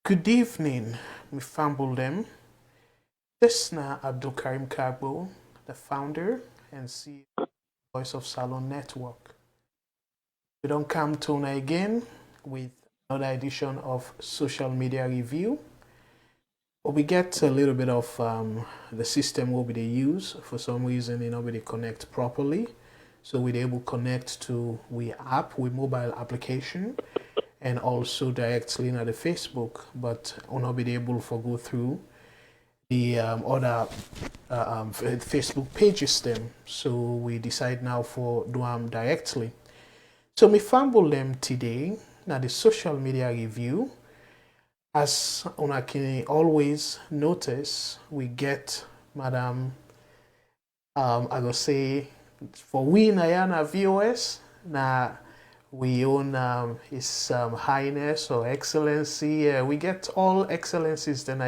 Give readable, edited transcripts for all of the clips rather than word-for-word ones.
Good evening, mi Fambulem. This na Abdul Karim Kagbo, the founder and CEO of Voice of SALONE Network. We don't come to now again with another edition of Social Media Review. But we get a little bit of the system will be they use. For some reason, they connect properly. So we're able to connect to we app, we mobile application, and also directly in the Facebook, but will not be able to go through the other Facebook pages them. So we decide now for do them directly. So me fumble them today. Now the social media review, as una can always notice, we get Madam. I go say for we Nayana VOS na we own His Highness or Excellency. We get all excellencies then.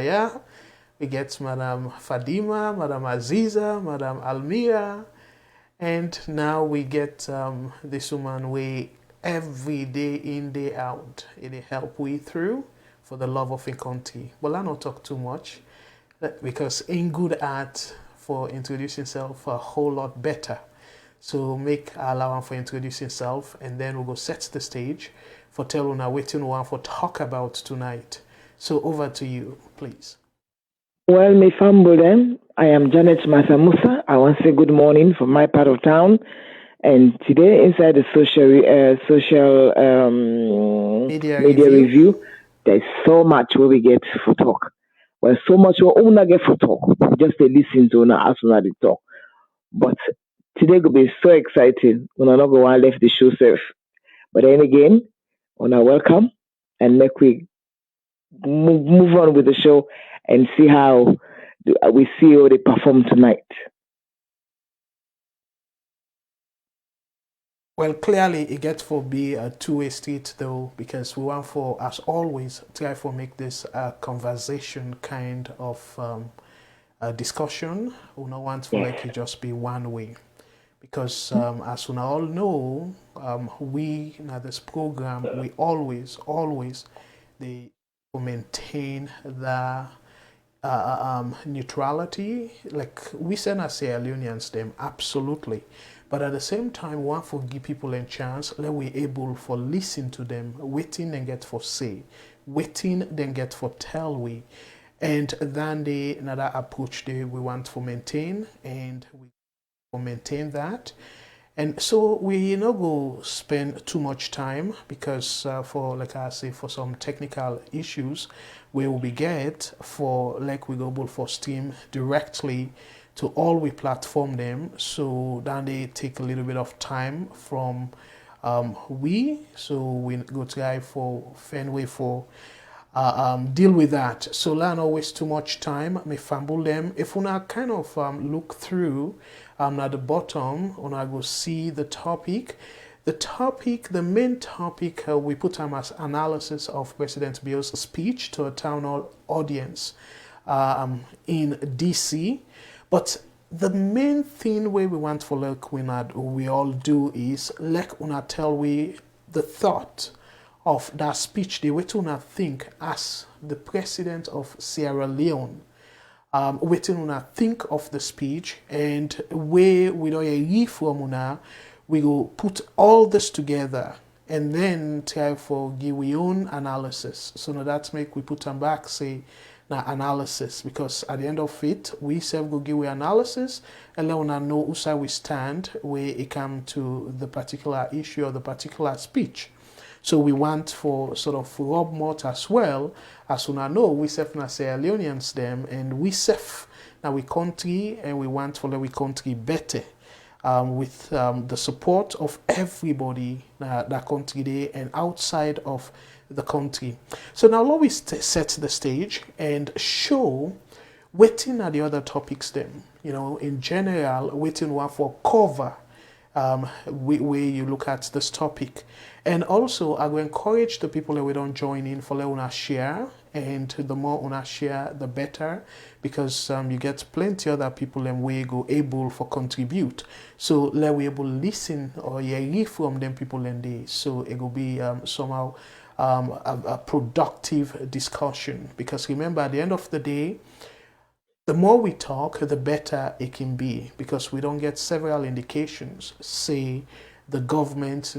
We get Madam Fadima, Madam Aziza, Madam Almira, and now we get this woman we every day in, day out. It help we through for the love of a country. Well, I not talk too much because in good art for introducing himself a whole lot better. So make allow him for introducing himself and then we'll go set the stage for telling our waiting one for talk about tonight. So over to you, please. Well, me family, I am Janet Masamusa. I want to say good morning from my part of town. And today, inside the social Media media review. review, there's so much where we get for talk. Well, so much we not get for talk. Just to listen to una as una dey talk. But today will be so exciting. Una not go and left the show safe. But then again, una welcome and make we move on with the show and see how we see how they perform tonight. Well, clearly it gets for be a two-way street though, because we want for, as always, try for make this a conversation kind of a discussion. We don't want for like it just be one way. Because as we all know, we in this program we always they maintain the neutrality. Like we send our Sierra Leoneans them absolutely, but at the same time, we want to give people a chance. Let we able for listen to them, waiting and get for say, waiting then get for tell we, and then the another approach they we want to maintain and we maintain that. And so we not go spend too much time because for like I say for some technical issues we will be get for like we go able for stream directly to all we platform them. So then they take a little bit of time from so we go try for Fenway for deal with that. So let not waste too much time. Me fumble them. If we kind of look through at the bottom, when I go see the topic. The main topic, we put them as analysis of President Bill's speech to a town hall audience in DC. But the main thing where we want for like we all do is like una tell we the thought of that speech, the way to not think as the president of Sierra Leone. Waiting una think of the speech and where we don't hear from una, we go put all this together and then try for give we own analysis. So now that make we put them back say now analysis because at the end of it we self go give we analysis and let una know who side we stand where it come to the particular issue or the particular speech. So we want for sort of rub malt as well, as soon as know we self na Sierra Leoneans them and we self now we country and we want for we country better. With the support of everybody that country there and outside of the country. So now let me set the stage and show waiting at the other topics then. In general, waiting one for cover where you look at this topic. And also, I will encourage the people that we don't join in for let una share, and the more una share, the better, because you get plenty other people and we go able for contribute. So let we able listen or hear from them people and they. So it will be somehow a productive discussion. Because remember, at the end of the day, the more we talk, the better it can be, because we don't get several indications. Say the government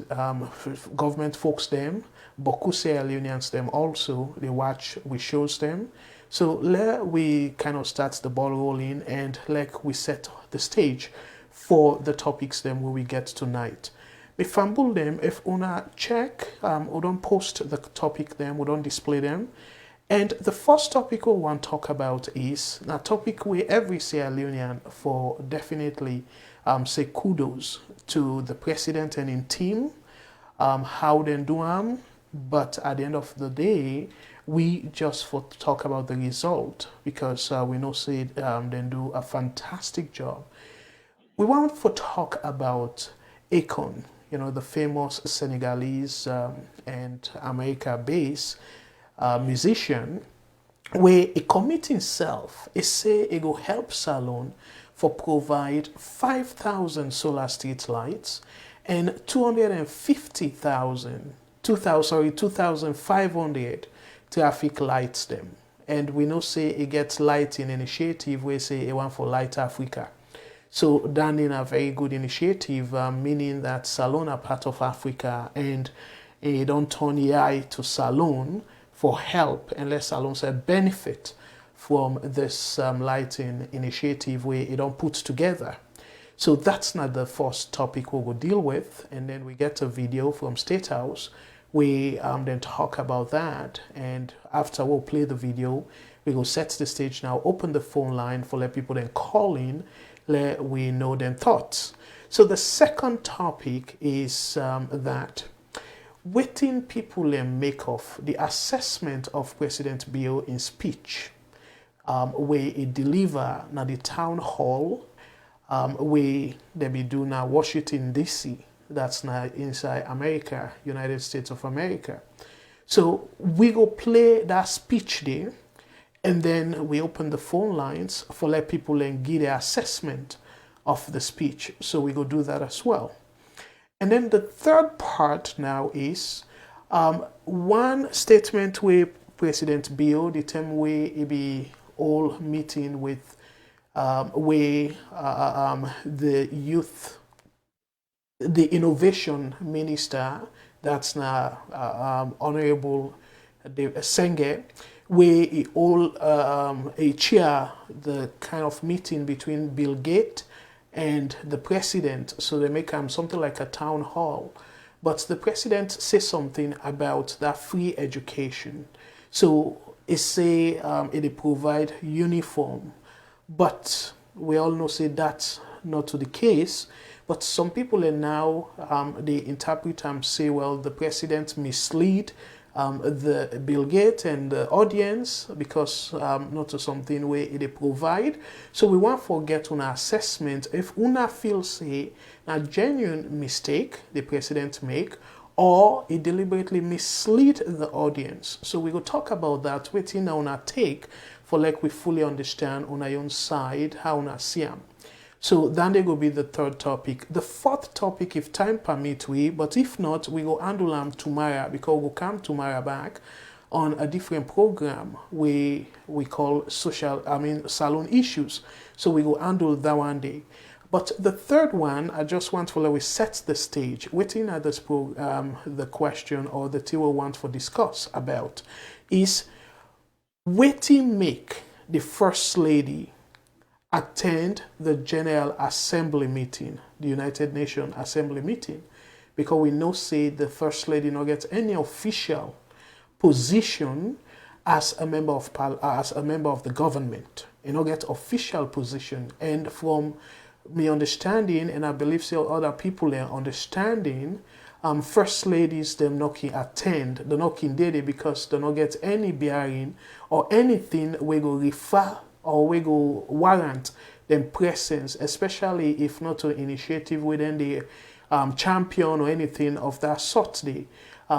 folks them, beaucoup Unions them also, they watch, we shows them. So let we kind of start the ball rolling, and like we set the stage for the topics them where we get tonight. We fumble them if una check, we don't post the topic them, we don't display them. And the first topic we want to talk about is a topic where every Sierra Leonean for definitely say kudos to the president and in team, how they do them. But at the end of the day, we just for talk about the result, because we know say they do a fantastic job. We want to talk about Akon, the famous Senegalese and America-based musician, where he commit himself, he say he go help Salone for provide 5,000 solar street lights and 2,500 traffic lights them. And we know say he gets lighting initiative where say he want for Light Africa. So that in a very good initiative, meaning that Salone are part of Africa, and he don't turn the eye to Salone for help, and let Salone say benefit from this lighting initiative where it don't put together. So that's not the first topic we will deal with, and then we get a video from State House. We then talk about that, and after we'll play the video, we will set the stage now, open the phone line for let people then call in, let we know their thoughts. So the second topic is that waiting people make of the assessment of President Bill in speech, where he deliver now the town hall, where they be do now Washington DC. That's now inside America, United States of America. So we go play that speech there, and then we open the phone lines for let people then give their assessment of the speech. So we go do that as well. And then the third part now is one statement where President Bill, the time where he be all meeting with the youth, the innovation minister, that's now Honorable Senge, where he all a chair the kind of meeting between Bill Gates and the president. So they make something like a town hall. But the president says something about that free education. So it say it provide uniform, but we all know say that's not to the case. But some people are now they interpret and say, well, the president mislead the Bill Gates and the audience, because not to something where they provide. So we won't forget on our assessment if una feel say a genuine mistake the president make, or he deliberately mislead the audience. So we will talk about that waiting on our take for like we fully understand on our own side how una see them. So then they will be the third topic. The fourth topic, if time permit we, but if not, we will handle them tomorrow, because we'll come tomorrow back on a different program we call Salone issues. So we will handle that one day. But the third one, I just want to we set the stage, waiting at this program, the question or the thing we want to discuss about is waiting make the First Lady attend the General Assembly meeting, the United Nations Assembly meeting, because we know say the First Lady not get any official position as a member of the government. You not get official position, and from me understanding, and I believe so other people are understanding, First Ladies them not can attend, they're not can daily because they not get any bearing or anything we go refer or we go warrant them presence, especially if not an initiative within the champion or anything of that sort day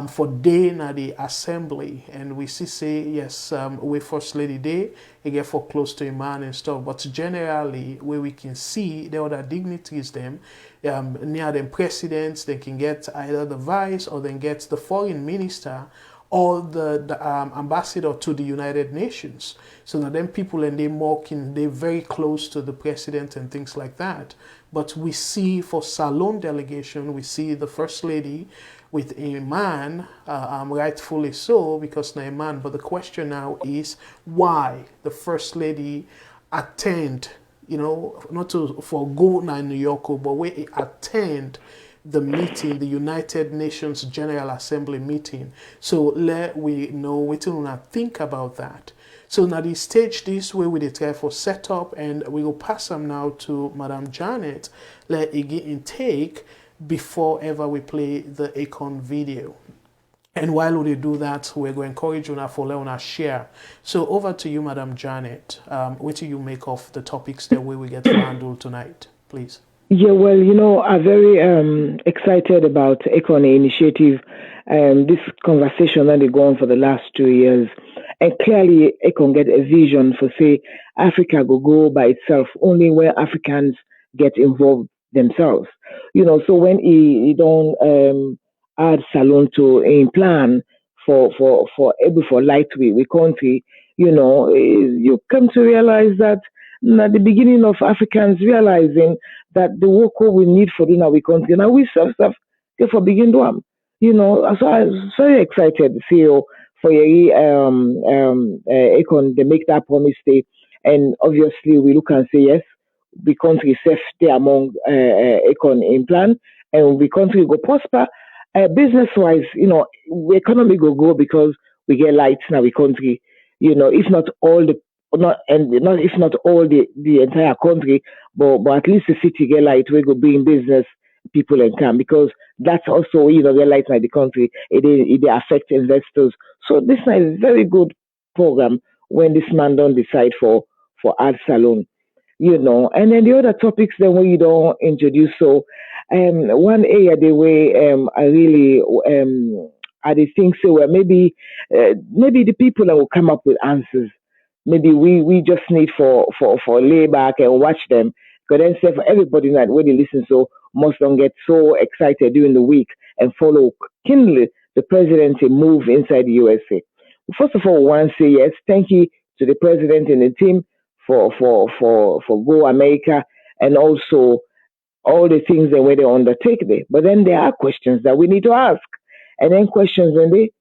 for day na the assembly. And we see say yes, we First Lady day they get for close to a man and stuff, but generally where we can see the other dignitaries them near them presidents, they can get either the vice or then get the foreign minister or the ambassador to the United Nations. So now then people and they mocking, they're very close to the president and things like that. But we see for SALONE delegation, we see the first lady with a man, rightfully so, because now a man. But the question now is why the first lady attend, not to forgo now in New York, but we attend the meeting, the United Nations General Assembly meeting. So let we know what we think about that. So now the stage this way we try for setup, and we will pass them now to Madam Janet. Let it get intake before ever we play the Akon video. And while we do that, we're going to encourage you for Leona share. So over to you, Madam Janet. What do you make of the topics that we will get to handle tonight, please? Yeah, well, I'm very excited about Akon initiative and this conversation that they go on for the last 2 years. And clearly, Akon get a vision for, say, Africa will go by itself only where Africans get involved themselves. So when he don't add SALONE to a plan for light we country, you come to realize that at the beginning of Africans realizing that the work we need for doing our country, now we self for begin to So I was very excited to see for Akon they make that promise day, and obviously we look and say yes, the country safe there among Akon in plan, and the country go prosper. Business wise, the economy go grow because we get lights in our country. If not all the not and not if not all the entire country, but at least the city get light we go bring business people and come, because that's also get light in the country. It affect investors. So this is a very good program when this man don't decide for art salon. And then the other topics that we don't introduce. So one area the way I really I think so where maybe the people that will come up with answers. Maybe we just need for lay back and watch them. Because then say for everybody that when they listen, so most don't get so excited during the week and follow keenly the presidency move inside the USA. First of all, I want to say yes, thank you to the president and the team for Go America, and also all the things that where they undertake there. But then there are questions that we need to ask. And then questions when we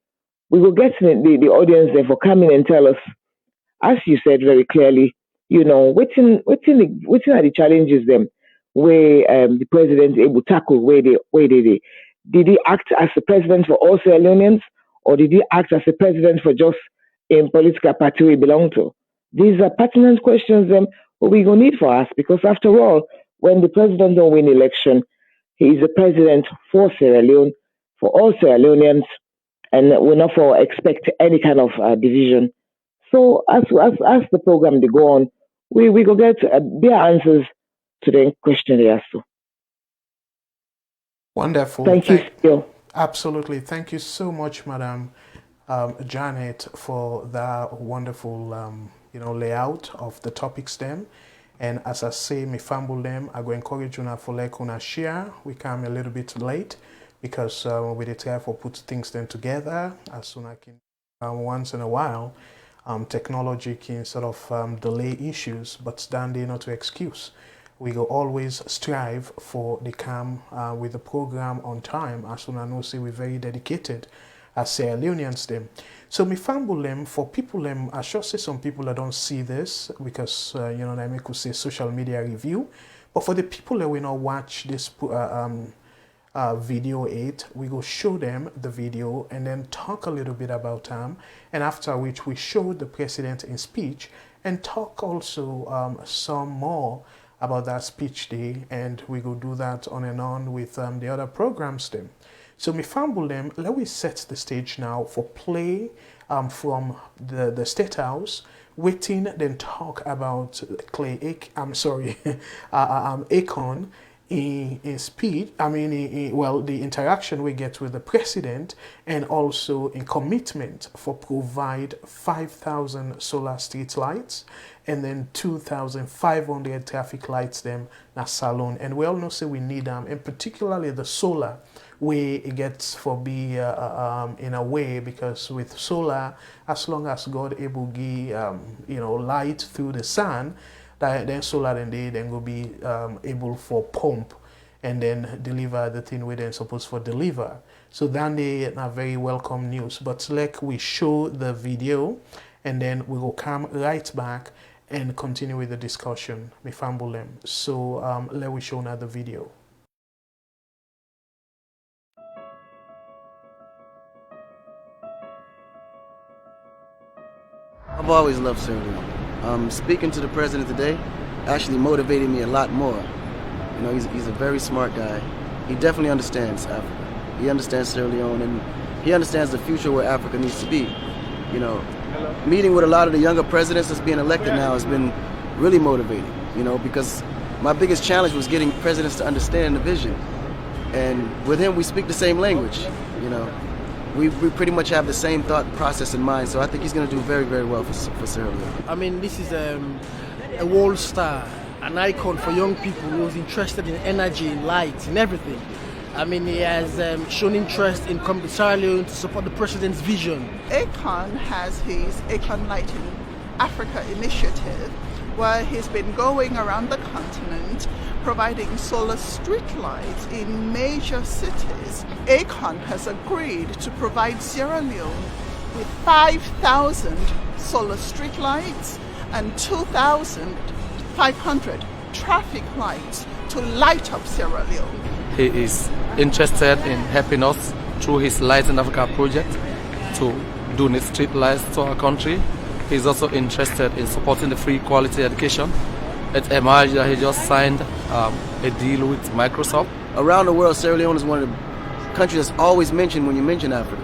will get the audience there for coming and tell us, as you said very clearly, what's are the challenges them where the president able to tackle where they did he act as the president for all Sierra Leoneans, or did he act as the president for just a political party we belong to? These are pertinent questions we gonna need for us, because after all, when the president don't win election, he is the president for Sierra Leone, for all Sierra Leoneans, and we're not for expect any kind of division. So as the program they go on, we go get their answers to the question they ask. Wonderful. Thank you. Absolutely. Thank you so much, Madam Janet, for that wonderful layout of the topics them. And as I say, me fumble them, I go encourage you now for like una share. We come a little bit late because we try for put things then together as soon as I can once in a while. Technology can sort of delay issues, but standing not to excuse. We will always strive for the come with the program on time. As soon as I know, say we're very dedicated as Sierra Leoneans them. So me fumble them for people them. I sure say some people that don't see this because I may could say social media review, but for the people that will not watch this video 8, we go show them the video and then talk a little bit about them, and after which we show the president in speech and talk also some more about that speech day, and we go do that on and on with the other programs them. So me fumble them, let me set the stage now for play from the State House, waiting then talk about Akon, in speed, well, the interaction we get with the president, and also in commitment for provide 5,000 solar street lights and then 2,500 traffic lights them na SALONE. And we all know say we need them, and particularly the solar way it gets for be in a way, because with solar, as long as God able give light through the sun, that then solar and they then will be able for pump and then deliver the thing we then supposed for deliver. So then they are very welcome news. But like we show the video, and then we will come right back and continue with the discussion. So let we show now the video. I've always loved Sierra Leone. Speaking to the president today actually motivated me a lot more. You know, he's a very smart guy. He definitely understands Africa. He understands Sierra Leone, and he understands the future where Africa needs to be. You know, meeting with a lot of the younger presidents that's being elected now has been really motivating, you know, because my biggest challenge was getting presidents to understand the vision. And with him, we speak the same language, you know. We pretty much have the same thought process in mind, so I think he's going to do very, very well for Sierra Leone. I mean, this is a world star, an icon for young people who's interested in energy, in light, in everything. I mean, he has shown interest in coming to Sierra Leone to support the president's vision. Akon has his Akon Lighting Africa initiative, where he's been going around the continent providing solar street lights in major cities. Akon has agreed to provide Sierra Leone with 5,000 solar street lights and 2,500 traffic lights to light up Sierra Leone. He is interested in helping us through his Light in Africa project to donate street lights to our country. He's also interested in supporting the free quality education. At emerged that he just signed a deal with Microsoft. Around the world, Sierra Leone is one of the countries that's always mentioned when you mention Africa.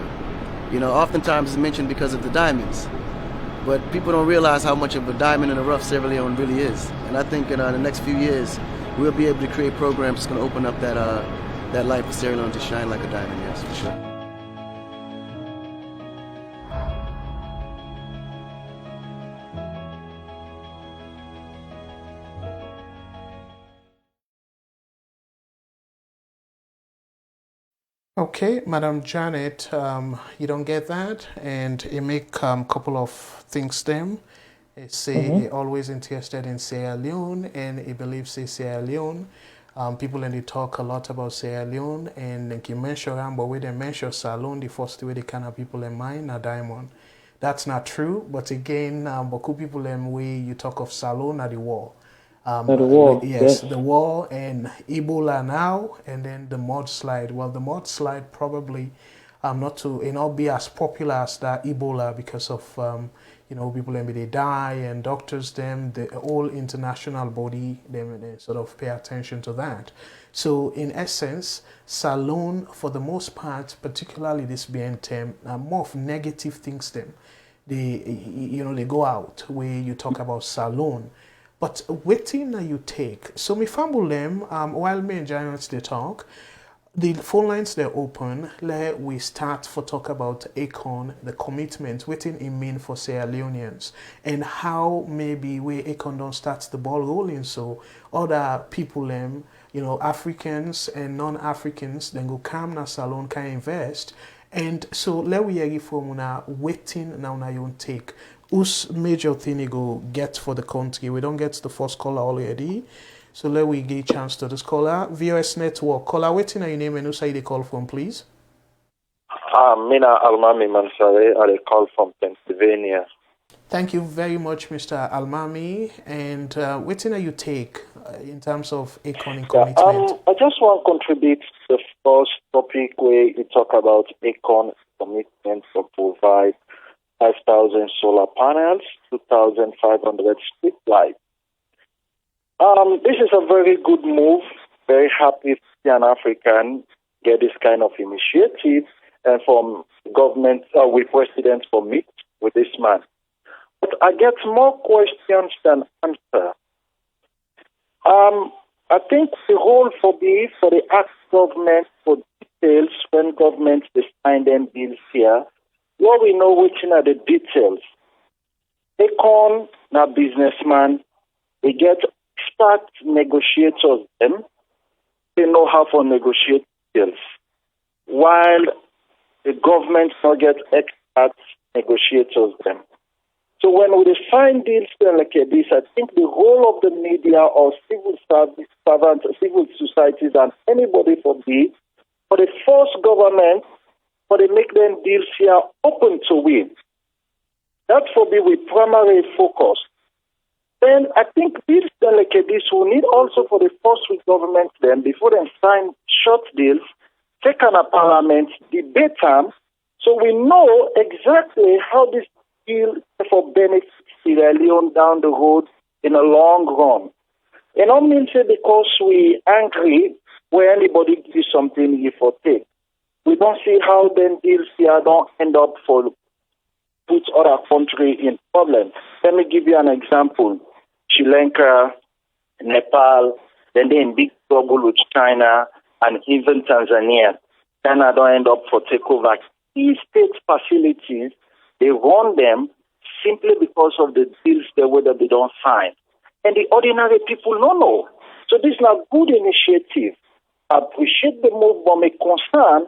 You know, oftentimes it's mentioned because of the diamonds. But people don't realize how much of a diamond in the rough Sierra Leone really is. And I think in the next few years, we'll be able to create programs that's going to open up that light for Sierra Leone to shine like a diamond, yes, for sure. Okay, Madam Janet, you don't get that, and it make couple of things them. It say he always interested in Sierra Leone, and he believes say Sierra Leone. People and they talk a lot about Sierra Leone, and they mention but when they mention SALONE, the first way the kind of people in mind are diamond. That's not true, but again, beaucoup people in way you talk of SALONE at the war. The war, yes, the war and Ebola now, and then the mudslide. Well, the mudslide probably not be as popular as that Ebola because of people maybe they die and doctors them, the whole international body they sort of pay attention to that. So in essence, SALONE for the most part, particularly this BNTM, more of negative things them. They go out where you talk about SALONE. But waiting you take. So me fumble them while me and Giants they talk. The phone lines they're open. Let we start for talk about Akon, the commitment waiting it mean for Sierra Leoneans, and how maybe where Akon don't start the ball rolling. So other people them, Africans and non-Africans, then go come na SALONE can invest. And so let we hear from now waiting now you take. Whose major thing you go get for the country? We don't get the first caller already. So let we give a chance to this caller. VOS Network. Caller, waiting on your name and who say they call from, please? Mina Almami Mansare, I call from Pennsylvania. Thank you very much, Mr. Almami. And waiting on you take in terms of Akon commitment? I just want to contribute to the first topic where you talk about Akon commitment to provide 5,000 solar panels, 2,500 street lights. This is a very good move. Very happy to see an African get this kind of initiative and from government with presidents for meet with this man. But I get more questions than answers. I think the role for the ask government for details when government is sign them deals here. What we know which are the details. Econ, now businessman, they get expert negotiators them. They know how to negotiate deals. While the government not get expert negotiators them. So when we define deals like this, I think the role of the media or civil servants, civil societies, and anybody for the force government, for they make them deals here open to win. That for be with primary focus. Then I think deals like this will need also for the force with government then before they sign short deals, take on a parliament, debate them, so we know exactly how this deal for benefit Sierra Leone down the road in a long run. It don't mean say because we angry where anybody gives you something you for take. We don't see how then deals here don't end up for put other country in problem. Let me give you an example. Sri Lanka, Nepal, then they're in big trouble with China and even Tanzania. China don't end up for takeover. These state facilities, they run them simply because of the deals that they don't sign. And the ordinary people don't know. So this is a good initiative. I appreciate the move, but my concern,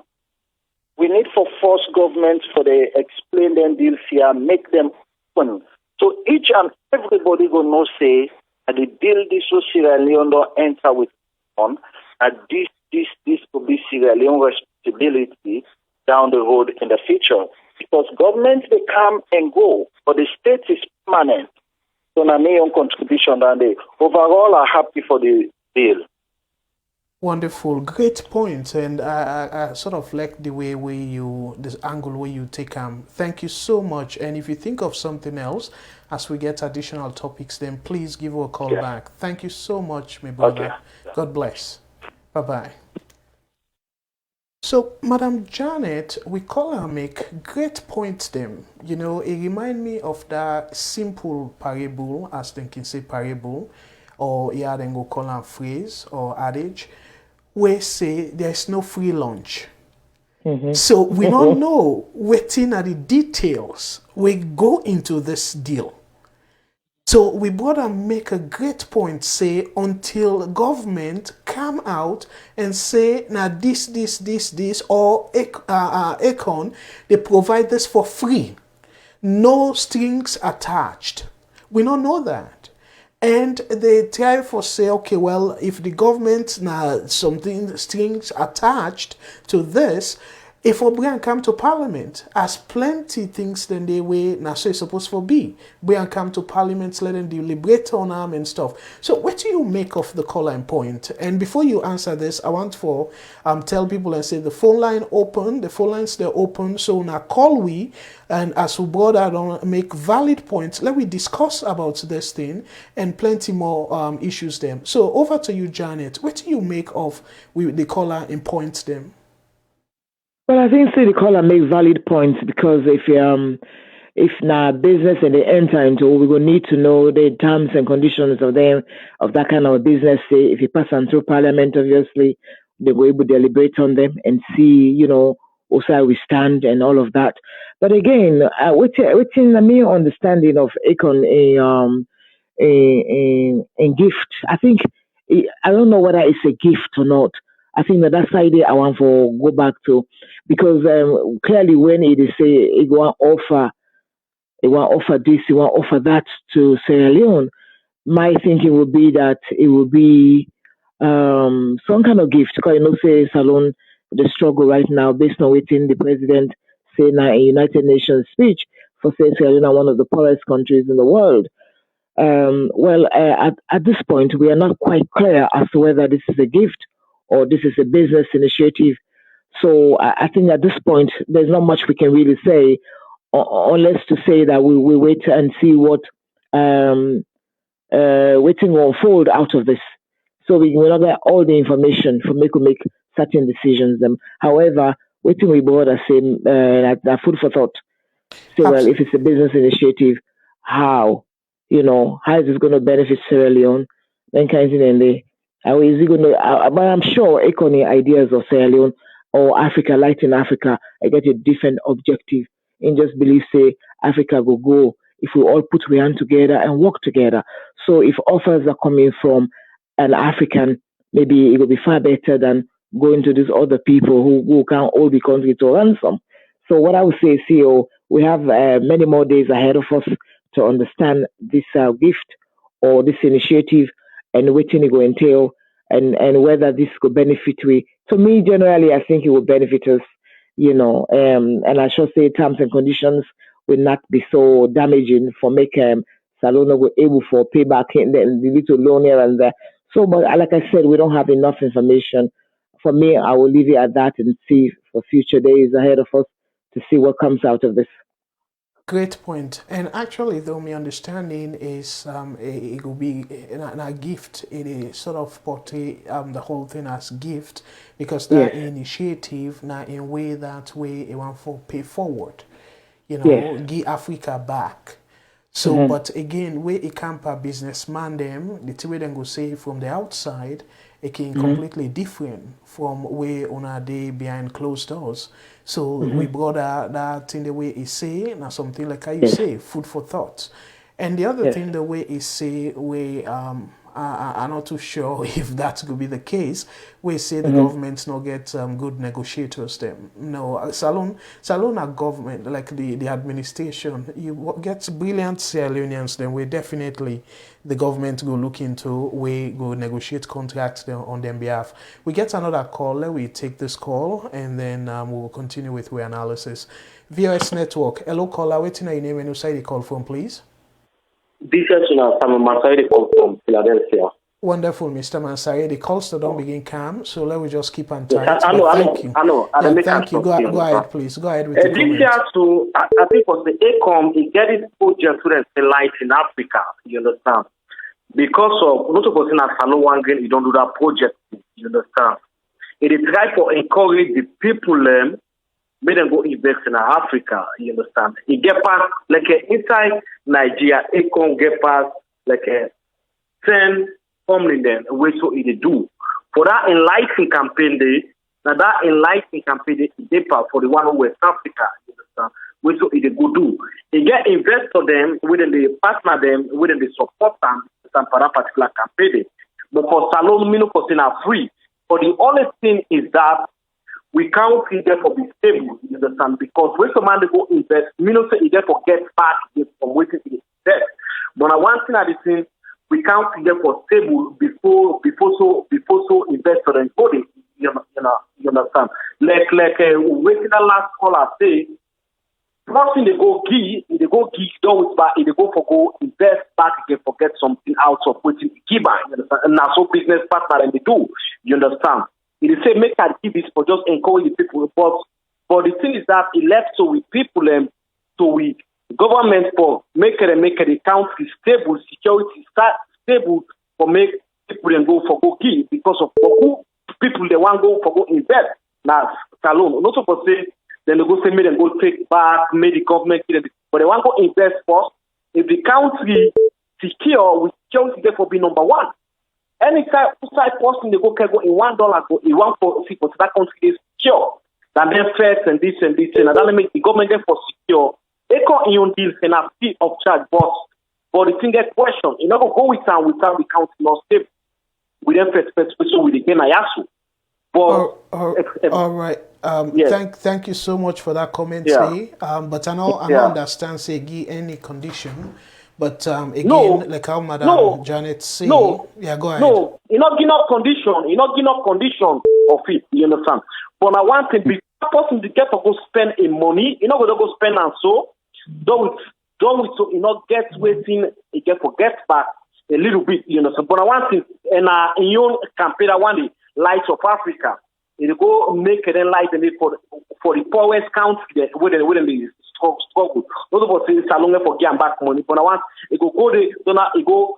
we need for force governments for the explain them deals here, make them open. So each and everybody will know say that the deal this was Sierra Leone don't enter with on, and this could be Sierra Leone responsibility down the road in the future. Because governments, they come and go, but the state is permanent. So my main contribution and they overall are happy for the deal. Wonderful, great point, and I sort of like the way this angle where you take thank you so much. And if you think of something else as we get additional topics, then please give a call back. Thank you so much, my brother. Okay. God bless. Bye-bye. So, Madam Janet, we call her make great points them. You know, it remind me of that simple parable, as they can say parable, or yeah, then go call her phrase or adage, where say there's no free lunch. So we don't know waiting at the details. We go into this deal. So we brother make a great point, say until government come out and say now this, or Econ, they provide this for free. No strings attached. We don't know that. And they try for say, okay, well, if the government now something strings attached to this, if O'Brien come to Parliament, as plenty things then they way now so it's supposed to be. Brian come to Parliament, let them deliberate on them and stuff. So what do you make of the call and point? And before you answer this, I want for tell people and say the phone line open, the phone lines they're open. So now call we, and as we brother don't make valid points, let we discuss about this thing and plenty more issues them. So over to you, Janet. What do you make of the caller and points them? Well, I think the caller make valid points because if now business and they enter into, we will need to know the terms and conditions of that kind of business. Say if you pass them through Parliament, obviously they will able to deliberate on them and see, also how we stand and all of that. But again, within the mere understanding of Econ a gift, I think I don't know whether it's a gift or not. I think that's the idea I want to go back to, because clearly when it is say it want offer this, it want offer that to Sierra Leone, my thinking would be that it would be some kind of gift. Because say SALONE, the struggle right now based on waiting the president say in a United Nations speech for saying Sierra Leone are one of the poorest countries in the world. At this point, we are not quite clear as to whether this is a gift or this is a business initiative. So I think at this point, there's not much we can really say, unless to say that we wait and see what waiting will unfold out of this. So we will not get all the information for make certain decisions. However, waiting we board the same that food for thought. Say, well, if it's a business initiative, how is this going to benefit Sierra Leone? Then kind of How is he going to? But I'm sure Econi ideas of Sierra Leone or Africa, Light in Africa, I get a different objective. And just believe, say, Africa will go if we all put our hand together and work together. So if offers are coming from an African, maybe it will be far better than going to these other people who can hold the country to ransom. So what I would say, CEO, we have many more days ahead of us to understand this gift or this initiative and what it will entail and whether this could benefit we. To me, generally, I think it will benefit us, and I should say terms and conditions will not be so damaging for make Salona will able for payback and then the little loan here and there. So, but like I said, we don't have enough information. For me, I will leave it at that and see for future days ahead of us to see what comes out of this. Great point. And actually, though, my understanding is it will be a gift. It is sort of portray the whole thing as gift because that Yes. initiative now in way that way it want for pay forward, Yes. give Africa back. So, but again, where a camper businessman them, the way they go say from the outside, it can completely different from where on a day behind closed doors. So we brought that in the way he say, now something like how you say, food for thought. And the other thing, the way he say, we I'm not too sure if that could be the case. We say the governments not get good negotiators. Them no Salone are government like the administration. You get brilliant Sierra Leoneans. Then we definitely the government go look into we go negotiate contracts on their behalf. We get another call. Let we take this call and then we'll continue with our analysis. VOS Network. Hello caller. Waiting your name and you say the call from please. This is Sam Masai from Philadelphia. Wonderful, Mr. Mansari. The calls still don't begin calm, so let me just keep on tight. I know. Thank you. Go ahead, please. Go ahead with the this year, too, I think for the ACOM, it get it project to light in Africa. You understand? Because of not supposing that SALONE you don't do that project. You understand? It is try to encourage the people make them go invest in Africa. You understand? It get past like inside Nigeria, ACOM get past like 10 family then way so it do. For that enlightening campaign day, now that enlightening campaign day they pass for the one who West Africa. You understand? Way so it go do. They get investor them within the partner them within the support them for that particular campaign day. But for SALONE, me no for free. But the only thing is that we can't see them for be stable, you understand? Because when some man they go invest, me no say they for get back from waiting to invest. But now one thing I think we can't see them for stable before so investor and body, you understand? Like waiting the last call I say, first thing they go give don't back, they go for go invest back again for get something out of waiting give back, you understand? And now so business partner and they do, you understand? It is say make activities for just encourage the people, but the thing is that it left so with people so we government for make the country stable, security stable for make people then go for go give because of who people they want go for go invest. Now SALONE, not supposed to say then they go say make them go take back, make the government but they want to go invest first. If the country secure, with security therefore be number one. Any outside person they go can go in $1 go in one for that country is secure. Then first and this and that make the government therefore secure. They can't even deal in a fee of charge boss. But the thing get question, you know go with town without the country not stable. We then first with the game I ask you. But all right. Yes. Thank you so much for that comment, but I don't understand say give any condition. But again, like how Madam Janet say, go ahead. No, you're not giving up condition. You're not giving up condition of it. You understand? But I want to be a person to get to go spend a money. You're not going to go spend and so don't so you not get waiting. You get for get back a little bit. You understand? But I want to in your campaign. I want the lights of Africa. You go make it light and for the poorest country there where the struggle. Not about saying SALONE for getting back money, but I want it go there, it go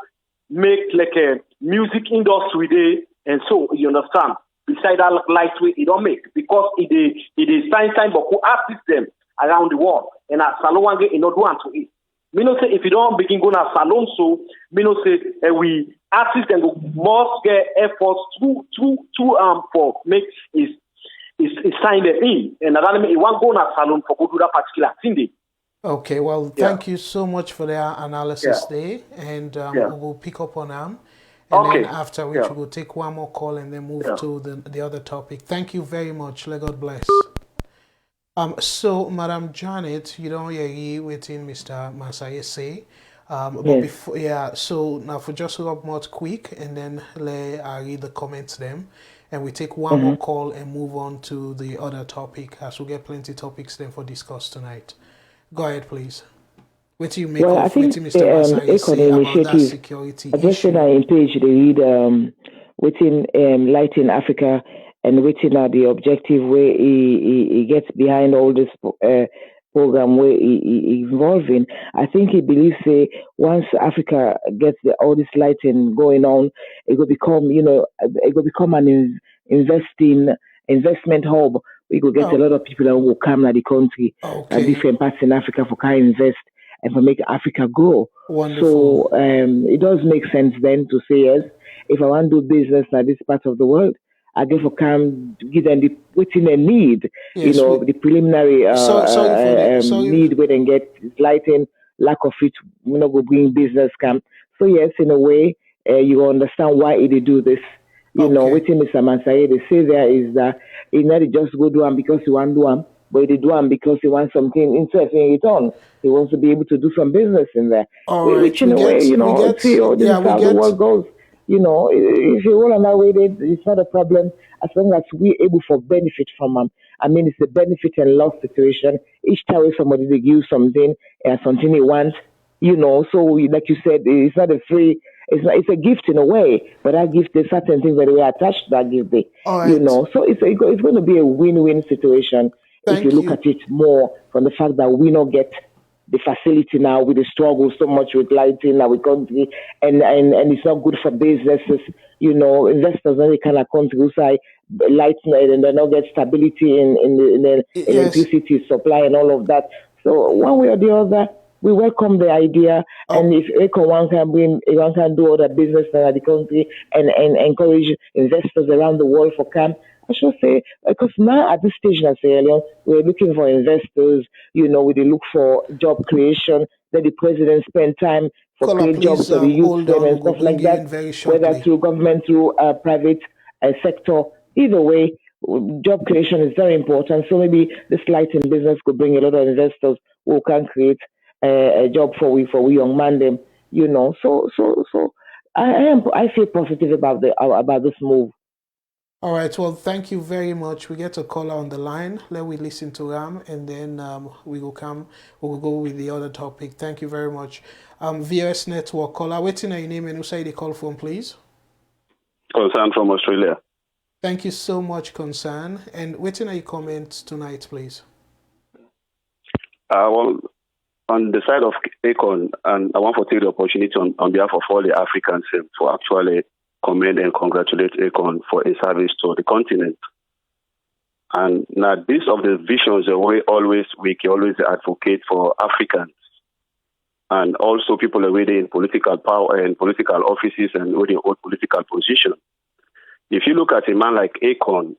make like a music industry there, and so you understand. Beside that lightweight, it don't make because it is sign but who artists them around the world, and SALONE it not want to it. Me no say if you don't begin going to salon, so me no say we artists can go must get efforts to for make is sign the in, and that mean one go na salon for go do that particular thing. Okay, well, thank you so much for the analysis there, and we will pick up on them. And then after which we will take one more call and then move to the other topic. Thank you very much. Let God bless. So, Madam Janet, you don't hear waiting Mr. Masaye say. But before, so now for just up more quick, and then I read the comments them, and we take one more call and move on to the other topic, as we get plenty topics then for discuss tonight. Go ahead, please. What do you make I of think Mr. Masaye say about that security I just said in page they read within Light in Africa and within the objective where he gets behind all this program where he involving. I think he believes once Africa gets all this lighting going on, it will become it will become an investment hub. We could get a lot of people that will come to the country and different parts in Africa for kind invest and for make Africa grow. Wonderful. So it does make sense then to say yes. If I want to do business in this part of the world, I guess I can give them within a need, the preliminary need where they get lighting, lack of it, go bring business come. So yes, in a way, you understand why they do this. Within Mr. Masaye, they say there is that he not just go do them because he want to do them, but he do them because he wants something interesting in return. He wants to be able to do some business in there. Which in a way, this is how the world goes. If you roll on that way, it's not a problem as long as we're able to benefit from them. I mean, it's a benefit and loss situation. Each time somebody they give something and something they want, so like you said, it's not a free, it's a gift in a way, but that gift, there's certain things that we attach to that gift, so it's going to be a win-win situation if you look at it more from the fact that we don't get the facility now with the struggle so much with lighting now we country and it's not good for businesses, investors in the kind of country who say lighting and they don't get stability in the electricity supply and all of that. So one way or the other, we welcome the idea, and if one can do other business in the country and encourage investors around the world for camp. I should say, because now at this stage in Sierra Leone, we're looking for investors, we look for job creation, that the president spend time for create jobs for the youth and stuff like that, whether through government, through private sector. Either way, job creation is very important. So maybe this lighting business could bring a lot of investors who can create a job for we young man them, So I feel positive about this move. All right. Well, thank you very much. We get a caller on the line. Let we listen to him, and then we will go with the other topic. Thank you very much. VS Network caller. Waiting on your name and who say the call from, please. Concern from Australia. Thank you so much, Concern. And waiting on your comments tonight, please. Well, on the side of ACON, and I want to take the opportunity on behalf of all the Africans to actually commend and congratulate ACON for a service to the continent. And now this of the visions that we can always advocate for Africans and also people already in political power and political offices and already hold political position. If you look at a man like ACON,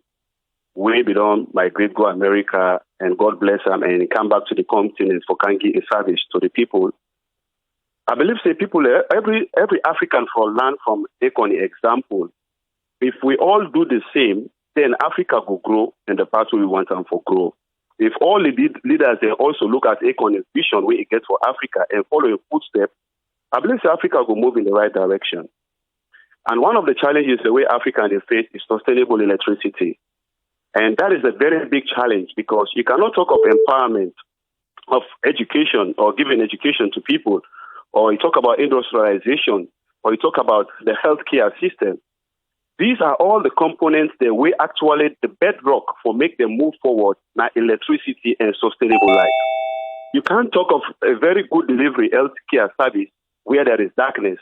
way beyond migrate go America and God bless him and come back to the continent for can give a service to the people. I believe people every African for learn from ACON example. If we all do the same, then Africa will grow in the path we want them to grow. If all the leaders they also look at ACON's vision where it gets for Africa and follow a footstep, I believe Africa will move in the right direction. And one of the challenges the way Africa face is sustainable electricity. And that is a very big challenge because you cannot talk of empowerment of education or giving education to people, or you talk about industrialization, or you talk about the healthcare system. These are all the components that we actually the bedrock for make them move forward now electricity and sustainable life. You can't talk of a very good delivery healthcare service where there is darkness.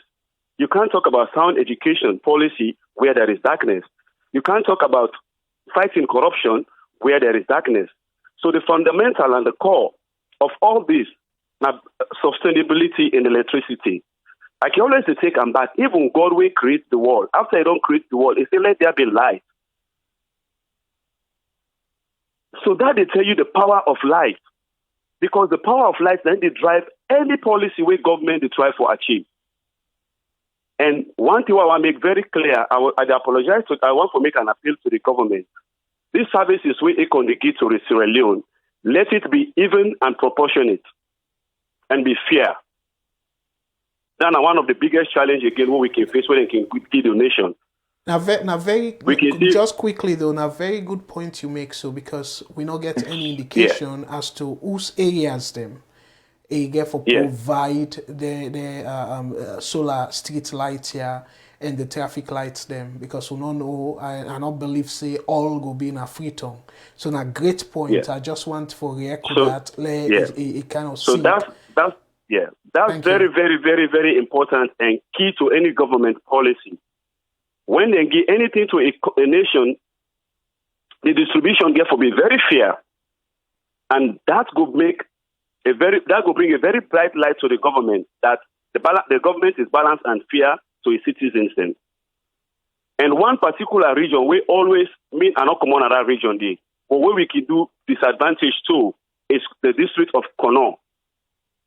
You can't talk about sound education policy where there is darkness. You can't talk about fighting corruption where there is darkness. So the fundamental and the core of all this, now sustainability in electricity. I can always say take and back. Even God will create the world. After he don't create the world, he say let there be light. So that they tell you the power of light. Because the power of light then they drive any policy where government they try to achieve. And one thing I want to make very clear, I apologize, I want to make an appeal to the government. This service is where it can give to Sierra Leone. Let it be even and proportionate and be fair. That's one of the biggest challenges again what we can face when we can give donation. Just quickly though, now very good point you make, so because we not get any indication as to whose areas them get for provide the solar street lights here and the traffic lights them, because we don't know, I don't believe say all go be in a free tongue. So na great point. I just want for record that it kind of so that's very, very, very, very important and key to any government policy. When they give anything to a nation, the distribution therefore be very fair, and that will bring a very bright light to the government that the government is balanced and fair to its citizens. And one particular region we always mean and not come on that region day, but where we can do disadvantage too is the district of Kono.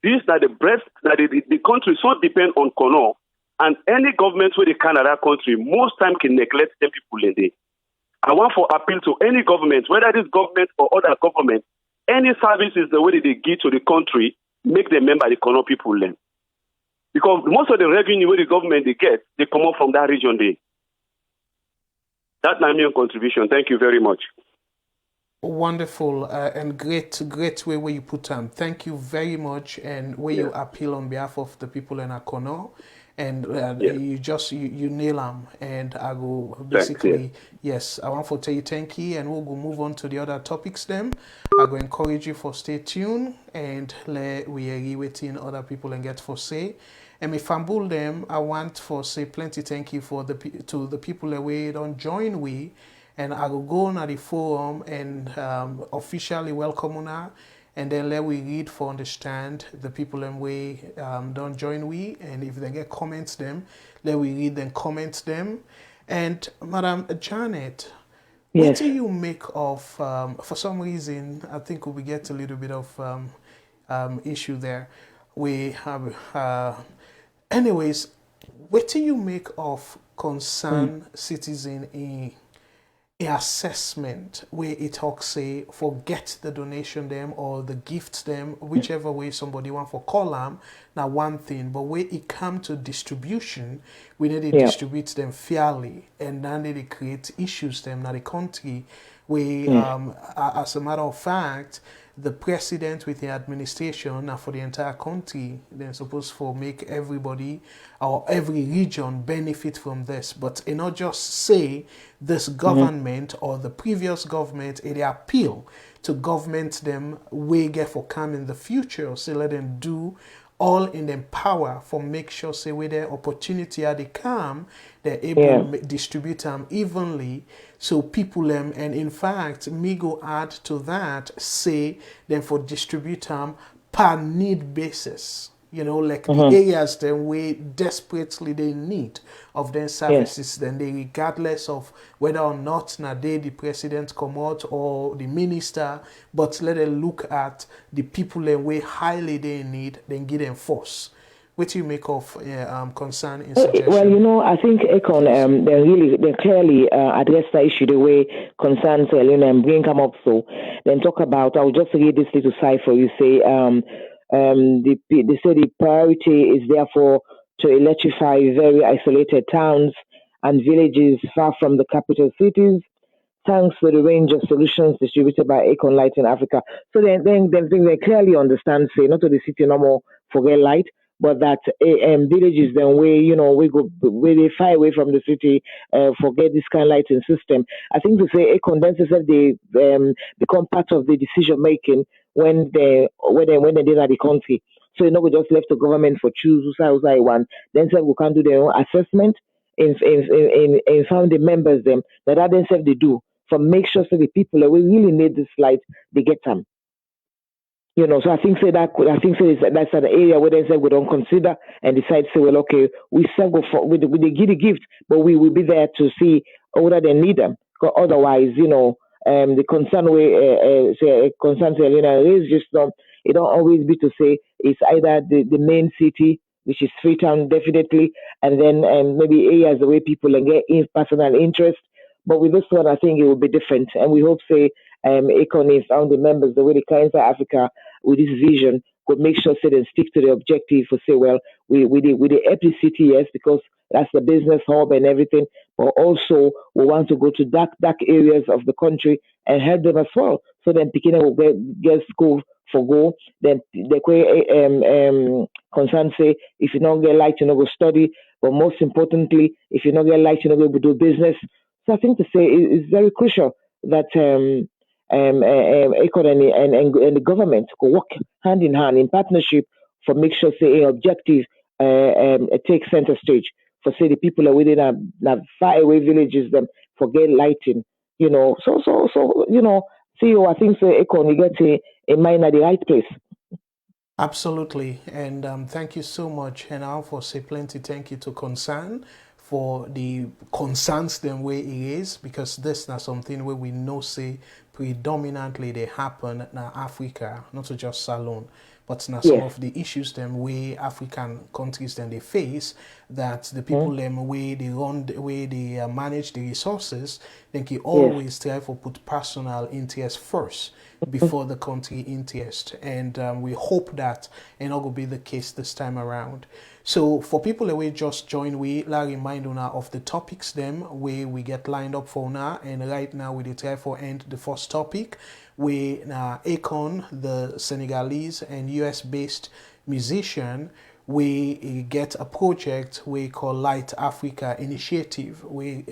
These are the breast that the country so depend on Kono. And any government where they can in that country, most time can neglect them people in there. I want to appeal to any government, whether this government or other government, any services the way they give to the country, make them member the Kono people then. Because most of the revenue where the government they get, they come up from that region there. That's my main contribution. Thank you very much. Wonderful and great way where you put them. Thank you very much, and where you appeal on behalf of the people in Akono. And you nail them, and I go basically, I want to tell you thank you, and we'll go move on to the other topics then. I go encourage you for stay tuned, and we are waiting other people and get for say. And if I bull them, I want for say plenty thank you for to the people that we don't join we, and I will go on at the forum and officially welcome on. And then let we read for understand the people and we don't join we, and if they get comments them, let we read and comment them. And Madam Janet, what do you make of for some reason I think we get a little bit of issue there. We have anyways, what do you make of concerned citizen in assessment where it talks say forget the donation them or the gift them, whichever way somebody want for call them, now one thing, but where it come to distribution, we need to distribute them fairly, and then they create issues them now the country where as a matter of fact the president with the administration now for the entire country, they're supposed to make everybody or every region benefit from this. But not just say this government or the previous government, they appeal to government them way get for come in the future. So let them do all in them power for make sure say with their opportunity as they come, they're able to distribute them evenly. So people and in fact me go add to that, say then for distribute them per need basis. You know, like the areas then we desperately they need of their services, then they regardless of whether or not now they the president come out or the minister, but let them look at the people and way highly they need, then give them force. What do you make of concern in suggestion? Well, you know, I think Econ they clearly address the issue the way concerns and bring come up. So then talk about. I'll just read this little cipher. You say they say the priority is therefore to electrify very isolated towns and villages far from the capital cities, thanks to the range of solutions distributed by Econ Light in Africa. So then they clearly understand, say, not to the city no more forget light, but that villages then we go where they far away from the city, forget this kind of lighting system. I think to say Econ then they become part of the decision making when they did at the country. So we just left the government for choose who say one. Then say we can do their own assessment in found the members them that themselves they do for make sure so the people that we really need this light they get them. So I think that's an area where they say we don't consider and decide say, well, okay, we still go for with the give the gift, but we will be there to see whether they need them. 'Cause otherwise, the concern way say concern say, raise just it don't always be to say it's either the main city, which is Freetown definitely, and then maybe areas the way people and get in personal interest. But with this one, I think it will be different, and we hope say Econ is on the members the way the Cancer Africa with this vision could make sure say they stick to the objective for say, well, we the happy city, yes, because that's the business hub and everything, but also we want to go to dark areas of the country and help them as well. So then Pekin will get school for go. Then the concern say if you don't get light, you know go study. But most importantly, if you don't get light, you know go do business. So I think to say it's very crucial that economy and the government could work hand in hand in partnership for make sure say a objective take center stage for say the people are within a far away villages them for get lighting, CEO I think say economy get a mind at the right place. Absolutely, and thank you so much. And I for say plenty thank you to Concern for the concerns them way it is, because this is something where we know say predominantly they happen in Africa, not to just Salone, but now some of the issues them way African countries then they face, that the people them way they run the way they manage the resources, then they always try to put personal interest first before the country interest, and we hope that it not will be the case this time around. So for people that will just join, we remind una of the topics them where we get lined up for now, and right now we try for end the first topic where Akon, the Senegalese and US based musician, we get a project we call Light Africa Initiative. We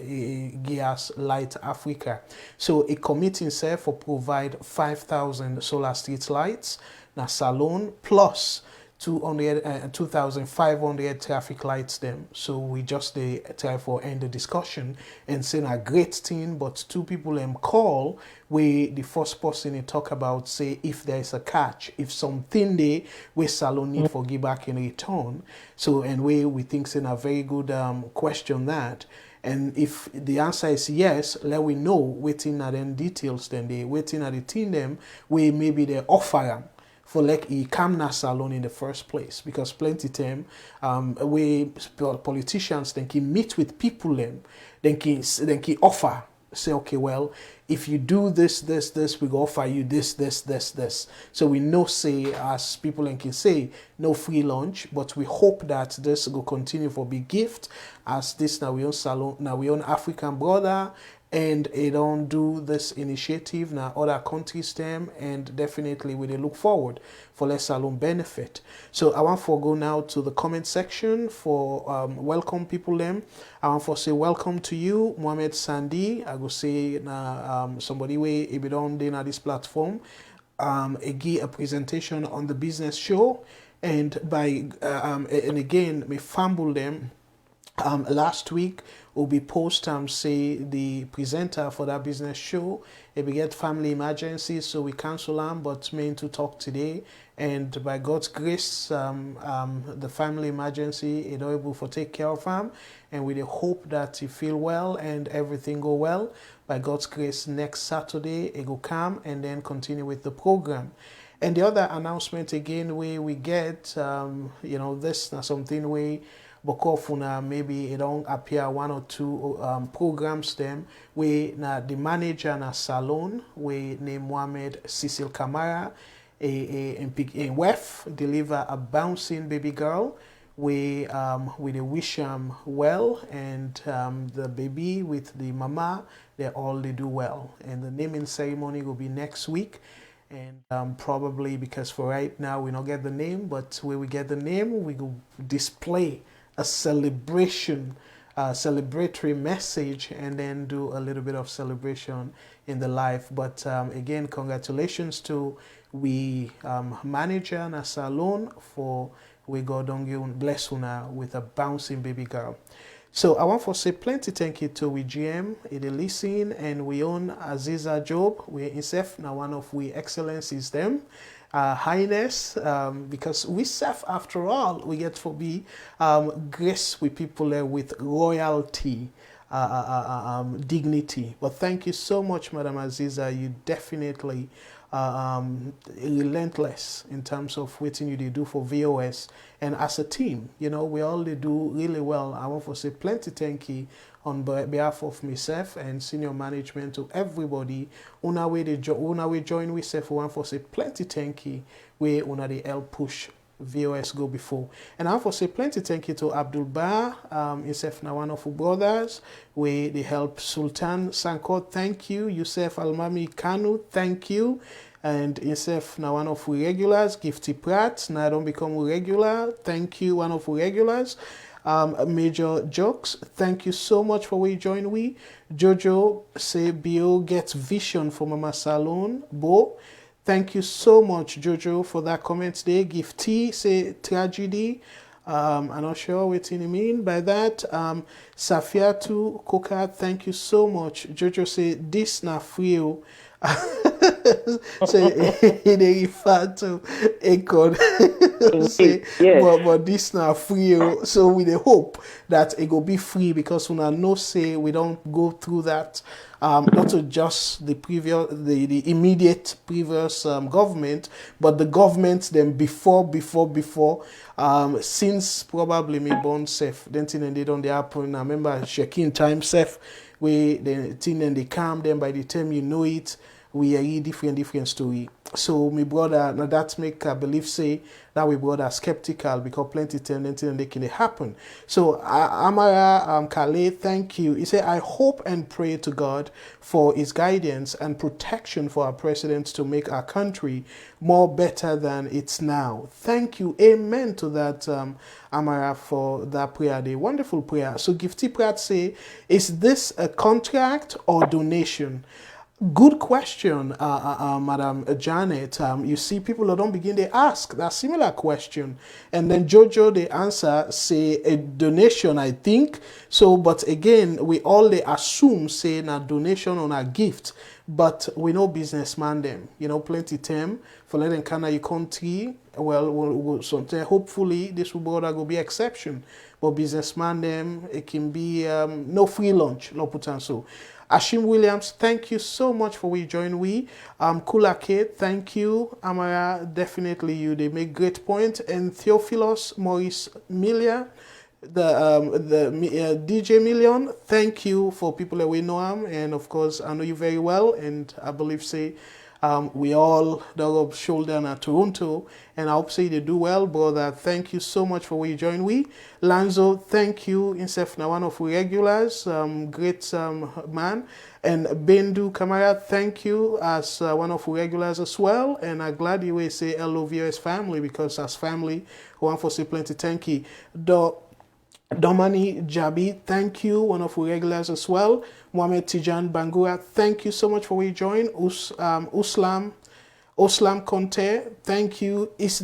GIAS Light Africa. So it commits itself for provide 5,000 solar street lights na Salone plus 2,500 traffic lights them. So we just try for end the discussion and saying a great thing, but two people call where the first person they talk about say if there is a catch, if something they where Salone need for give back in return. So and we think saying a very good question that. And if the answer is yes, let we know waiting at them details then they waiting at the team them where maybe they offer them for like he come na Salone in the first place, because plenty time we politicians then can meet with people then can offer say okay, well, if you do this we go offer you this. So we know say as people can say no free lunch, but we hope that this will continue for big gift as this now we own Salone, now we own African brother, and they don't do this initiative now other countries them, and definitely we look forward for less Salone benefit. So I want to go now to the comment section for welcome people them. I want to say welcome to you, Mohamed Sandi. I go say somebody way if you don't do this platform give a presentation on the business show, and by and again me fumble them last week will be post say the presenter for that business show if we get family emergency, so we cancel them, but meant to talk today, and by God's grace the family emergency is able to take care of him, and we hope that he feel well and everything go well. By God's grace next Saturday it will come and then continue with the program. And the other announcement again where we get this is something we Bokofuna maybe it don't appear one or two programs them we na the manager na Salone we name Mohamed Cecil Kamara a WEF deliver a bouncing baby girl. We wish him well, and the baby with the mama they do well, and the naming ceremony will be next week. And probably because for right now we don't get the name, but when we get the name we will display a celebratory message, and then do a little bit of celebration in the life. But again, congratulations to we manager and Salone for we God don't bless una with a bouncing baby girl. So I want to say plenty thank you to we GM, listen, and we own Aziza Job. We himself now one of we excellencies them. highness, because we serve, after all, we get to be grace with people with royalty. Dignity. But thank you so much, Madam Aziza. You definitely relentless in terms of what you do for VOS, and as a team, we all do really well. I want to say plenty thank you on behalf of myself and senior management to everybody. Una we join with self. We want to say plenty thank you. We una the help push VOS go before. And I want to say plenty thank you to Abdul Bar, himself now one of our brothers. We they help Sultan Sankot, thank you. Yusuf Almami Kanu, thank you. And himself now one of our regulars, Gifty Pratt, now don't become regular. Thank you, one of our regulars. Major Jokes, thank you so much for we join we. Jojo say Bio gets vision for Mama Salone. Bo, thank you so much, Jojo, for that comment today. Give T, say tragedy. I'm not sure what you mean by that. Safiatu Koka, thank you so much. Jojo say this na free. So they refer to Akon. Say, yes. but this now free. So we hope that it will be free, because when I know say we don't go through that. Not to just the previous, the immediate previous government, but the government then before, since probably me born safe, then thing and they don't happen. I remember checking time safe, we the thing and they calm them by the time you know it. We are different story. So my brother, now that make I believe say that we brother skeptical, because plenty tendency and they can happen. So Amara Kale, thank you. He said, I hope and pray to God for his guidance and protection for our president to make our country more better than it's now. Thank you. Amen to that, Amara, for that prayer. The wonderful prayer. So Gifty Pratt say, is this a contract or donation? Good question, Madam Janet. You see, people that don't begin, they ask that similar question. And then Jojo, they answer, say, a donation, I think. So, but again, we all they assume, say, a donation on a gift. But we know businessman them, plenty time for letting Canada your country. Well, something, hopefully, this will be exception. But businessman them, it can be no free lunch, no put on so. Ashim Williams, thank you so much for we join we. Kula Kate, thank you. Amara, definitely you. They make great point. And Theophilus Maurice Milia, the DJ Million, thank you for people that we know him. And of course, I know you very well. And I believe say we all dug up shoulder in Toronto, and I hope say they do well, brother. Thank you so much for we join we. Lanzo, thank you. Insef na one of we regulars, great man. And Bendu Kamara, thank you as one of we regulars as well. And I'm glad you will say LOVS family, because as family, one for say plenty thank you. Domani Jabi, thank you, one of our regulars as well. Mohamed Tijan Bangura, thank you so much for we join. Uslam Conte, thank you. Is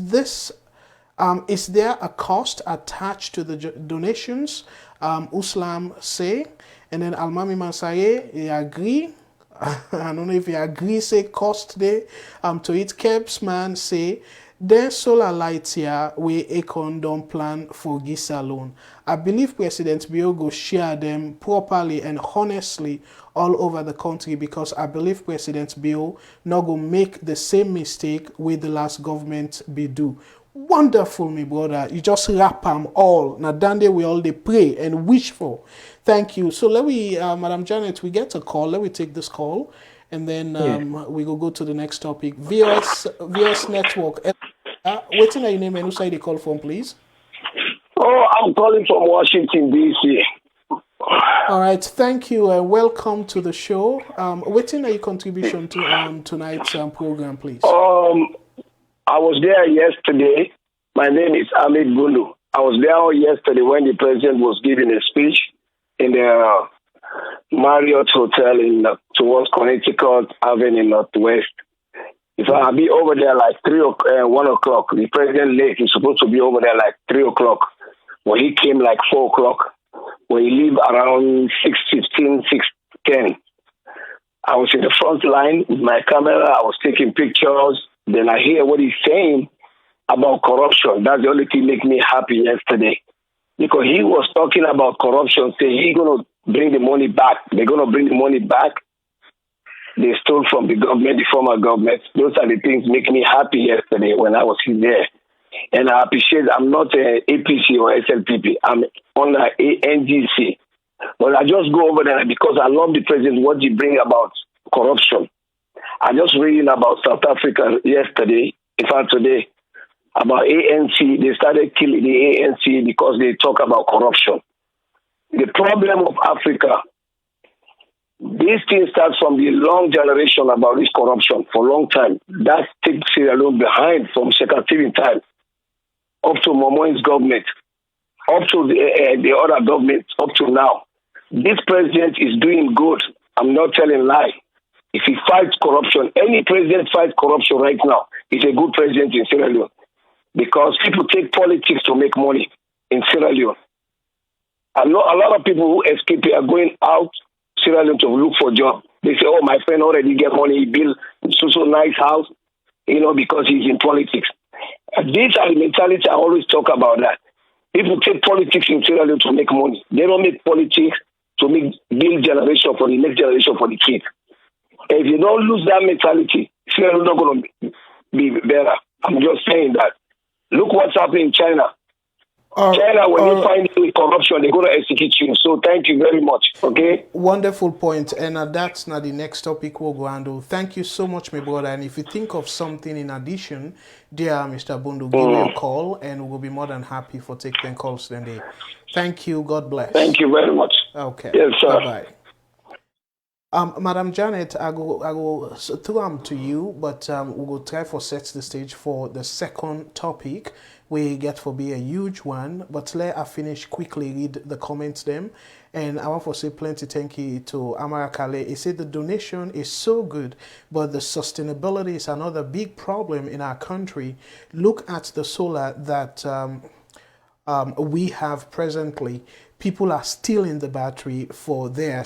there a cost attached to the donations? Uslam say, and then Almami Mansaye, he agree. I don't know if he agree, say cost there. To it, Keps man say, then solar lights here, we Akon don't plan for this alone. I believe President Bio go share them properly and honestly all over the country, because I believe President Bio not go make the same mistake with the last government be do. Wonderful, me brother. You just wrap them all. Now, Dande, we all they pray and wish for. Thank you. So let we, Madam Janet, we get a call. Let me take this call. And then we go to the next topic. VOS Network. Waiting at your name and who side they call from, please? Oh, I'm calling from Washington, D.C. All right. Thank you. Welcome to the show. Waiting at your contribution to tonight's program, please. I was there yesterday. My name is Amit Bulu. I was there yesterday when the president was giving a speech in the Marriott Hotel towards Connecticut Avenue Northwest. If I'll be over there like 1 o'clock, the president late. He's supposed to be over there like 3 o'clock. Well, he came like 4 o'clock. Well, he leave around 6:15, 6:10. I was in the front line with my camera. I was taking pictures. Then I hear what he's saying about corruption. That's the only thing make me happy yesterday. Because he was talking about corruption, saying he's going to bring the money back. They're going to bring the money back they stole from the government, the former government. Those are the things make me happy yesterday when I was there. And I appreciate I'm not a APC or SLPP. I'm on a ANGC. But I just go over there because I love the president, what he bring about corruption. I just reading about South Africa yesterday, in fact today, about ANC. They started killing the ANC because they talk about corruption. The problem of Africa, this thing starts from the long generation about this corruption for a long time. That takes Sierra Leone behind from Sekatiri time up to Momoi's government, up to the other governments, up to now. This president is doing good. I'm not telling lie. If he fights corruption, any president fights corruption right now, he's a good president in Sierra Leone. Because people take politics to make money in Sierra Leone. I know a lot of people who escape are going out Sierra Leone to look for a job. They say, oh, my friend already get money, he built so nice house, because he's in politics. These are the mentality I always talk about that. People take politics in Sierra Leone to make money. They don't make politics to build generation for the next generation for the kids. If you don't lose that mentality, Sierra Leone is not going to be better. I'm just saying that. Look what's happening in China. China, when you find corruption, they're going to execute you. So thank you very much. Okay? Wonderful point. And that's not the next topic we'll go handle. Thank you so much, my brother. And if you think of something in addition, dear Mr. Bundu, give me a call and we'll be more than happy for taking calls today. Thank you. God bless. Thank you very much. Okay. Yes, sir. Bye-bye. Madam Janet, I go through to you, but we will try for set the stage for the second topic. We get for be a huge one, but let I finish quickly read the comments them. And I want to say plenty thank you to Amara Kale. He said the donation is so good, but the sustainability is another big problem in our country. Look at the solar that we have presently. People are stealing the battery for their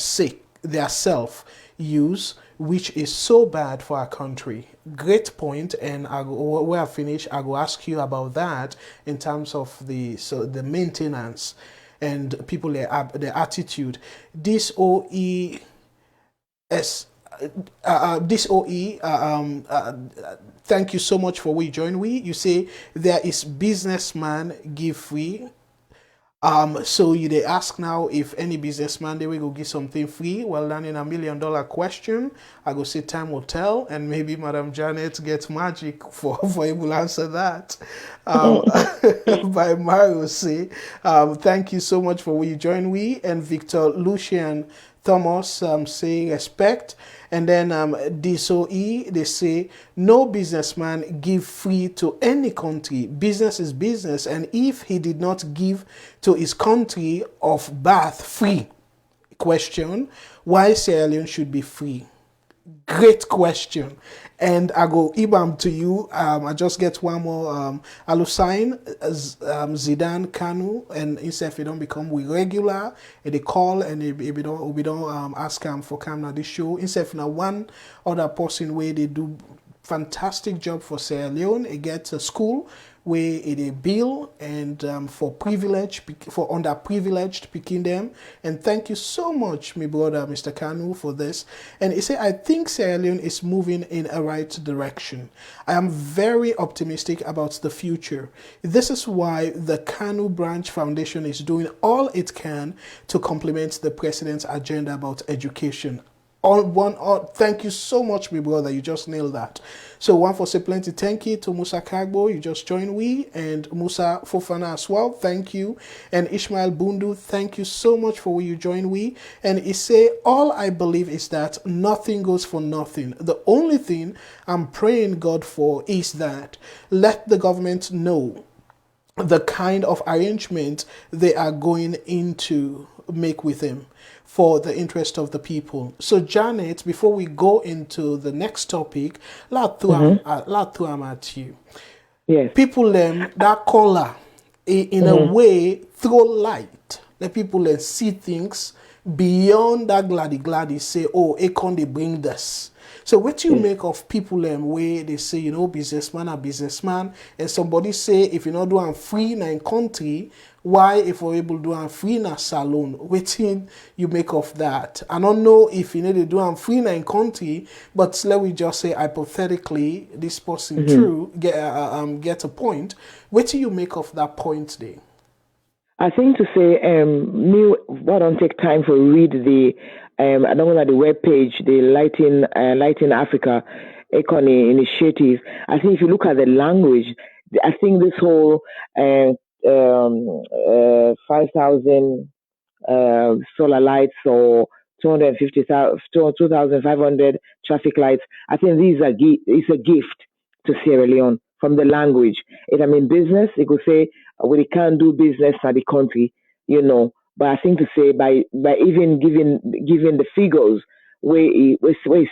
self-use, which is so bad for our country. Great point, and where I finish, I will ask you about that in terms of the maintenance and people their attitude. This OE thank you so much for we join we. You say there is businessman give free. So they ask now if any businessman they will go give something free. Well, then in $1 million question, I go say time will tell, and maybe Madam Janet gets magic for able to answer that. By Mario say, thank you so much for what you join we, and Victor Lucian Thomas say respect. And then DSOE, they say, no businessman give free to any country. Business is business. And if he did not give to his country of birth free, question, why Sierra Leone should be free? Great question. And I go Ibam to you. I just get one more Alusain, Zidane Kanu, and if you don't become we regular, and they call and we don't ask him for come na this show. Instead now one other person where they do fantastic job for Sierra Leone. It gets a school where it a bill and for underprivileged picking them. And thank you so much, my brother, Mr. Kanu, for this. And he said, I think Sierra Leone is moving in a right direction. I am very optimistic about the future. This is why the Kanu Branch Foundation is doing all it can to complement the president's agenda about education. Thank you so much, my brother. You just nailed that. So one for say plenty thank you to Musa Kagbo. You just joined we, and Musa Fofana as well. Thank you. And Ishmael Bundu, thank you so much for you joined we. And he say, all I believe is that nothing goes for nothing. The only thing I'm praying God for is that let the government know the kind of arrangement they are going into make with him for the interest of the people. So Janet, before we go into the next topic, at you. Yes. People that color in a way throw light. The people see things beyond that gladdy say, oh, Akon they bring this. So what you make of people where they say, you know, businessman are businessman, and somebody say if you not do am free in country, why if we're able to do am free in a salon? What you make of that? I don't know if you need to do am free in country, but let me just say hypothetically, this person true get a point. What do you make of that point there? I think to say, me, why don't take time for read the, I don't know the web page, the Lighting Africa Economy Initiative. I think if you look at the language, I think this whole 5,000 solar lights or 250,000, 2,500 traffic lights. I think it's a gift to Sierra Leone from the language. If I'm in business, it could say we can't do business at the country, you know. But I think to say by even giving the figures where he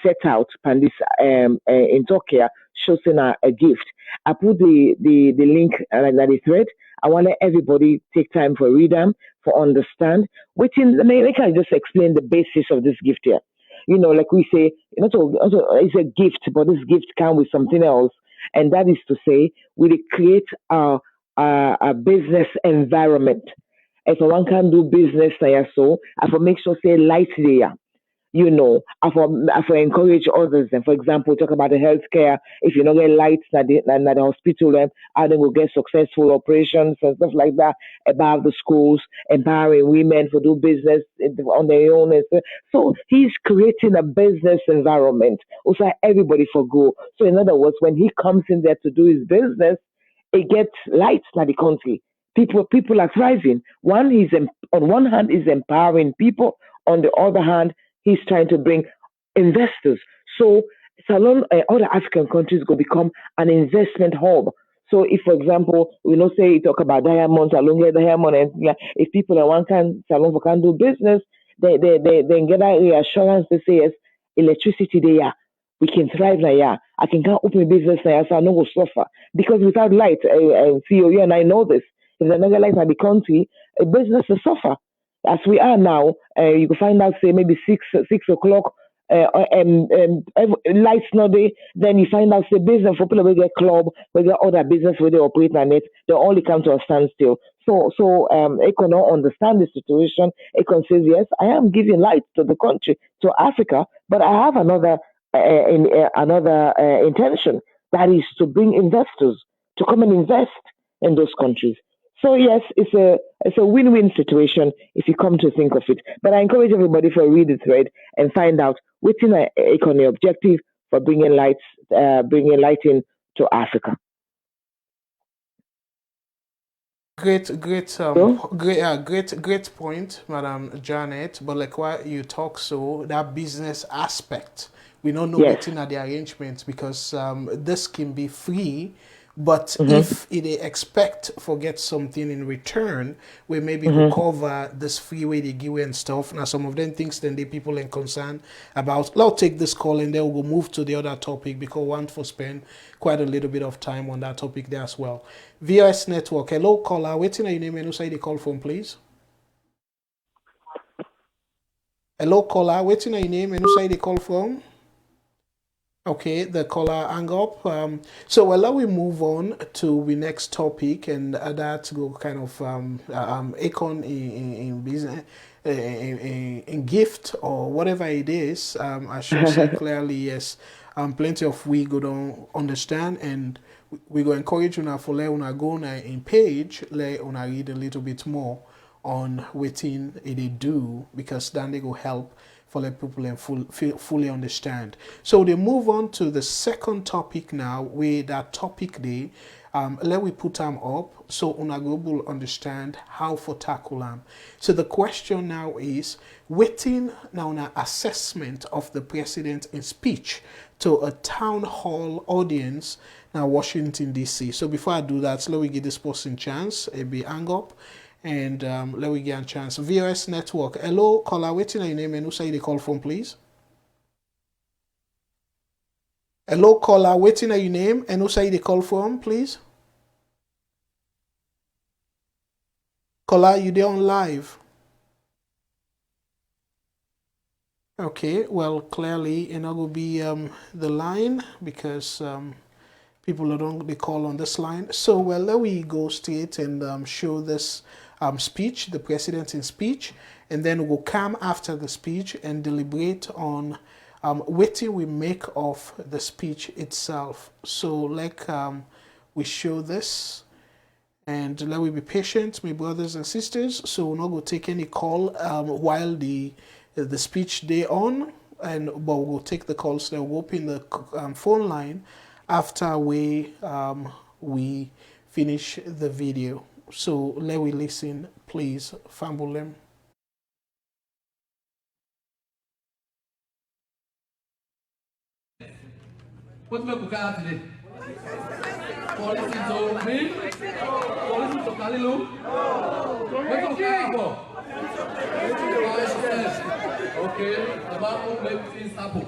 set out and this in Turkey shows a gift. I put the link like the thread. I want everybody take time for read them, for understand. Within the main, I can just explain the basis of this gift here. You know, like we say, it's a gift, but this gift comes with something else, and that is to say, we create a business environment. If one can do business there, so I for make sure say light there. You know, I for encourage others. And for example, talk about the healthcare. If you don't get lights at the hospital, then how they will get successful operations and stuff like that. About the schools, empowering women to do business on their own. So he's creating a business environment. Also, everybody for go. So in other words, when he comes in there to do his business, it gets lights in the country. People are thriving. On one hand, he's empowering people. On the other hand, he's trying to bring investors. So Salon, other African countries will become an investment hub. So if, for example, we know say you talk about diamonds, Salon get diamond, and if people in one can Salon can do business, they get that reassurance to say yes, electricity there. We can thrive now. I can go open a business now, so I no go suffer. Because without light, CEO, you and I know this. If there's no light in the country, a business will suffer. As we are now, you can find out, say, maybe 6 o'clock, lights not there, then you find out, say, business for people will get club, will get other business where they operate on it, they only come to a standstill. So Econ don't understand the situation. Econ says, yes, I am giving light to the country, to Africa, but I have another intention, that is to bring investors to come and invest in those countries. So yes, it's a win-win situation if you come to think of it. But I encourage everybody to read the thread and find out what's in the economy objective for bringing lighting to Africa. Great point, Madam Janet. But like what you talk, so that business aspect, we don't know what's in the arrangements, because this can be free. But if they expect for get something in return, we maybe will cover this freeway they give and stuff. Now some of them things then the people in concern about. Let's take this call and then we'll move to the other topic, because we want to spend quite a little bit of time on that topic there as well. VOS Network, hello caller, waiting your name and who say the call from, please. Hello caller, waiting your name and who say the call from. Okay, the caller hang up. So let we move on to the next topic, and that go kind of Akon in business, in gift or whatever it is. I should say clearly yes. Plenty of we go don't understand, and we go encourage you for let una go in page, let una read a little bit more on what they do, because then they go help for let people and fully understand. So they move on to the second topic now, where that topic they let we put them up so una will understand how for tackle them. So the question now is waiting now an assessment of the president in speech to a town hall audience now Washington DC. So before I do that, let me give this person chance. It be hang up. And let me get a chance. VOS Network. Hello, caller. Waiting on your name and who say the call from, please. Hello, caller. Waiting on your name and who say the call from, please. Caller, you there on live? Okay, well, clearly, it will be the line because people don't they call on this line. So, well, let we go straight and show this speech, the president in speech, and then we'll come after the speech and deliberate on what we make of the speech itself. So, like we show this. And let we be patient, my brothers and sisters. So we're not going to take any call while the speech day on, but we'll take the calls. So we'll open the phone line after we finish the video. So let we listen, please. Fambulem. What make we today? Policy to me? Policy to Kalilu? What okay, the man who made things happen.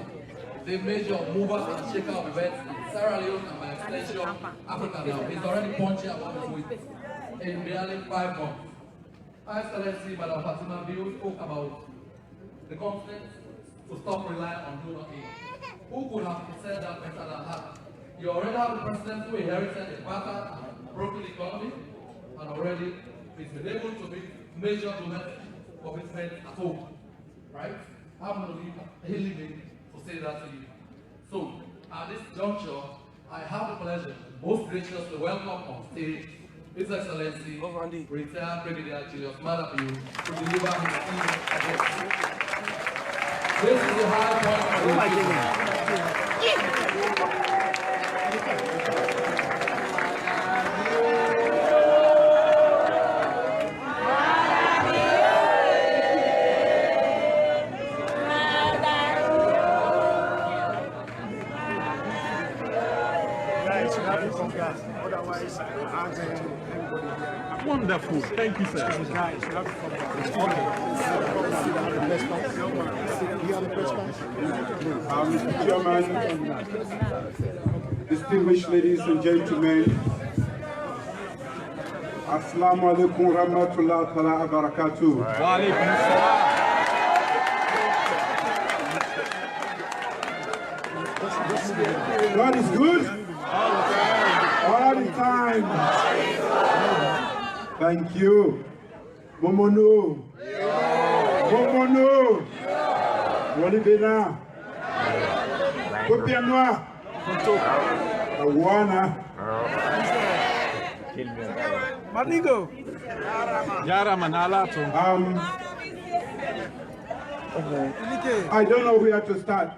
The major mover and shaker of events in Sierra Leone and by extension Africa now. He's already punching about his weight in barely 5 months. Excellency Madam Fatima Bill spoke about the continent to stop relying on donor aid. Who could have said that better than her? You already have the president who inherited a battered and broken economy and already is been able to make major domestic commitments at home. Right? I'm going to leave Haley to say that to you. So, at this juncture, I have the pleasure, most graciously welcome on stage His Excellency, retired Brigadier Julius Madapiu, to deliver his keynote address. This is the high point of the Wonderful. Thank you, sir. Mr. Chairman, distinguished ladies and gentlemen, Assalamu alaikum rahmatullahi wa barakatuh. Wa alaikum assalam. God is good all the time. Thank you. Momono. Momono. Walibena. Kopianoa. Awana. Manigo. Yara Manalato. I don't know where to start.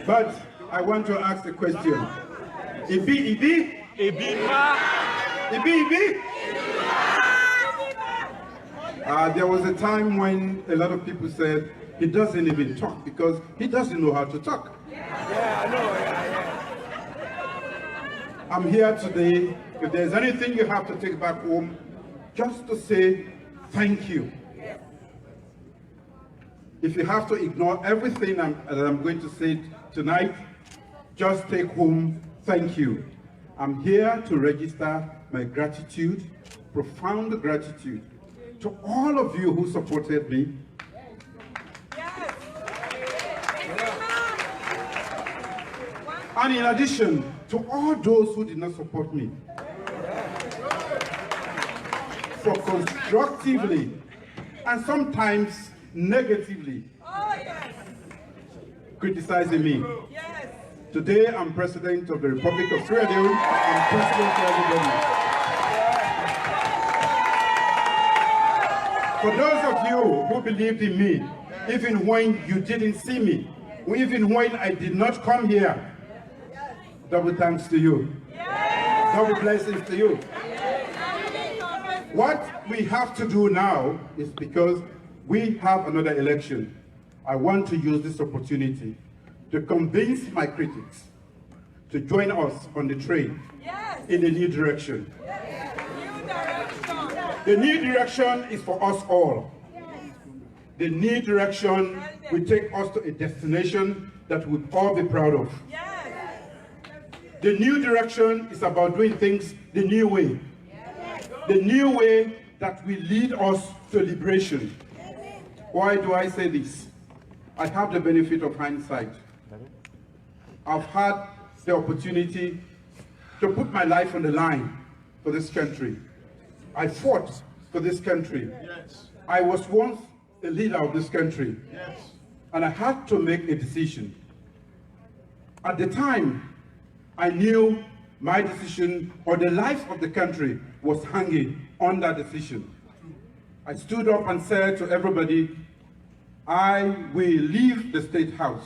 But I want to ask a question. Ibi. There was a time when a lot of people said he doesn't even talk because he doesn't know how to talk. Yeah, I know. I'm here today. If there's anything you have to take back home, just to say thank you. If you have to ignore everything that I'm going to say tonight, just take home thank you. I'm here to register my gratitude, profound gratitude, to all of you who supported me. And in addition, to all those who did not support me, for constructively and sometimes negatively criticizing me. Today, I'm President of the Republic of Sierra Leone. I'm President of everybody. For those of you who believed in me, even when you didn't see me, even when I did not come here, double thanks to you. Double blessings to you. What we have to do now is because we have another election. I want to use this opportunity to convince my critics to join us on the train in a new direction. The new direction is for us all. The new direction will take us to a destination that we'll all be proud of. The new direction is about doing things the new way. The new way that will lead us to liberation. Why do I say this? I have the benefit of hindsight. I've had the opportunity to put my life on the line for this country. I fought for this country. Yes. I was once the leader of this country. Yes. And I had to make a decision. At the time, I knew my decision or the life of the country was hanging on that decision. I stood up and said to everybody, I will leave the State House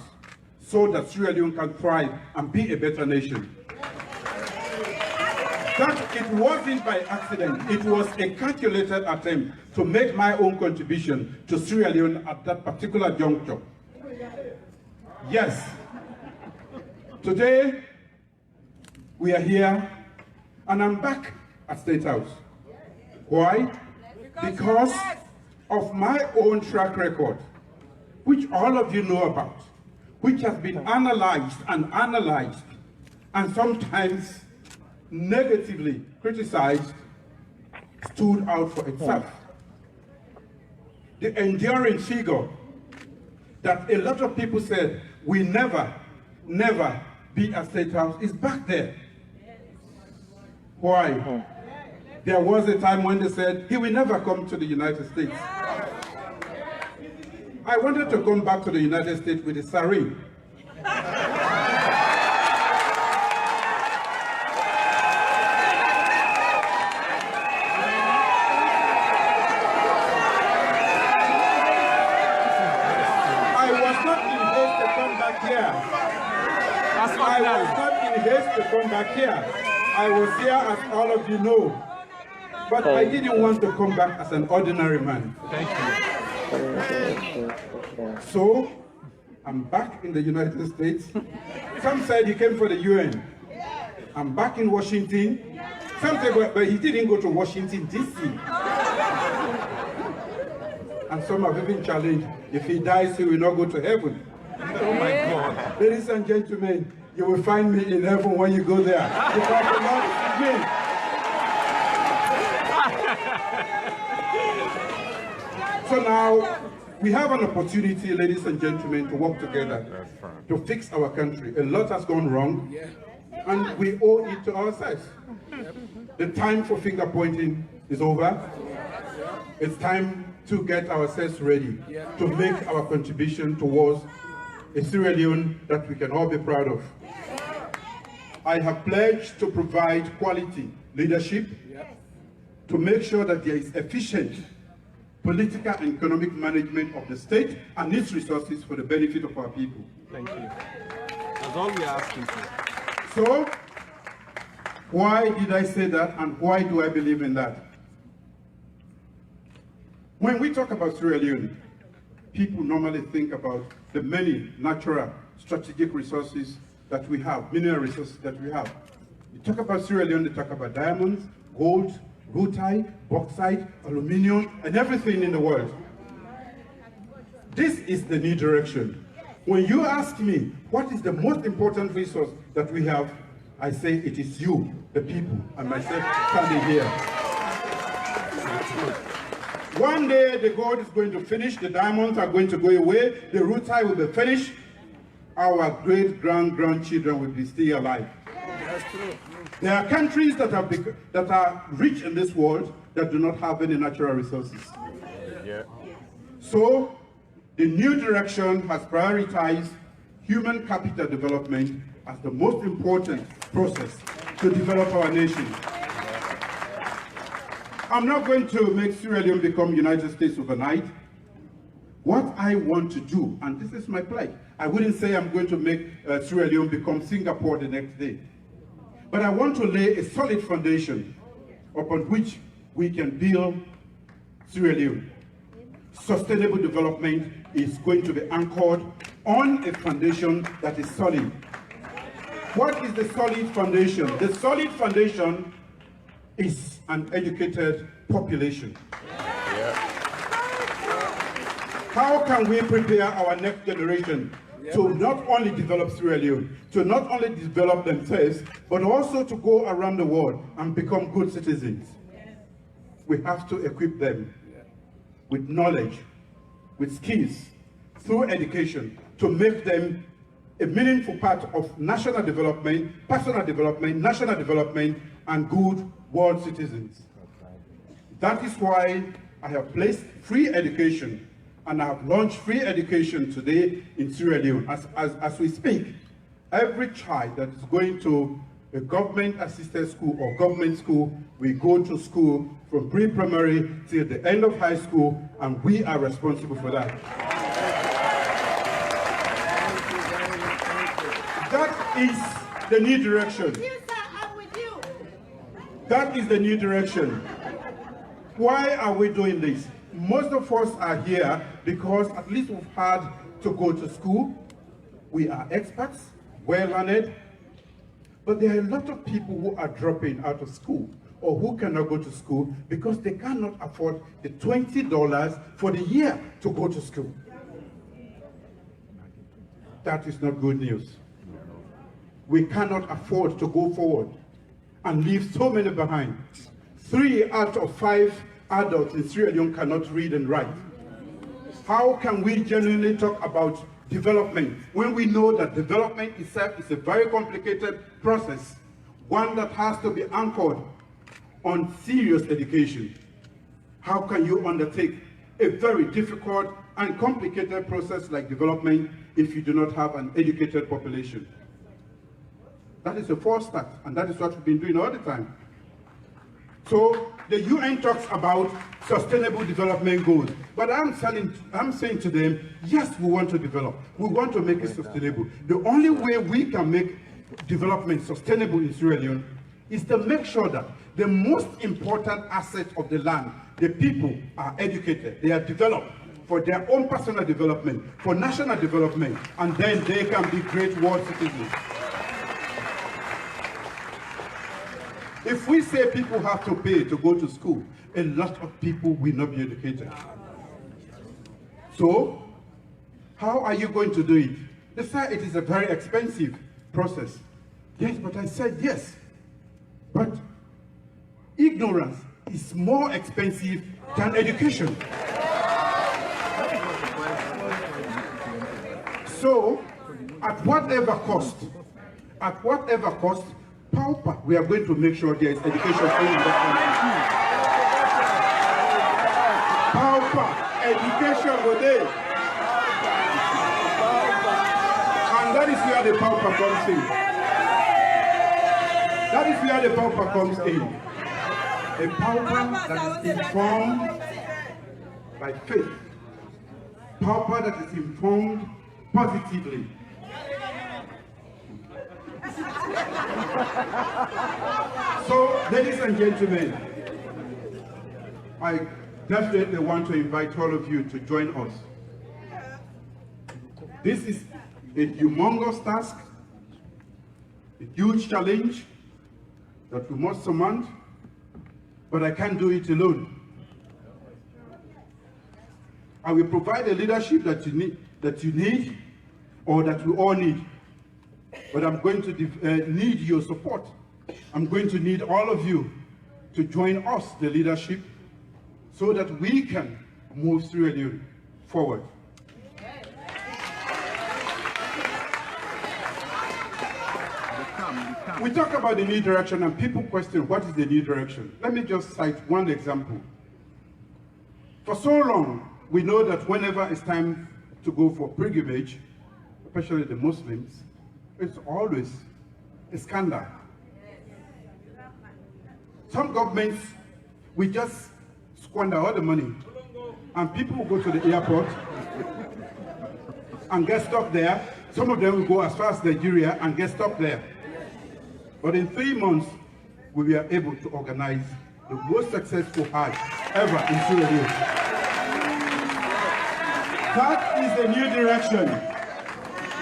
so that Sierra Leone can thrive and be a better nation. That it wasn't by accident. It was a calculated attempt to make my own contribution to Sierra Leone at that particular juncture. Yes. Today, we are here, and I'm back at State House. Why? Because of my own track record, which all of you know about, which has been analyzed, and sometimes negatively criticized, stood out for itself. The enduring figure that a lot of people said will never be at State House is back there. Why? There was a time when they said he will never come to the United States. I wanted to come back to the United States with a siren. I was not in haste to come back here. I was here, as all of you know. But I didn't want to come back as an ordinary man. Thank you. So, I'm back in the United States. Some said he came for the UN. I'm back in Washington. Some said, but he didn't go to Washington, D.C. And some have even challenged, if he dies, he will not go to heaven. Oh my God. Ladies and gentlemen, you will find me in heaven when you go there. Because the Lord is with me. So now, we have an opportunity, ladies and gentlemen, to work together to fix our country. A lot has gone wrong, and we owe it to ourselves. The time for finger pointing is over. It's time to get ourselves ready to make our contribution towards a Sierra Leone that we can all be proud of. I have pledged to provide quality leadership to make sure that there is efficient political and economic management of the state and its resources for the benefit of our people. Thank you. That's all we are asking for. So, why did I say that, and why do I believe in that? When we talk about Sierra Leone, people normally think about the many natural strategic resources that we have, mineral resources that we have. You talk about Sierra Leone, they talk about diamonds, gold, rutile, bauxite, aluminium, and everything in the world. This is the new direction. When you ask me, what is the most important resource that we have, I say it is you, the people, and myself standing here. One day the gold is going to finish, the diamonds are going to go away, the rutile will be finished, our great-grandchildren will be still alive. That's true. There are countries that are rich in this world that do not have any natural resources. Yeah. So, the new direction has prioritized human capital development as the most important process to develop our nation. I'm not going to make Sierra Leone become United States overnight. What I want to do, and this is my pledge, I wouldn't say I'm going to make Sierra Leone become Singapore the next day. But I want to lay a solid foundation upon which we can build Sierra Leone. Sustainable development is going to be anchored on a foundation that is solid. What is the solid foundation? The solid foundation is an educated population. Yeah. How can we prepare our next generation to not only develop Sierra Leone, to not only develop themselves, but also to go around the world and become good citizens? We have to equip them with knowledge, with skills through education to make them a meaningful part of national development, personal development, national development, and good world citizens. That is why I have placed free education, and I have launched free education today in Sierra Leone. As we speak, every child that is going to a government-assisted school or government school will go to school from pre-primary till the end of high school, and we are responsible for that. That is the new direction. That is the new direction. Why are we doing this? Most of us are here because at least we've had to go to school. We are experts, well-learned, but there are a lot of people who are dropping out of school or who cannot go to school because they cannot afford the $20 for the year to go to school. That is not good news. We cannot afford to go forward and leave so many behind. 3 out of 5 adults in Sierra Leone cannot read and write. How can we genuinely talk about development when we know that development itself is a very complicated process, one that has to be anchored on serious education? How can you undertake a very difficult and complicated process like development if you do not have an educated population? That is the first start, and that is what we've been doing all the time. So the UN talks about sustainable development goals, but I'm saying to them, yes, we want to develop. We want to make it sustainable. The only way we can make development sustainable in Sierra Leone is to make sure that the most important asset of the land, the people, are educated, they are developed for their own personal development, for national development, and then they can be great world citizens. If we say people have to pay to go to school, a lot of people will not be educated. So, how are you going to do it? They say it is a very expensive process. Yes, but I said yes. But ignorance is more expensive than education. So, at whatever cost, pauper, we are going to make sure there is education in that country. Pauper, education go there. And that is where the pauper comes in. That is where the pauper comes in. A pauper that is informed by faith. Pauper that is informed positively. So, ladies and gentlemen, I definitely want to invite all of you to join us. This is a humongous task, a huge challenge that we must surmount, but I can't do it alone. I will provide the leadership that you need, or that we all need. But I'm going to need your support. I'm going to need all of you to join us, the leadership, so that we can move Sierra Leone forward. We talk about the new direction and people question, what is the new direction? Let me just cite one example. For so long, we know that whenever it's time to go for pilgrimage, especially the Muslims, it's always a scandal. Some governments, we just squander all the money, and people will go to the airport and get stuck there. Some of them will go as far as Nigeria and get stuck there. But in 3 months, we were able to organize the most successful Hajj ever in Sierra Leone. That is the new direction.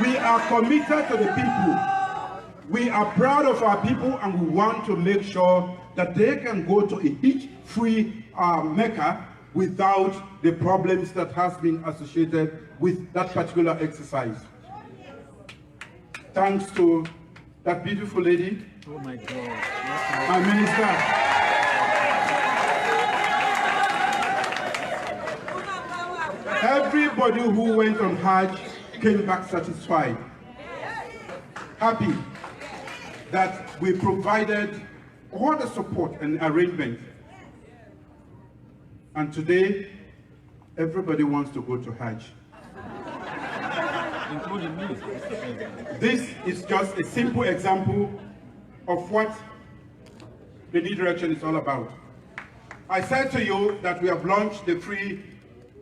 We are committed to the people. We are proud of our people, and we want to make sure that they can go to a Hajj-free Mecca without the problems that has been associated with that particular exercise. Thanks to that beautiful lady, oh my God, our minister. Everybody who went on Hajj came back satisfied, happy that we provided all the support and arrangement. And today, everybody wants to go to Hajj. Including me. This is just a simple example of what the new direction is all about. I said to you that we have launched the free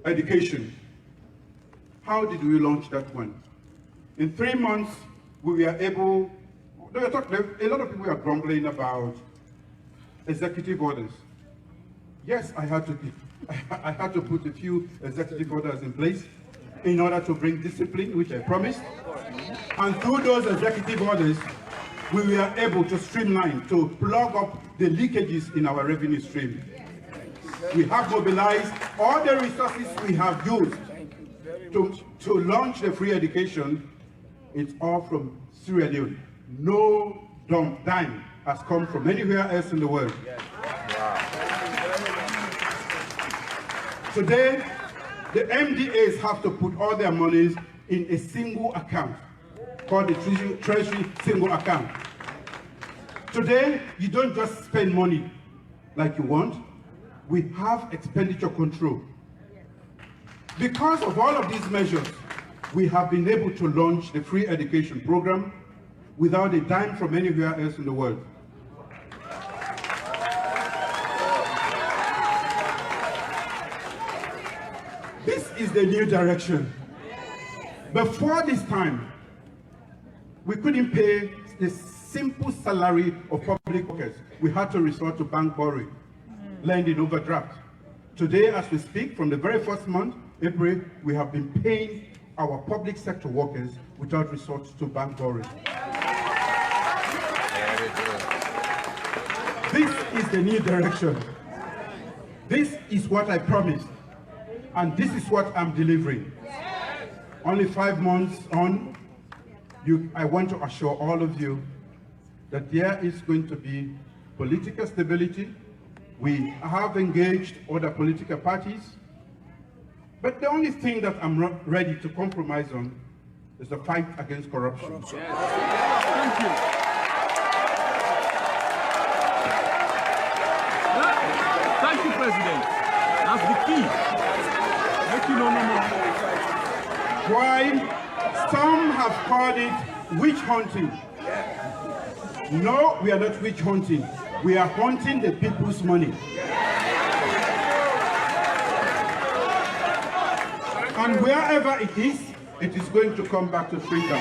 education. How did we launch that one? In 3 months, we were able, a lot of people are grumbling about executive orders. Yes, I had to put a few executive orders in place in order to bring discipline, which I promised. And through those executive orders, we were able to streamline, to plug up the leakages in our revenue stream. We have mobilized all the resources we have used to launch the free education. It's all from Sierra Leone. No dime has come from anywhere else in the world. Today, the MDAs have to put all their monies in a single account, called the Treasury Single Account. Today, you don't just spend money like you want. We have expenditure control. Because of all of these measures, we have been able to launch the free education program without a dime from anywhere else in the world. This is the new direction. Before this time, we couldn't pay the simple salary of public workers. We had to resort to bank borrowing, lending overdraft. Today, as we speak, from the very first month, April, we have been paying our public sector workers without resort to bank borrowing. This is the new direction. This is what I promised. And this is what I'm delivering. Only 5 months on, I want to assure all of you that there is going to be political stability. We have engaged other political parties. But the only thing that I'm not ready to compromise on is the fight against corruption. Thank you. Thank you, President. That's the key. Why some have called it witch hunting. No, we are not witch hunting. We are hunting the people's money. And wherever it is going to come back to freedom.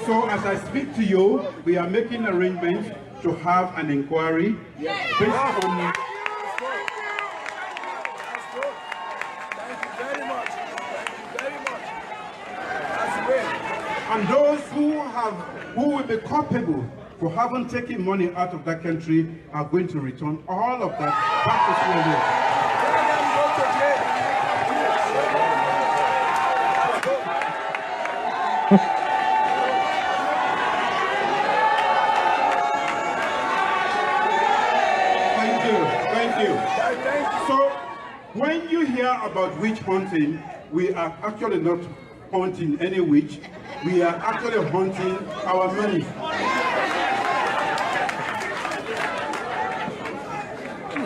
So as I speak to you, we are making arrangements to have an inquiry based on... And those who will be culpable for having taken money out of that country are going to return all of that back to Sierra Thank you. So when you hear about witch hunting, we are actually not hunting any witch. We are actually hunting our money.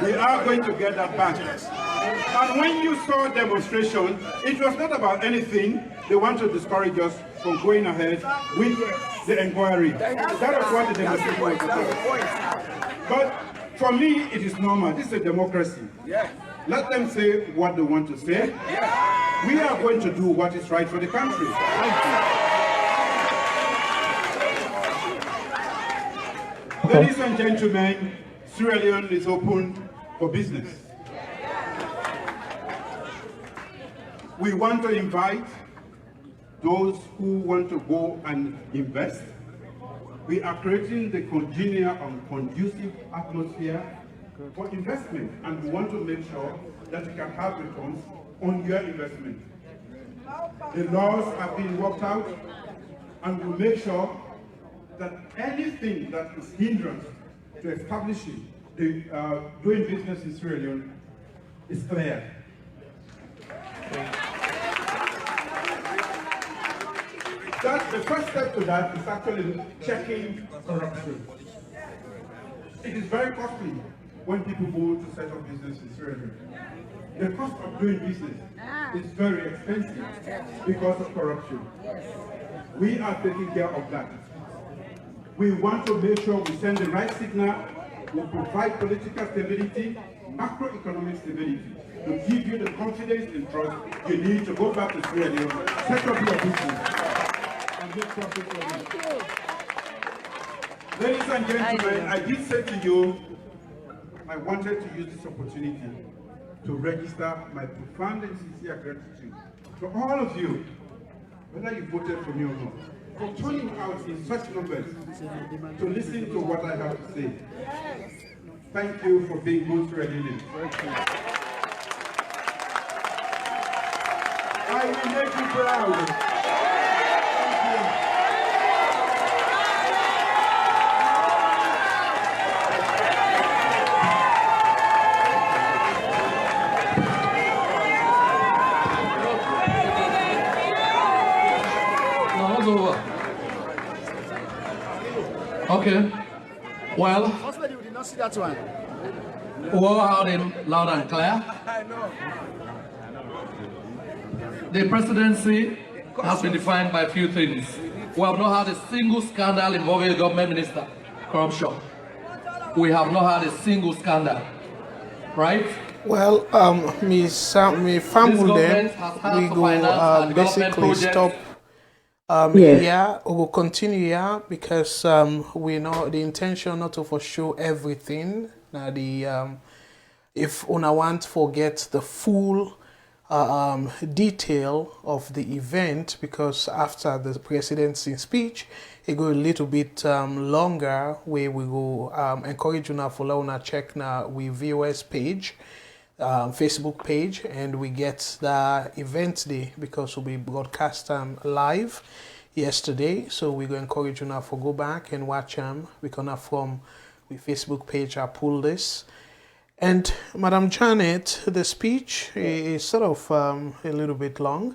We are going to get that back. And when you saw demonstration, it was not about anything. They want to discourage us from going ahead with the inquiry. That was what the demonstration was about. But for me, it is normal. This is a democracy. Let them say what they want to say. We are going to do what is right for the country. Ladies and gentlemen, Sierra Leone is open for business. We want to invite those who want to go and invest. We are creating the congenial and conducive atmosphere for investment, and we want to make sure that you can have returns on your investment. The laws are being worked out, and we'll make sure that anything that is hindrance to establishing doing business in Sierra Leone is clear. The first step to that is actually checking corruption. It is very costly when people go to set up business in Sierra Leone. The cost of doing business is very expensive because of corruption. We are taking care of that. We want to make sure we send the right signal, we provide political stability, macroeconomic stability, to give you the confidence and trust you need to go back to Sierra Leone, set up your business, and make profit for you. Ladies and gentlemen, I did say to you, I wanted to use this opportunity to register my profound and sincere gratitude to all of you, whether you voted for me or not, for turning out in such numbers to listen to what I have to say. Thank you for being good Sierra Leoneans. I will make you proud. Okay. Well, First lady, we did not see that one. We'll out in loud and clear. I know. The presidency has been defined by a few things. We have not had a single scandal involving a government minister. Corruption. We have not had a single scandal. Right? Well, me family them, we go basically stop here, we will continue here because we know the intention not to for show everything. Now the if una want to forget the full detail of the event, because after the president's speech, it go a little bit longer, where we go encourage you now follow una check now we viewers page. Facebook page, and we get the event day because we'll be broadcast live yesterday. So we're going to encourage you now for go back and watch them. We're gonna from the Facebook page I pull this. And Madam Janet, the speech is sort of a little bit long.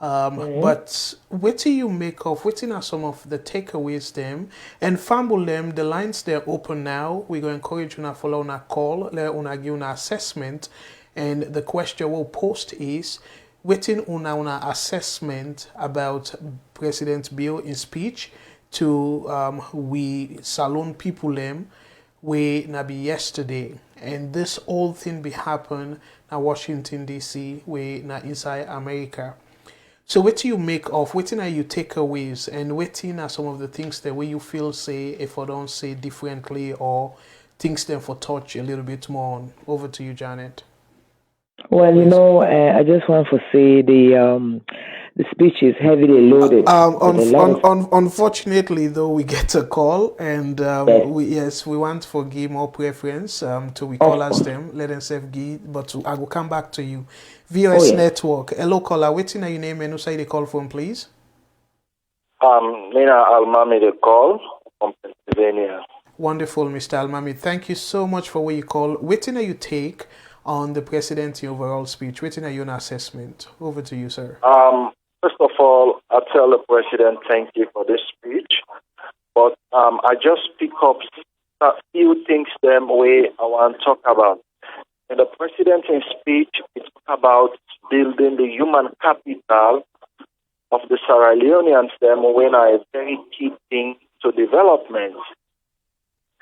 But what do you make of, what are some of the takeaways them and fumble them, the lines they're open now. We're going to encourage you to follow on a call, let una give an assessment, and the question we'll post is waiting on our assessment about President Bill in speech to we SALONE people them we na be yesterday, and this whole thing be happen na Washington DC we na inside America. So what do you make of, what are you takeaways, and what are some of the things that way you feel say if I don't say differently or things then for touch a little bit more on? Over to you, Janet. Well, you know, I just want to say the speech is heavily loaded. Unfortunately, though, we get a call, and we want for give more preference to we call us them. Let them save give, but I will come back to you. VOS Network. Hello, caller. Waiting your name and who say the call from, please. Mina Almami, the call from Pennsylvania. Wonderful, Mr. Almami. Thank you so much for what you call. Waiting you take on the president's overall speech. Waiting you an assessment. Over to you, sir. First of all, I tell the president thank you for this speech, but I just pick up a few things them way I want to talk about. In the president's speech, it's about building the human capital of the Sierra Leoneans them when a very key thing to development.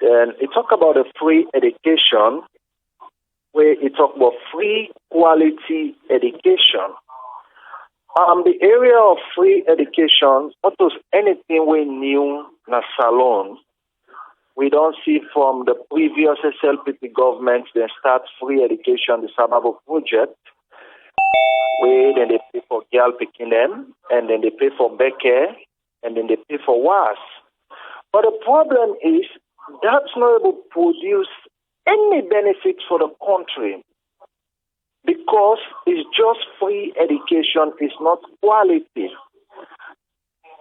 Then it talk about a free education, where it talk about free quality education. The area of free education, not just anything we new in a SALONE. We don't see from the previous SLPP government, they start free education, the Sababo project, where then they pay for girl picking them, and then they pay for Becker, and then they pay for WAS. But the problem is that's not able to produce any benefits for the country, because it's just free education, it's not quality.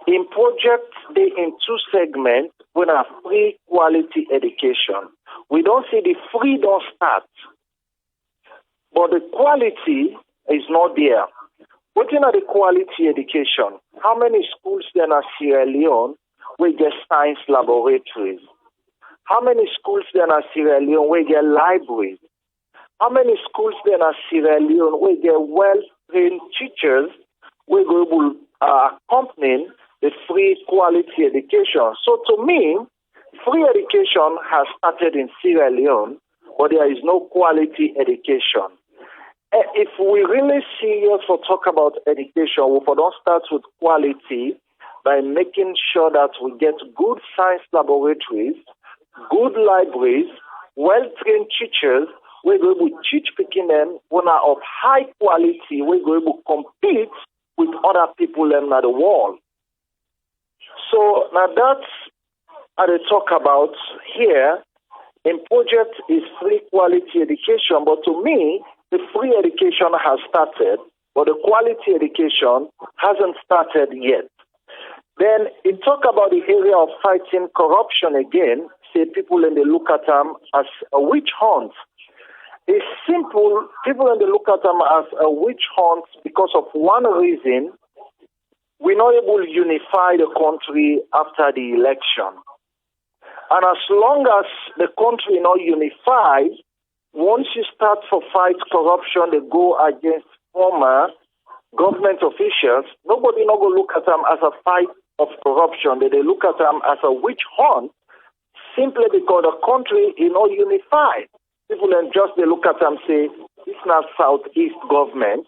In projects, they in two segments, we have free quality education. We don't see the freedom start. But the quality is not there. Looking at the quality education, how many schools then are Sierra Leone we get science laboratories? How many schools then are Sierra Leone we get libraries? How many schools then are Sierra Leone we get well-trained teachers we go able accompanying the free quality education? So to me, free education has started in Sierra Leone, but there is no quality education. If we really serious for talk about education, we don't start with quality by making sure that we get good science laboratories, good libraries, well-trained teachers. We're going to teach picking them one of high quality. We're going to compete with other people in the world. So now that's what I talk about here. In project is free quality education, but to me, the free education has started, but the quality education hasn't started yet. Then it talk about the area of fighting corruption again, say people in the look at them as a witch hunt. It's simple, people in the look at them as a witch hunt because of one reason: we're not able to unify the country after the election. And as long as the country is not unified, once you start to fight corruption, they go against former government officials, nobody not going to look at them as a fight of corruption. They look at them as a witch hunt simply because the country is not unified. People then just they look at them and say, it's not Southeast government,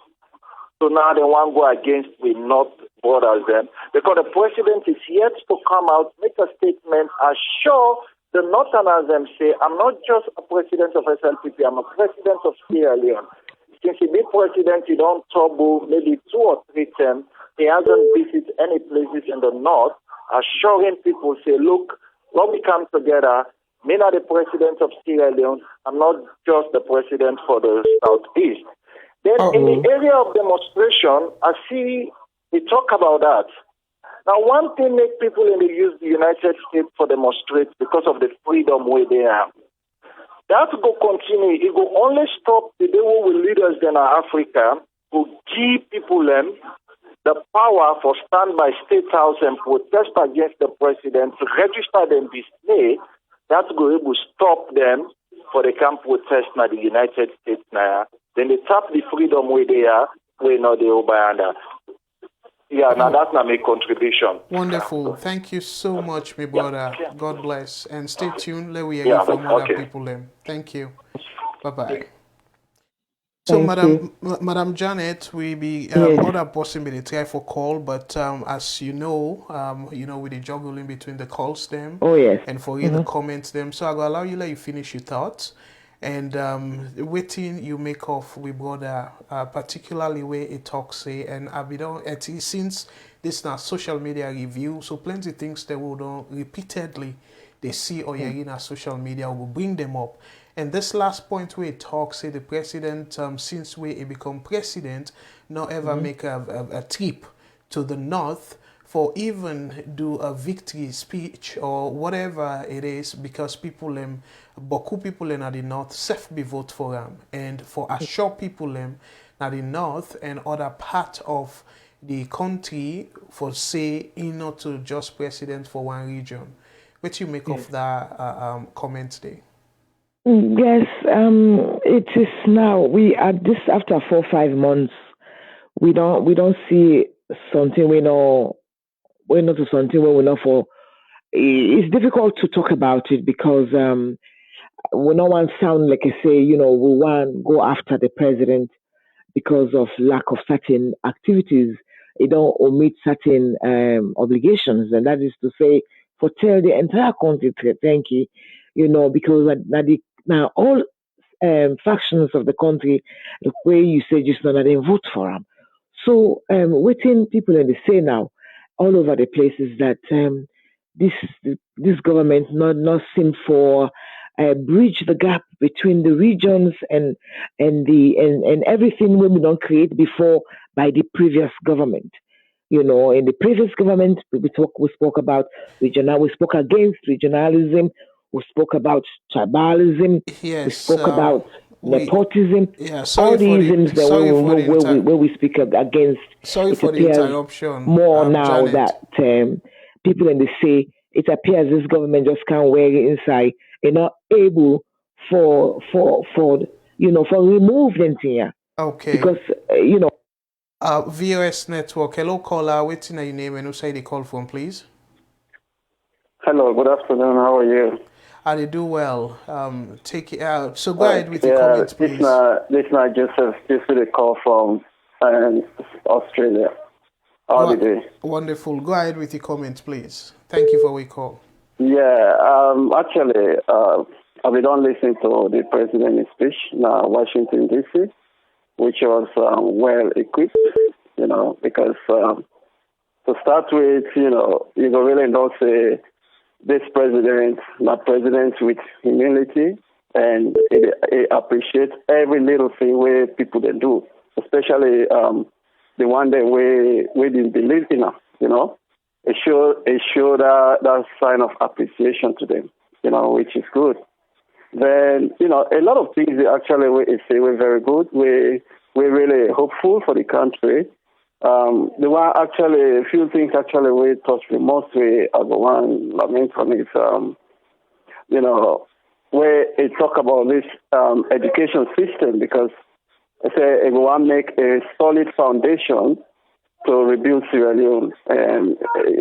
so now they want to go against with North borders then. Because the president is yet to come out, make a statement, assure the Northerners them say, I'm not just a president of SLPP, I'm a president of Sierra Leone. Since he be president, he don't trouble maybe 2 or 3 terms. He hasn't visited any places in the north, assuring people, say, look, when we come together, me not the president of Sierra Leone, I'm not just the president for the Southeast. Then in the area of demonstration, I see we talk about that. Now, one thing make people in the use the United States for demonstrate because of the freedom where they have. That will continue. It will only stop the day we leaders in Africa who give people them the power for stand by state house and protest against the president, to register them display. That will able stop them for they can protest in the United States now. Then they tap the freedom where they are, where now they over under. Yeah, now that's not my contribution. Wonderful. Thank you so much, my brother. God bless. And stay tuned. Let we hear you from other people then. Thank you. Bye-bye. So, Madam Janet, we be other possibility for call, but as you know, with the juggling between the calls them. Oh yes. And for you the comments them. So I will allow you let you finish your thoughts. And waiting you make of we brother, particularly where it talks say, and I be done since this now social media review, so plenty things that we don't repeatedly they see or hear in our social media will bring them up. And this last point where it talks say the president since we become president, not ever make a trip to the north for even do a victory speech or whatever it is, because people Boku people in the north self be vote for them, and for assure people in the north and other part of the country for say not to just president for one region. What you make of that comment there? Yes, it is now. We are this after 4 or 5 months. We don't see something we know. We're not to something where we're not for. It's difficult to talk about it because we don't want to sound like I say, we want to go after the president because of lack of certain activities. It don't omit certain obligations, and that is to say, for tell the entire country, thank you, because now all factions of the country, the way you say just now, they vote for them. So waiting people in the say now, all over the places that this government not seem for bridge the gap between the regions and everything we don't create before by the previous government. In the previous government we spoke about regional, we spoke against regionalism, We spoke about tribalism. We Yes, spoke about we nepotism. yeah. All the isms that where we speak against, sorry it for the appears interruption, more now Janet. that people in the say it appears this government just can't wear it inside. They're not able for remove anything here Okay. because VOS network. Hello, caller. Waiting your name and who say the call from, please. Hello, good afternoon. How are you? They do well. Take it out. So go ahead with your comments, please. This is Joseph. This is a call from Australia. How are you doing? Wonderful. Go ahead with your comments, please. Thank you for your call. Yeah, actually, I've been on listening to the president's speech now, Washington D.C., which was well equipped. Because to start with, you can really not say this president, not president with humility, and it appreciates every little thing where people they do, especially the one that we didn't believe in, It showed that sign of appreciation to them, which is good. Then, a lot of things they actually say were very good. We're really hopeful for the country. The one actually, a few things actually we touched the most with as the one lament on is, where it talk about this education system, because I say it want make a solid foundation to rebuild Sierra Leone and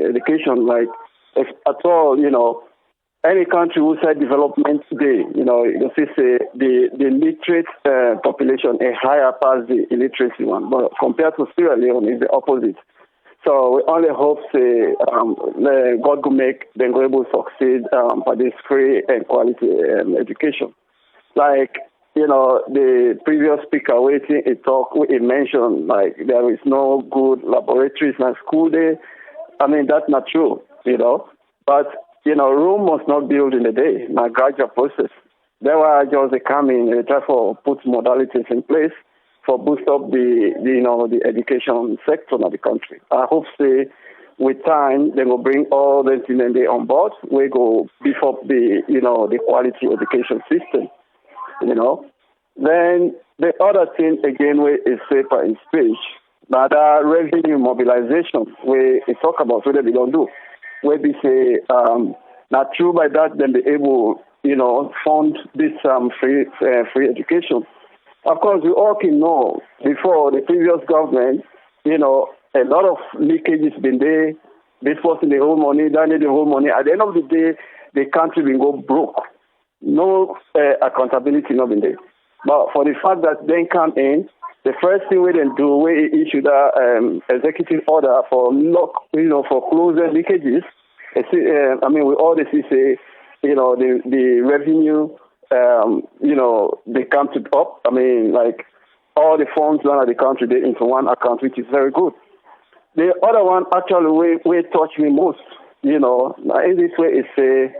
education. Like, if at all, any country who said development today, you see the literate population is higher past the illiteracy one, but compared to Sierra Leone, it's the opposite. So we only hope God will make them able to succeed for this free and quality education. Like, the previous speaker waiting a talk, he mentioned like there is no good laboratories in school there. I mean, that's not true, but Rome was not built in a day, a gradual process. There were just come in and try to put modalities in place for boost up the education sector of the country. I hope with time they will bring all the things on board. We go beef up the quality education system. Then the other thing again is safer in speech, but revenue mobilization we talk about so that we don't do. Where we say not true by that, then be able, fund this free education. Of course, we all can know before the previous government, a lot of leakages been there. This person the whole money, that need the whole money. At the end of the day, the country will go broke. No accountability not been there. But for the fact that they come in, the first thing we then do, we issue the executive order for for closing leakages. We all say, the revenue, they come to up. Like all the funds run at the country, they into one account, which is very good. The other one actually we touch me most, in this way is they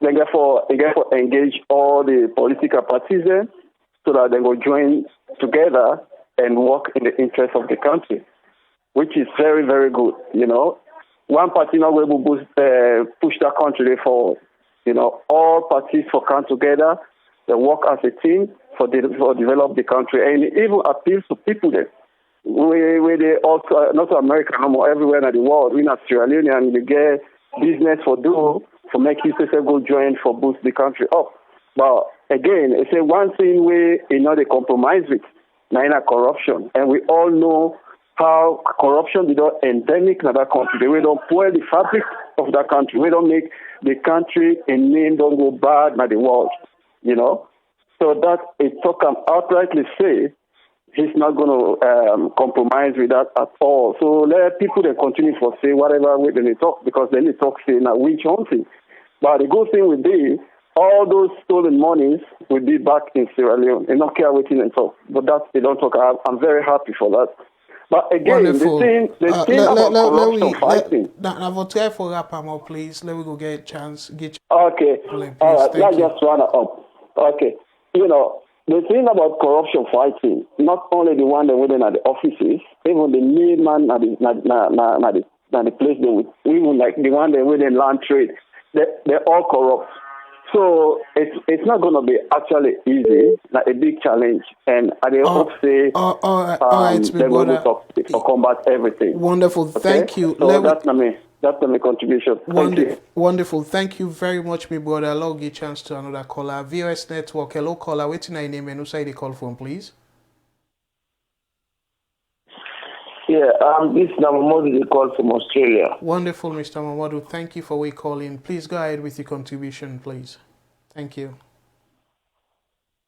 therefore engage all the political parties there so that they will join together and work in the interest of the country, which is very, very good, One party not able to push that country forward. All parties for come together, they work as a team for develop the country, and it even appeals to people there. We they also not America no more, everywhere in the world. We in Sierra Leone and they get business for for make people go join for boost the country up. But again, it's one thing they compromise with, corruption, and we all know how corruption is not endemic in that country. We don't spoil the fabric of that country. We don't make the country and name don't go bad by the world, So that it talk outrightly say he's not going to compromise with that at all. So let people then continue to say whatever way they talk, because then they talk say now witch hunting. But the good thing would be all those stolen monies will be back in Sierra Leone and not care waiting and talk. But that they don't talk. I'm very happy for that. But again, Wonderful. the thing about corruption fighting. Now, we'll try for wrap up, please. Let me go get a chance. Okay. All right. Let's just run it up. Okay. The thing about corruption fighting, not only the one that within at the offices, even the main man at the place they would, even like the one that within land trade, they they're all corrupt. So it's not going to be actually easy, like a big challenge. And I hope say all right, they're going to combat everything. Wonderful, Okay? thank you. So that's my contribution. Thank you. Wonderful, thank you very much, my brother. I'll give a chance to another caller. VOS Network, hello caller, waiting your name and who side the call from, please? Yeah, this is Namamodu, they call from Australia. Wonderful, Mr. Mamadou. Thank you for calling. Please go ahead with your contribution, please. Thank you.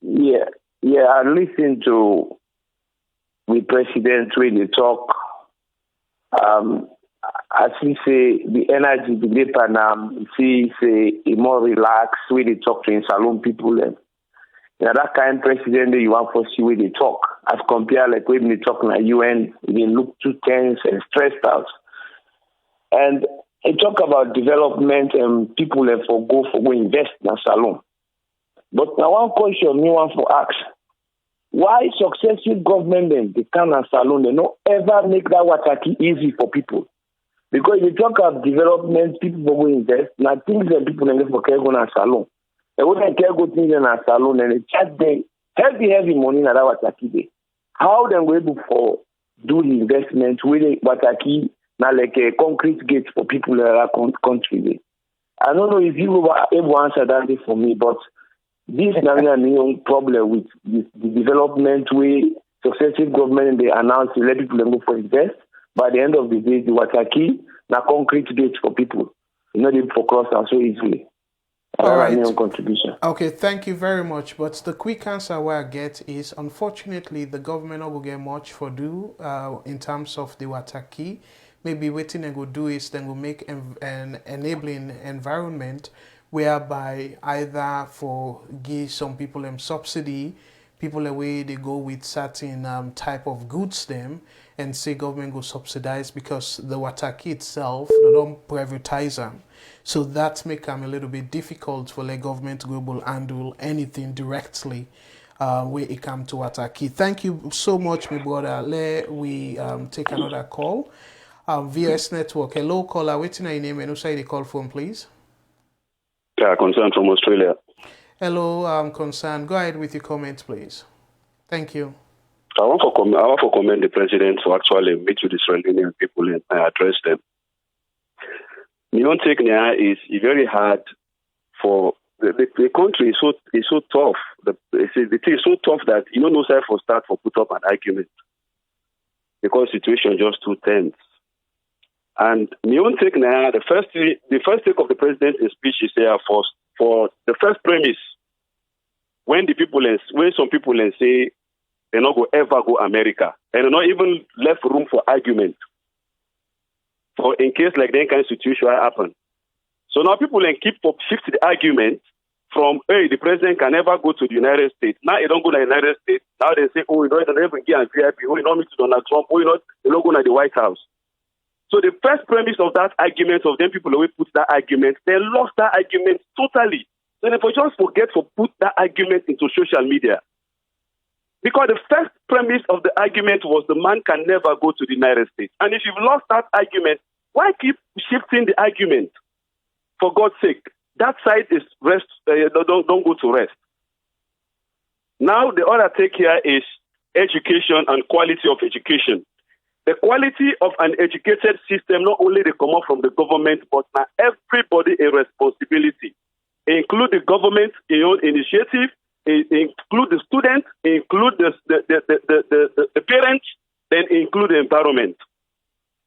Yeah, I listened to the president when they talk. As we say, the energy, the paper now, see, say, more relaxed when they talk to in SALONE people. And that kind of president that you want to see when they talk, as compared like when they talk in the UN, they look too tense and stressed out. And they talk about development and people that go invest in SALONE. But now one question me want to ask, why successive government then they come and SALONE, they don't ever make that Wataki easy for people? Because if you talk about development, people go invest, now things that people don't for care go to SALONE. They wouldn't care go things in a SALONE and they charge them heavy money in that Wataki day. How then we able for do the investment with Wataki now like a concrete gate for people in that country? I don't know if you were able to answer that for me, but this is a new problem with the development where successive government they announce to let people go for invest. By the end of the day, the Wataki na concrete gate for people. You know, they for cross and so easily. All right. Contribution. Okay, thank you very much. But the quick answer where I get is, unfortunately, the government not going to get much for do in terms of the Wataki. Maybe waiting and go do is then go make an enabling environment whereby either for give some people subsidy, people away they go with certain type of goods them, and say government go subsidize because the Wataki itself they don't privatize them. So that make them a little bit difficult for the government to go able to handle anything directly where it come to Wataki. Thank you so much, my brother. Let we take another call. VS Network. Hello caller, waiting your name and who say the call from, please? Yeah, Concern from Australia. Hello, Concern. Go ahead with your comments, please. Thank you. I want to commend the president for actually meet with the Australian people and address them. My own take now is very hard for the country is so tough. The thing is so tough that you don't know say for start for put up an argument because situation just too tense. And my own take now, the first take of the president's speech is there for the first premise when some people say they not go ever go America and they not even left room for argument for in case like that kind of situation happen. So now people then keep up shift the argument from the president can never go to the United States. Now he don't go to the United States. Now they say, you don't never get a VIP, you don't meet Donald Trump, you don't go to the White House. So the first premise of that argument of them people always put that argument, they lost that argument totally. So they just forget to put that argument into social media. Because the first premise of the argument was the man can never go to the United States. And if you've lost that argument, why keep shifting the argument? For God's sake, that side is rest. Don't go to rest. Now the other take here is education and quality of education. The quality of an educated system, not only they come up from the government, but now everybody a responsibility. Include the government, own initiative, include the students, include the parents, then include the environment.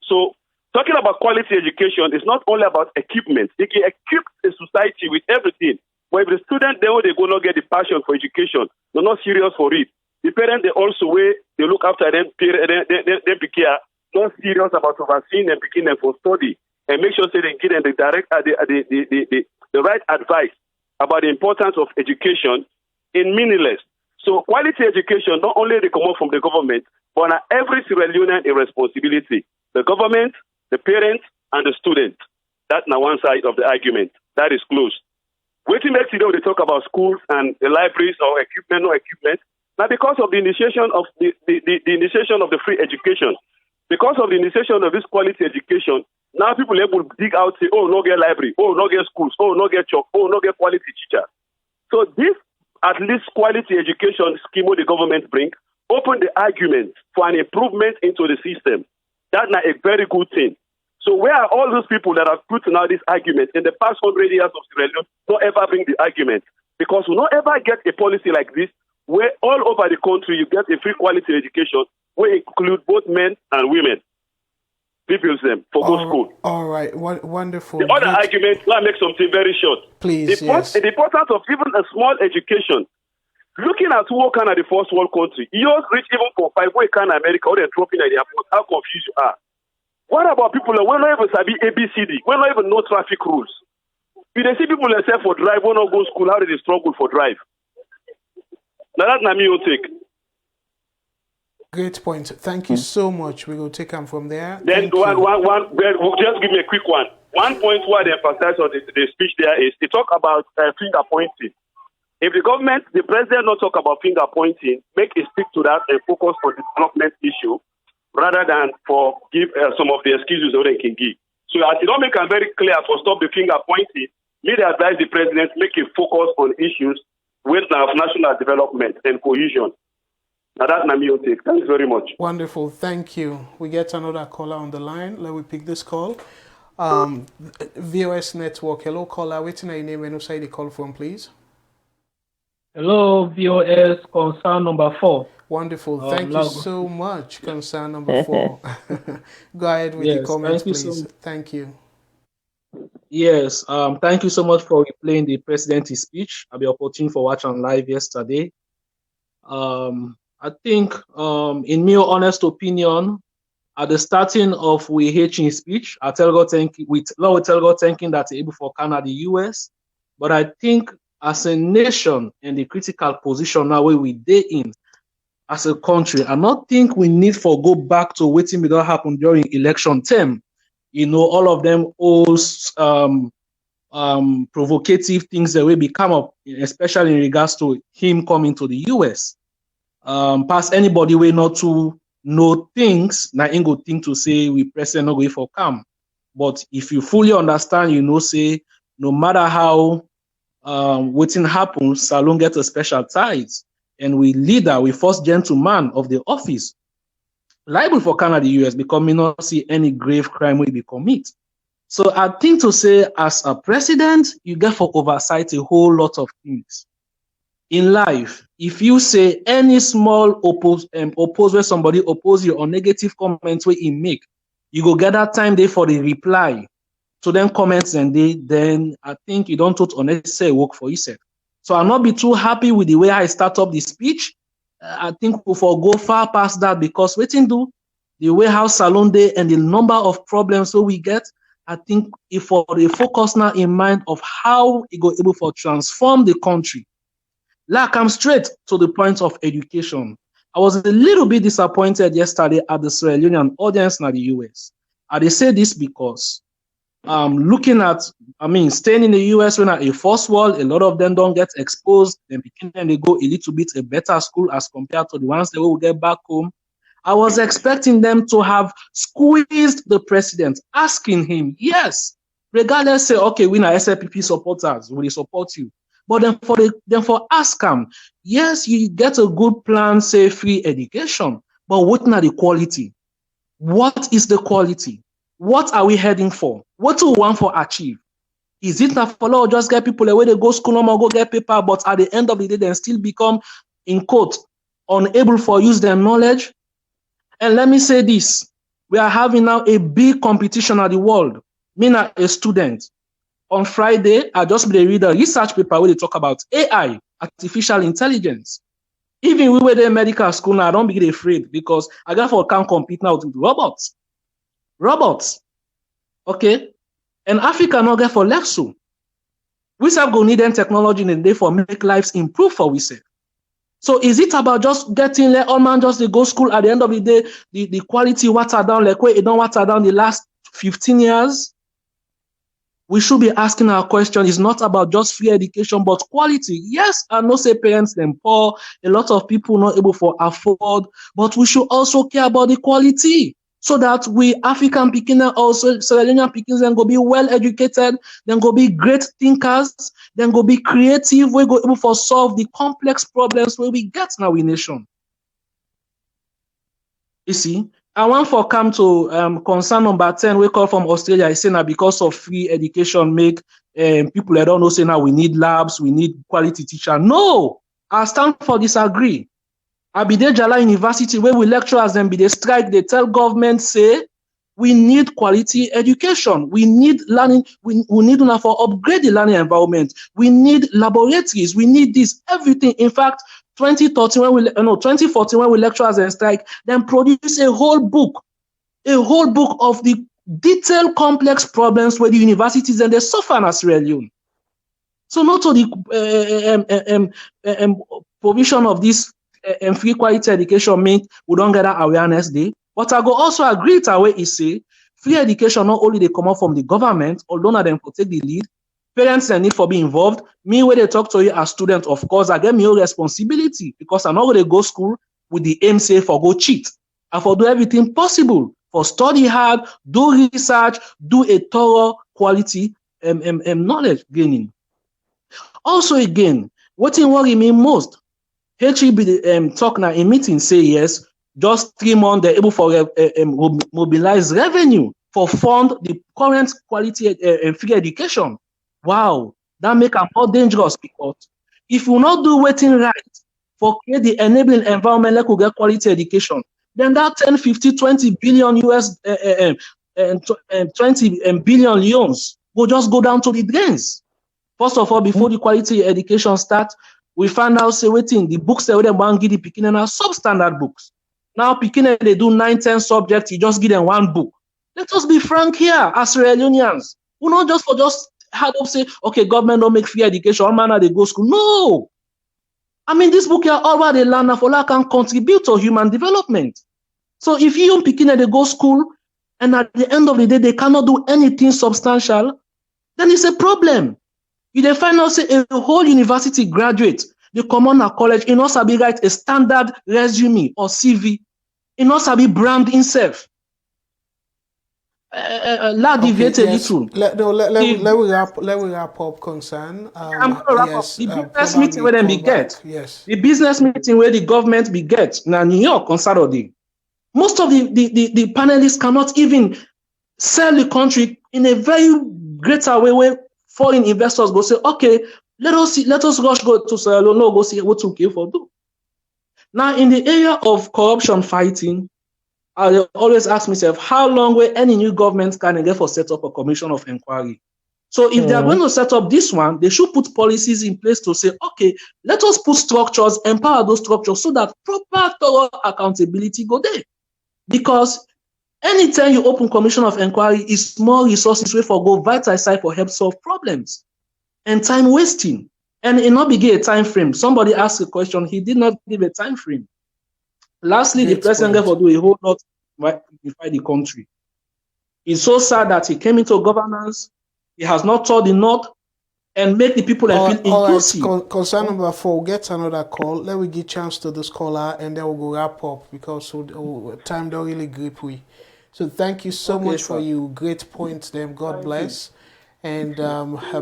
So talking about quality education is not only about equipment. They can equip a society with everything. But if the student they go not get the passion for education, they're not serious for it. The parents they also they look after them, they care, not serious about overseeing them, picking them for study, and make sure they give them the right advice about the importance of education in meaningless. So quality education not only they come out from the government, but on every Sierra Leonean a responsibility. The government, the parents, and the student. That's now one side of the argument. That is closed. Waiting next today they talk about schools and the libraries or equipment, no equipment. Now because of the initiation of the initiation of the free education, Because of the initiation of this quality education, now people able to dig out, say, oh, no get library, oh, no get schools, oh, no get chop, oh, no get quality teacher. So this, at least quality education scheme the government bring, open the argument for an improvement into the system. That's not a very good thing. So where are all those people that have put now this argument in the past 100 years of Sierra Leone not ever bring the argument? Because we not ever get a policy like this where all over the country you get a free quality education where it include both men and women. People them for go school. All right, wonderful. The other argument, let me make something very short. Please, yes. The importance of even a small education. Looking at who can at the first world country, yours reach even for 5 where can America or they're dropping at the airport. How confused you are. What about people that when not even sabi ABCD, when not even know traffic rules? If they see people themselves for drive, when not go to school, how do they struggle for drive? Now that's not me your take. Great point. Thank you so much. We will take them from there. Then just give me a quick one. One point where they emphasize on the speech there is they talk about finger pointing. If the government, the president not talk about finger pointing, make a stick to that and focus on the development issue rather than for give some of the excuses that they can give. So as you don't make it very clear for stop the finger pointing, need to advise the president make a focus on issues with national development and cohesion. Now that's my take. Thanks very much. Wonderful. Thank you. We get another caller on the line. Let me pick this call. VOS Network. Hello, caller. Waiting your name and who say the call from, please. Hello, VOS, concern number 4. Wonderful. Thank you so much, concern number 4. Go ahead with the comments, please. Thank you. Yes, thank you so much for replaying the president's speech. I had the opportunity for watching live yesterday. I think, in my honest opinion, at the starting of WH's speech, I tell God thank thanking that able for Canada, the US. But I think as a nation in the critical position now where we day in as a country, I not think we need for go back to waiting that happen during election term. You know, all of them all provocative things that will become up, especially in regards to him coming to the US. Past anybody way not to know things, na ain't good thing to say we president not going for come. But if you fully understand, you know, say no matter how waiting happens, Salone get a special ties, and we leader, we first gentleman of the office, liable for Canada, the US, because we not see any grave crime will be commit. So I think to say as a president, you get for oversight a whole lot of things. In life, if you say any small oppose where somebody oppose you or negative comments where he make, you go get that time there for the reply to them comments and then I think you don't put unnecessary work for yourself. So I'll not be too happy with the way I start up the speech. I think we'll go far past that because waiting do the way how Salone day and the number of problems so we get, I think if for the focus now in mind of how it go able for transform the country. Like I'm straight to the point of education. I was a little bit disappointed yesterday at the Sierra Leonean audience in the US. I say this because looking at, staying in the US when at a first world, a lot of them don't get exposed. Then they go a little bit a better school as compared to the ones that will get back home. I was expecting them to have squeezed the president, asking him, yes, regardless, say, okay, we are SLPP supporters, will they support you? But then for ask him, yes, you get a good plan, say free education, but what are the quality? What is the quality? What are we heading for? What do we want for achieve? Is it not for law just get people away they go school or go get paper, but at the end of the day, they still become, in quote, unable for use their knowledge? And let me say this, we are having now a big competition at the world. Me now a student. On Friday, I just read a research paper where they talk about AI, artificial intelligence. Even we were there in medical school now, I don't be afraid because I can't compete now with robots. Robots. Okay? And Africa not get for Lexo. We have go need technology in the day for make lives improve for we say. So is it about just getting let all man just they go school at the end of the day, the quality water down like where it don't water down the last 15 years? We should be asking our question. It's not about just free education, but quality. Yes, I know say parents them poor, a lot of people not able to afford, but we should also care about the quality. so that we African Pekin also Sierra Leonean Pekins then go be well educated, then go be great thinkers, then go be creative, we go able for solve the complex problems where we get now in nation. You see, I want for come to concern number 10, we call from Australia. I say now because of free education make people that don't know say now we need labs, we need quality teacher. No, I stand for disagree. Abide Jala University, where we lecturers them be they strike, they tell government say we need quality education, we need learning, we need enough for upgrade the learning environment, we need laboratories, we need this, everything. In fact, 2014 when we lecturers and strike, then produce a whole book of the detailed complex problems where the universities and they suffer in Sierra Leone. So not to the provision of this free quality education mean we don't get that awareness day. But I go also agree to way is say free education not only they come out from the government, although not them could take the lead. Parents need for being involved. Me, when they talk to you as student, of course, I get me your responsibility because I'm not going to go school with the aim say for go cheat. I for do everything possible for study hard, do research, do a thorough quality knowledge gaining. Also, again, what worry me most, HEB talk now in meeting say yes, just 3 months they're able for mobilize revenue for fund the current quality free education. Wow, that make them more dangerous because if you not do waiting right for create the enabling environment like we get quality education, then that 10, 50, 20 billion US 20 billion loans will just go down to the drains. First of all, before the quality education start, we find out say waiting the books that they want give the Pekin are substandard books. Now Pekin they do 9, 10 subjects, you just give them 1 book. Let us be frank here as Sierra Leoneans. We not just for just hard up say, okay, government don't make free education, all manner they go school. No. I mean, this book here, all what they learn for that can contribute to human development. So if you Pekin they go school and at the end of the day they cannot do anything substantial, then it's a problem. You they find out say a whole university graduate, they come on a college, in also be write a standard resume or CV, in also be brand himself. Deviate a little. Let me wrap up concern. I'm going to wrap up. The business meeting where them be get. Yes. The business meeting where the government be get. Now New York on Saturday. Most of the panelists cannot even sell the country in a very greater way where foreign investors go say, okay, let us rush go to Sierra Leone, go see what to give for do. Now in the area of corruption fighting, I always ask myself, how long will any new government can get for set up a commission of inquiry? So if they are going to set up this one, they should put policies in place to say, okay, let us put structures, empower those structures so that proper thorough accountability go there. Because anytime you open commission of inquiry, is more resources way for go vital side for help solve problems and time wasting. And it not be give a time frame. Somebody asked a question, he did not give a time frame. Lastly, the president therefore do a whole lot to unify the country. It's so sad that he came into governance, he has not taught the North and make the people feel inclusive. Right. Concern number 4, get another call. Let me give chance to this caller and then we'll go wrap up because time don't really grip we. So thank you so much for your great points them. God bless. And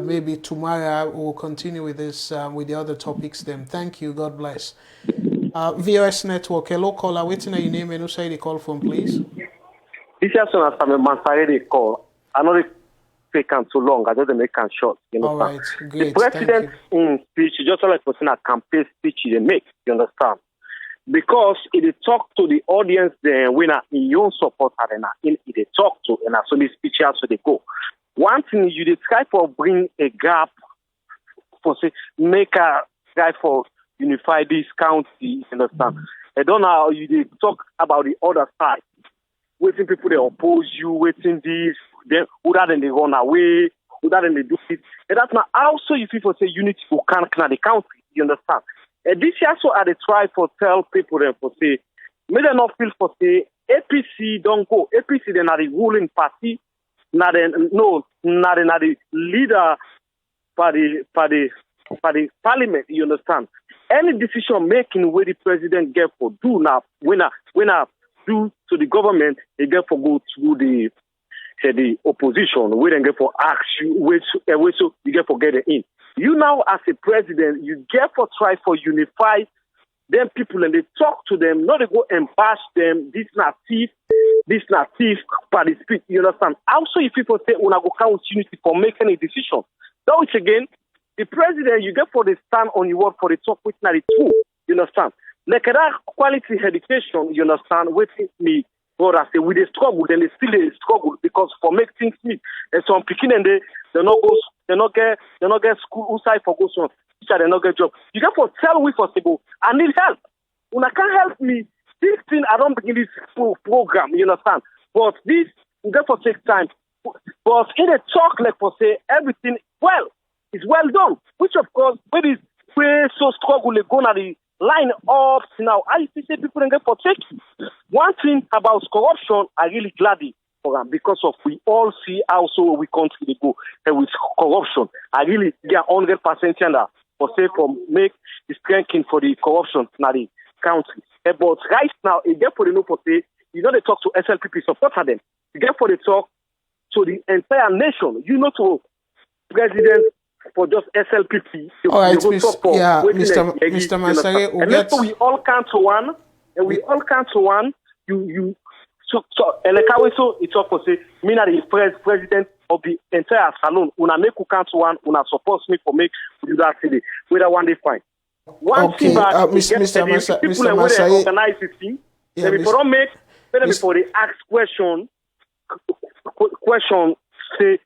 maybe tomorrow we'll continue with this with the other topics them. Thank you. God bless. VOS Network. Hello, caller. Waiting on your name and who say the call from, please. This is as I'm a man the call. I know they take too long. I just make them short. You know. All right. Great. The president in speech just like putting a campaign speech they make. You understand? Because it talk to the audience then when in your support arena in it talk to and so the speech so they go. One thing you try for bring a gap for say make a try for unify this county, you understand? I don't know how you talk about the other side. Waiting people they oppose you, waiting this, then other than they run away, other than they do it. And that's not also you people say unity for the country, you understand? And this year so I try for tell people then for say, may they not feel for say APC don't go. APC they not the ruling party, not the leader for the parliament, you understand? Any decision making where the president get for do now when do to the government, they get for go to the opposition, we then get for ask you, so you get for get it in. You now, as a president, you get for try for unify them people and they talk to them, not they go and bash them, this not thief, but the speak, you understand? Also, if people say, una go count unity for making a decision, that which again, the president, you get for the stand on your word for the talk, which not the true, you understand? Like that quality education, you understand, waiting me, God, I say, with the struggle, then they still a struggle because for make things meet. And some picking and they not get school outside for go so teacher, they not get job. You get for tell we for people, I need help. Una can't help me. This thing I don't begin this program, you understand? But this you get for take time. But in a talk like for say everything well, it's well done. Which of course when is so struggle they go na the line up now. I say people don't get for take. One thing about corruption, I really glad for them because of we all see how so we country they go and with corruption. I really get 100% and for say for make the strengthening for the corruption in the country. But right now, it get for the no for say you know they talk to SLPP supporter them. You get for the talk to the entire nation. You know to president. For just SLPP, all right, Mr. Masare, we all come to one, and we all come to one. So it's up for say, me na the president of the entire salon. Una make you come to one, una support me for make we do that today. Whether one day fine. One thing back, Mr. Masare, organize this thing. Then before make, then before they ask question say.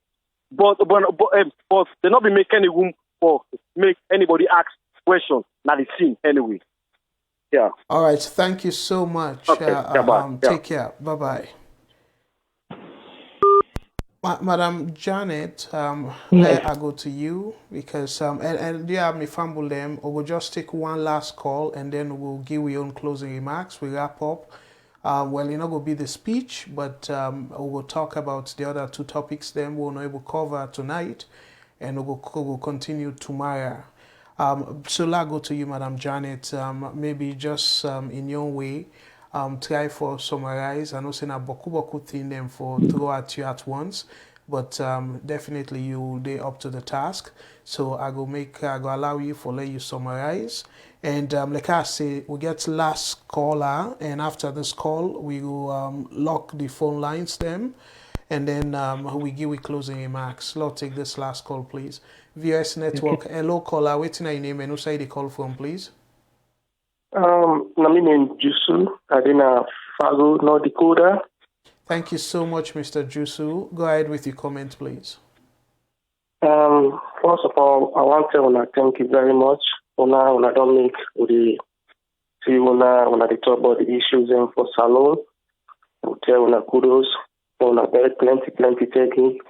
But they not be make any room for make anybody ask questions. Not the scene anyway. Yeah. All right. Thank you so much. Okay. Take care. Bye. Madam Janet, I go to you because and do you have me fumble them, or we'll just take one last call and then we'll give your own closing remarks. We wrap up. Well, it's not going to be the speech, but we'll talk about the other two topics then we'll not able to cover tonight, and we'll continue tomorrow. So I'll go to you, Madam Janet. Maybe just in your way, try for summarize. I know saying a boku thing them for throw at you at once, but definitely you they up to the task. So I go allow you for let you summarize. And like I say, we get last caller, and after this call, we will lock the phone lines them, and then we give closing remarks. Lord, take this last call, please. VS Network, okay. Hello caller, waiting your name and who say the call from, please? My name is Jusu, Adina Fago, North Dakota. Thank you so much, Mr. Jusu. Go ahead with your comment, please. First of all, I want to thank you very much. When I don't make the see when they talk about the issues for SALONE, I tell when I kudos, when I get plenty technique.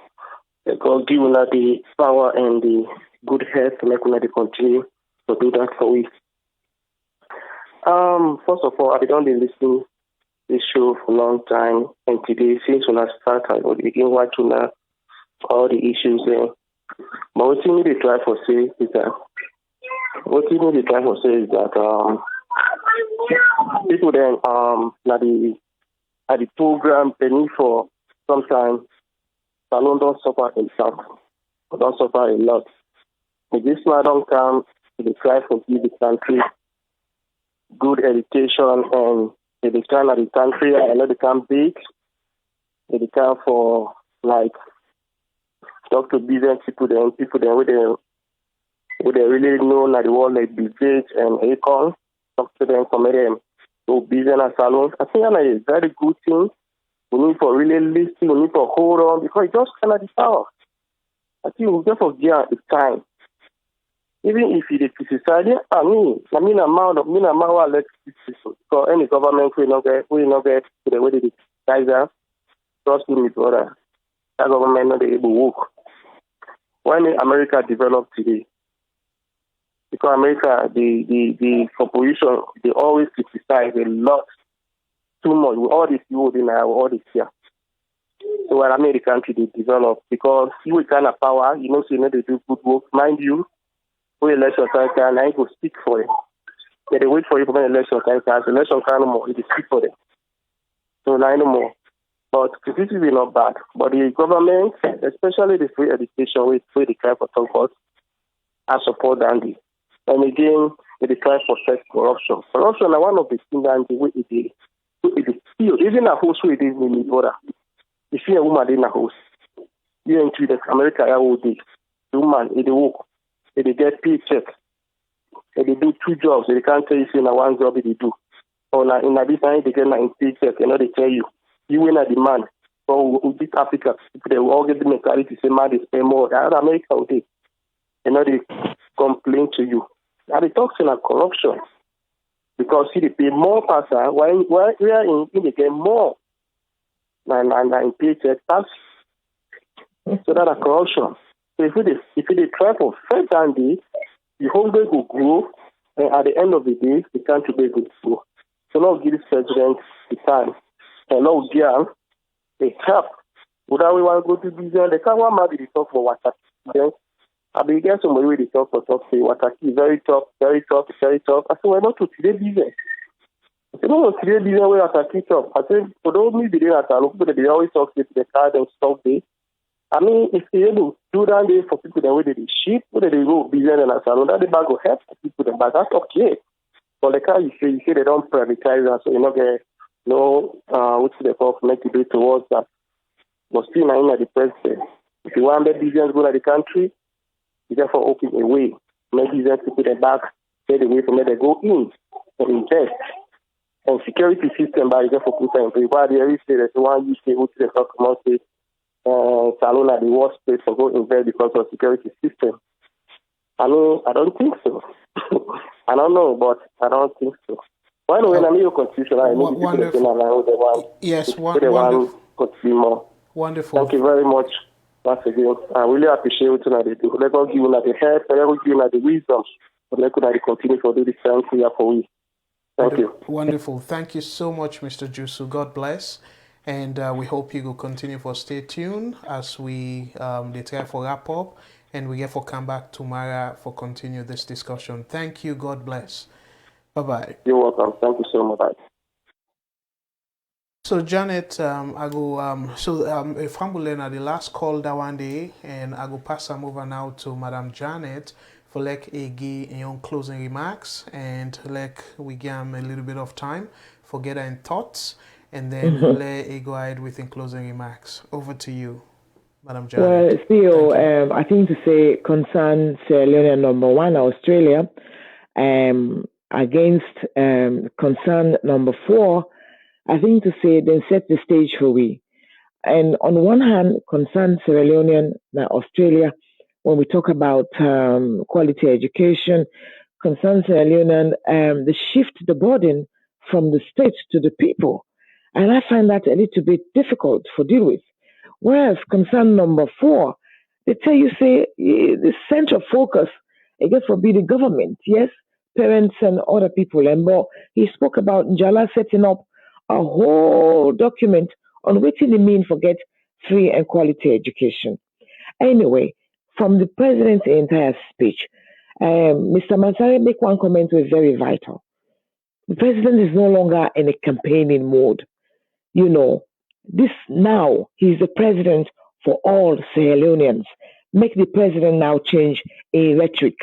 God give the power and the good health to make they continue to do that for we. First of all, I don't listen to this show for a long time, and today since when I start, I will begin watching all the issues there. But what you need to try for say is that people then at the program they need for sometimes SALONE don't suffer himself, don't suffer a lot. If this man don't come to the try for give the country good education and they become at the country and let it become big, they become for like talk to business people then with they really know that the world like Bill Gates and Akon, talk to them, come them, go business and SALONE. I think that is a very good thing. We need for really listen, we need for hold on because it just cannot be power. I think we just forget the time. Even if you criticize it, I mean amount of let people because any government will not get to the way they criticize that. Trust me, brother. That government not able to work. When America developed today, because America, the opposition, they always criticize a lot, too much. With all this you in all this here. So when American country they develop, because you will kind of power, you know they do good work. Mind you, when election time, and I go speak for them. They wait for you for when election time, election time more, they speak for them. So I know more. But criticism is not bad. But the government, especially the free education, we the cry for talk, I support Dandy. And again, they try for sex corruption. Corruption is one of the things that the way it is still, even a host who it is in the border. If you're a woman in a house, you entry the America all day. The woman, they work, they get paycheck, they do 2 jobs, they can't tell you in one job they do. Or in a different they get a paycheck, they tell you. You win a demand. So with this Africa, they will all get the mentality to say, man, they spend more. That America all day. They complain to you. And they talk about corruption. Because see, they pay more person, while we are in they get more than in paycheck tax. So that's a corruption. So if they try for fair Dandy, the whole day will grow, and at the end of the day, the country will grow. So now give this president the time. And now girl, they help. Without we want to go to business, they can't want to talk for water. Then I be get somebody where they talk for talk, say water is very tough, very tough, very tough. I said, we're not to today business. I said, no, today business where water is tough. I said, for those me be there at all, people they always talk to the car and stuff there. I mean, if they able to do that day for people the way they ship, whether they go business in a salon, that the bag will help people them back. That's okay. But the car you say they don't privatize that, so you know get no what's the call for make you do towards that. But still now in the president. If you want the business go to the country, you therefore open a way. Make business people them back, get away from where they go in and invest. And security system by therefore put in place. Why they always say there's one you say what they talk about say SALONE are the worst place to go invest because of security system. I don't think so. I don't know, but I don't think so. Why when I mean your constitution, I know people that they want. Yes, wonderful. More. Wonderful. Thank you very much. Once again, I really appreciate what they do. Let God give you the help, let God give you the wisdom, but let God continue to do this thing here for we. Thank you. Wonderful. Thank you so much, Mr. Jusu. God bless. And we hope you will continue for stay tuned as we they try for wrap up and we get for come back tomorrow for continue this discussion. Thank you. God bless. Bye-bye. You're welcome. Thank you so much. So Janet, I go if Hambulen the last call that one day and I go pass them over now to Madam Janet for like a young closing remarks and like we give them a little bit of time for getting thoughts and then let a go ahead with in closing remarks. Over to you, Madam Janet. Well, still, I think to say concern Sierra Leone number 1, Australia, against concern number 4, I think to say then set the stage for we. And on one hand, concern Sierra Leone, Australia, when we talk about quality education, concern Sierra Leone, the shift the burden from the state to the people. And I find that a little bit difficult for deal with. Whereas concern number 4, they tell you, say, the central focus, again, for be the government, yes, parents and other people. And but he spoke about Njala setting up a whole document on what it means for get free and quality education. Anyway, from the president's entire speech, Mr. Mansari make one comment was very vital. The president is no longer in a campaigning mode. You know, this now, he's the president for all Sierra Leoneans. Make the president now change a rhetoric.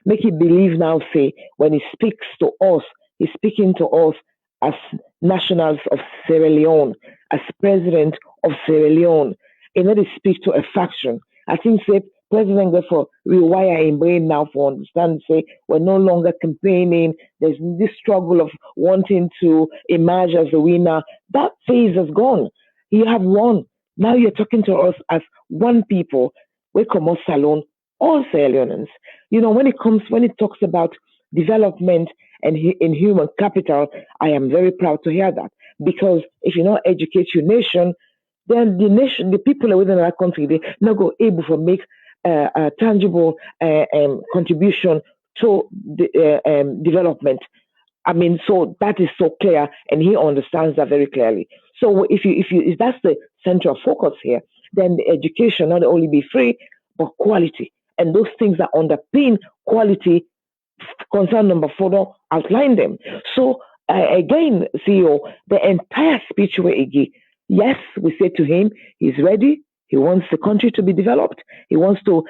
Make him believe now, say, when he speaks to us, he's speaking to us as nationals of Sierra Leone, as president of Sierra Leone. And not speak to a faction. I think, say, President therefore rewire in brain now for understand, say, we're no longer campaigning. There's this struggle of wanting to emerge as a winner. That phase is gone. You have won. Now you're talking to us as one people. We come out SALONE, all Sierra Leoneans. You know, when it talks about development and in human capital, I am very proud to hear that. Because if you don't educate your nation, then the people within our country, they not go able to make a tangible contribution to the development. I mean, so that is so clear, and he understands that very clearly. So if that's the central focus here, then the education not only be free but quality, and those things that underpin quality. Concern number 4 don't outline them. So again, CEO, the entire speech where he gave, yes, we said to him, he's ready. He wants the country to be developed. He wants to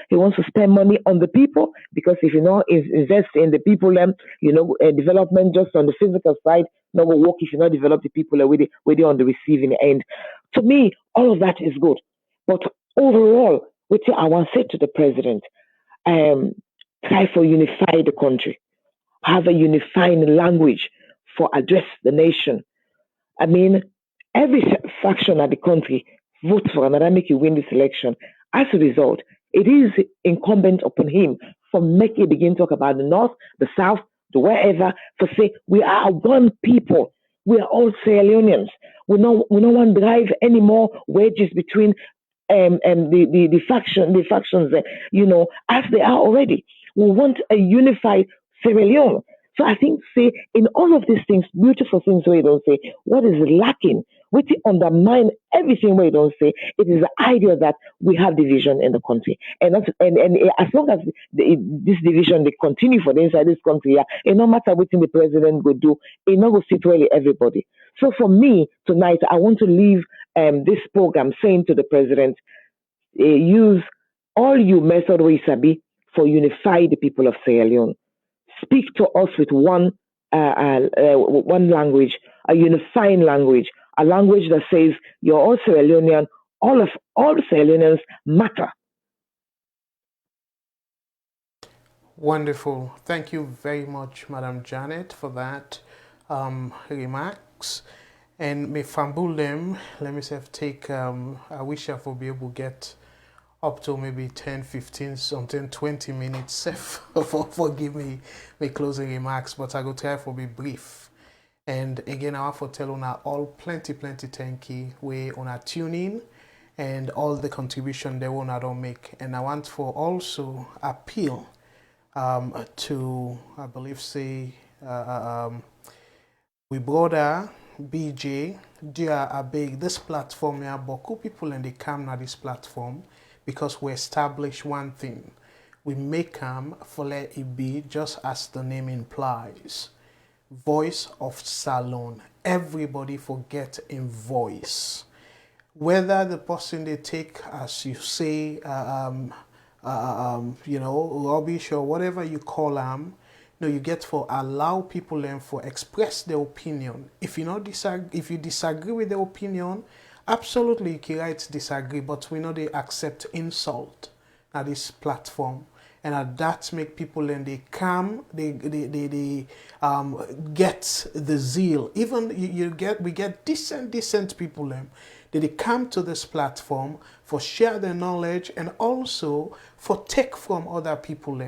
spend money on the people because if you know invest in the people, development just on the physical side, not will work if you not develop the people with it on the receiving end. To me, all of that is good, but overall, what I want to say to the president, um, try for unify the country, have a unifying language for address the nation. I mean, every faction of the country vote for another make you win this election. As a result, it is incumbent upon him for make it begin talk about the north, the south, the wherever, for say we are one people. We are all Sierra Leoneans. We don't want to drive any more wedges between the factions, as they are already. We want a unified Sierra Leone. So I think, say, in all of these things, beautiful things where you don't say, what is lacking, which undermine everything where you don't say, it is the idea that we have division in the country. And as long as this division, they continue for the inside this country, yeah, it no matter what the president will do, it not will sit really everybody. So for me, tonight, I want to leave this program saying to the president, use all you method we sabi for unify the people of Sierra Leone. Speak to us with one language, a unifying language, a language that says you're all Sierra Leonean, all Sierra Leoneans matter. Wonderful. Thank you very much, Madam Janet, for that remarks. And me fumble them, let me say, take, I wish I would be able to get up to maybe 10, 15, something 20 minutes for give me my closing remarks, but I go try for be brief. And again, I want to tell you all plenty thank you we on a tuning and all the contribution they want to make. And I want for also appeal to, I believe, say, we brother BJ, dear Abeg, this platform, yeah, beaucoup people in the come na this platform because we establish one thing. We make them for let it be just as the name implies. Voice of Salone. Everybody forget in voice. Whether the person they take, as you say, rubbish or whatever you call them, you get for allow people and for express their opinion. If you disagree with their opinion, absolutely you can write disagree, but we know they accept insult at this platform. And that make people and they come, they get the zeal. Even we get decent people they come to this platform for share their knowledge and also for take from other people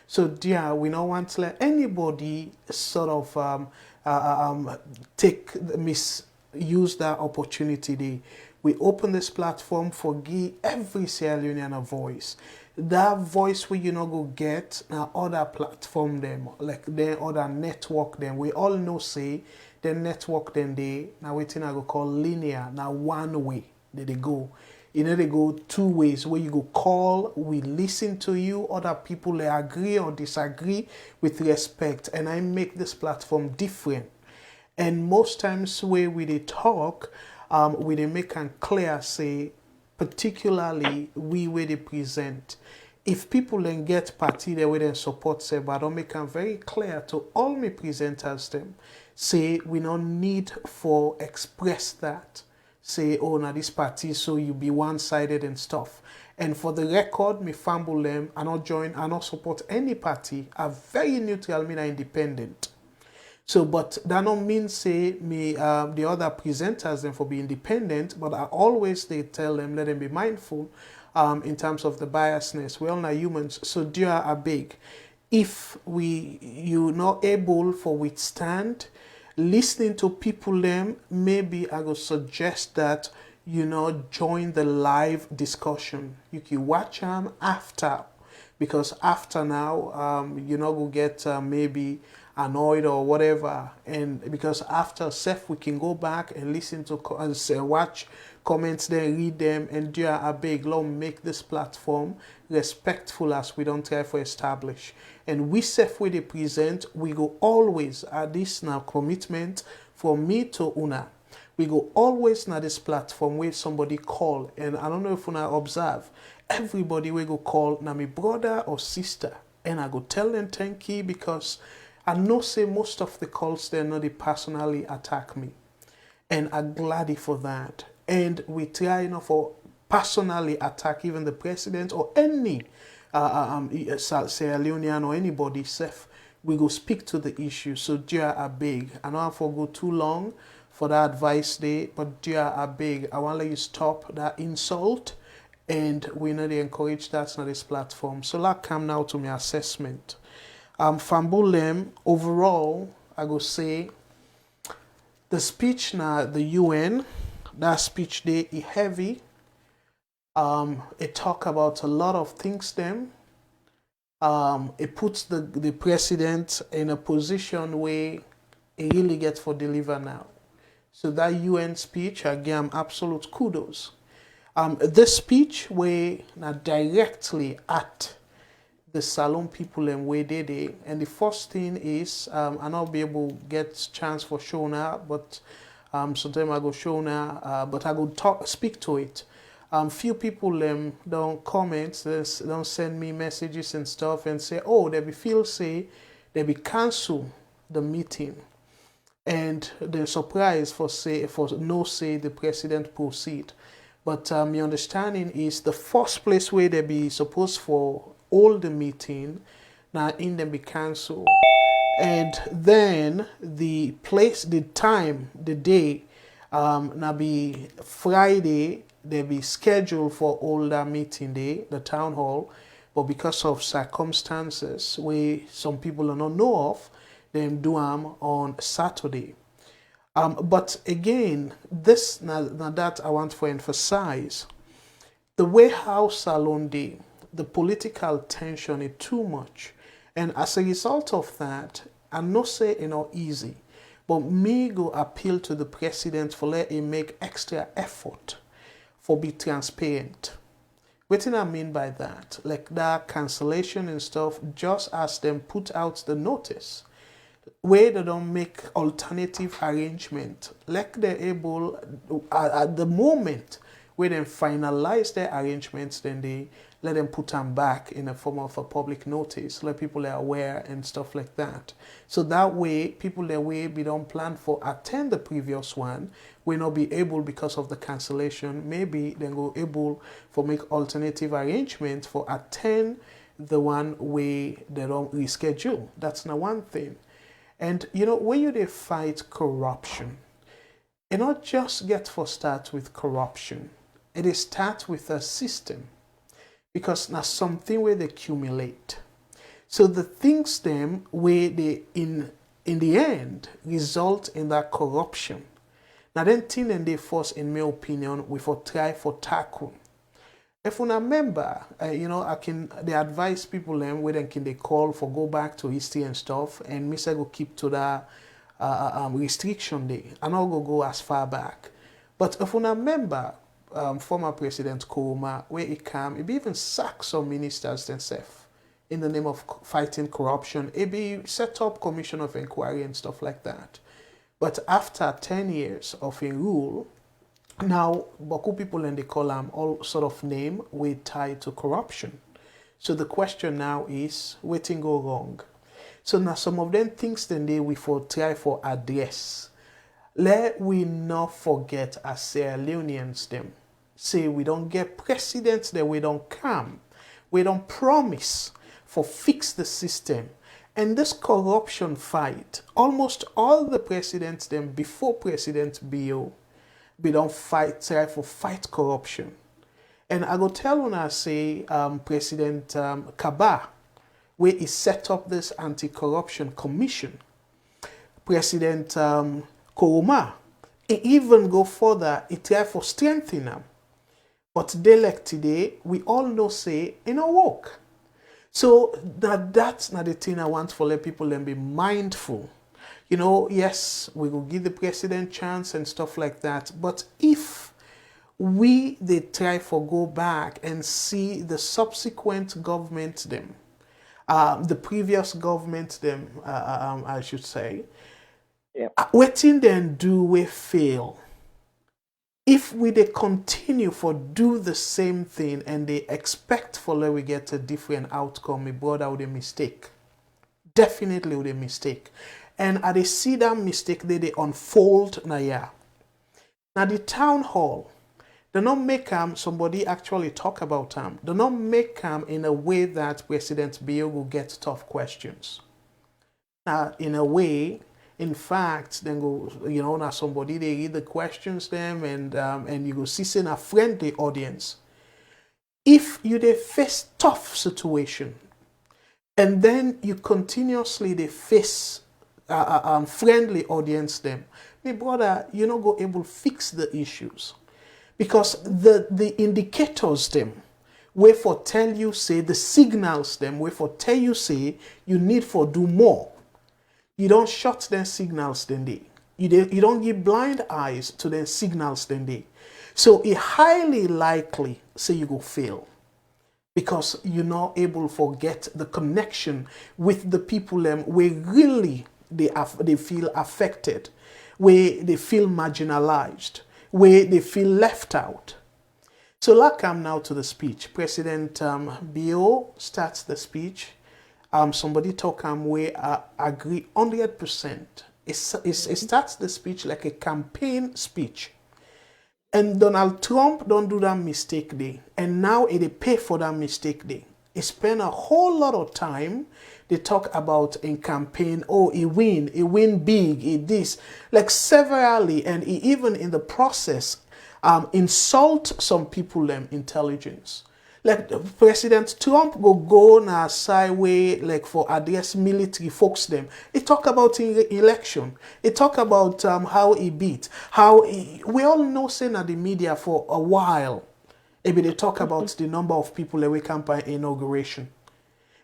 So dear, we don't want to let anybody sort of misuse that opportunity. We open this platform for give every Sierra Leonean a voice. That voice we go get other platform them, like the other network them. We all know say the network then they now waiting I go call linear. Now one way they go. They go two ways where you go call, we listen to you, other people they agree or disagree with respect. And I make this platform different. And most times where we they talk, we they make and clear say, particularly we where they present. If people then get party they will then support say, but I don't make them very clear to all my presenters them. Say we don't need for express that. Say, oh, now this party, so you be one-sided and stuff. And for the record, me fumble them, I not join, I not support any party. I'm very neutral, me independent. So, but that don't mean say me the other presenters them for be independent, but I always they tell them let them be mindful in terms of the biasness. We all are humans, so dear are big. If you not able for withstand listening to people them, maybe I will suggest that join the live discussion. You can watch them after. because after now, you know, we'll get maybe annoyed or whatever, and because after self we can go back and listen to and say, watch comments there, read them, and do a big law make this platform respectful as we don't try for establish. And we self we they present, we go always at this now commitment from me to Una. We go always na this platform where somebody call, and I don't know if Una observe, everybody we go call na me brother or sister, and I go tell them thank you, because I know say most of the calls there not they personally attack me, and I'm glad for that. And we try, you know, for personally attack even the president or any Sierra Leonean or anybody self. We go speak to the issue. So dear are big. I don't have to go too long for that advice day, but dear are big. I want to let you stop that insult, and we know they encourage that on this platform. So let's come now to my assessment. Fambulem, overall, I go say the speech na the UN, that speech day is heavy. It talk about a lot of things them. It puts the president in a position where he really gets for deliver now. So that UN speech, I give him absolute kudos. This speech where now directly at the SALONE people and where they did. And the first thing is, I not be able to get chance for show now, but sometimes I go show now, but I go speak to it. Few people don't comment, don't send me messages and stuff and say, oh, they be feel say, they be cancel the meeting. And they're surprised for no say the president proceed. But my understanding is the first place where they be supposed for all the meeting, now in them be cancelled. And then the place, the time, the day, now be Friday, they be scheduled for all that meeting day, the town hall, but because of circumstances where some people do not know of, they do them on Saturday. But again, this now that I want to emphasize, the way how SALONE day, the political tension is too much. And as a result of that, I'm not saying it's not easy, but me go appeal to the president for let him make extra effort for be transparent. What do I mean by that? Like that cancellation and stuff, just as them put out the notice, where they don't make alternative arrangement, like they're able, at the moment where they finalize their arrangements, then they let them put them back in a form of a public notice, let people are aware and stuff like that. So that way, people that way be don't plan for attend the previous one, will not be able because of the cancellation. Maybe they go able for make alternative arrangements for attend the one way they don't reschedule. That's not one thing. And you know, when you they fight corruption, it not just get for start with corruption. It is start with a system. Because now something where they accumulate. So the things them where they in the end result in that corruption. Now then thing and they force, in my opinion, we for try for tackle. If you remember, you know, they advise people them where can they call for go back to history and stuff, and me say go keep to that restriction day. And I'll go as far back. But if you remember, former President Kuruma, where he came, he be even sacked some ministers themselves in the name of fighting corruption. He be set up commission of inquiry and stuff like that. But after 10 years of a rule, now Boku people and they call them all sort of name we tied to corruption. So the question now is, what thing go wrong? So now some of them things then they we for try for address. Let we not forget as Sierra Leoneans them. Say we don't get presidents that we don't come. We don't promise for fix the system. And this corruption fight, almost all the presidents them before President Bio, we don't try for fight corruption. And I go tell when I say President Kaba, where he set up this anti-corruption commission. President Kuruma, he even go further, he try for strengthening them. But they like today, we all know say, it don't work. So that's not the thing I want for let people and be mindful. You know, yes, we will give the president chance and stuff like that. But if they try for go back and see the subsequent government them, the previous government them, I should say, waiting then do we fail. If they continue for do the same thing and they expect for let we get a different outcome, my brother would a mistake. Definitely with a mistake. And they see that mistake they unfold now. Yeah. Now the town hall, they not make somebody actually talk about them. They not make in a way that President Bio will get tough questions. Now in a way, in fact, then go, you know, now somebody they read the questions them and you go see in a friendly audience. If you they face tough situation, and then you continuously they face friendly audience them, my brother, you not go able to fix the issues. Because the indicators them, where for tell you say the signals them, where for tell you say you need for do more. You don't shut them signals then they. You don't give blind eyes to them signals then they. So it highly likely say you go fail. Because you're not able to get the connection with the people where really they feel affected, where they feel marginalized, where they feel left out. So let's come now to the speech. President Bio starts the speech. Somebody talk where agree 100%. It starts the speech like a campaign speech. And Donald Trump don't do that mistake day. And now they pay for that mistake day. He spend a whole lot of time. They talk about in campaign, oh, he win big, he this. Like severally, and he even in the process insult some people intelligence. Like President Trump will go na sideway like for address military folks them. He talk about election. He talk about how he beat. We all know saying at the media for a while. Maybe they talk about the number of people that we campaign inauguration.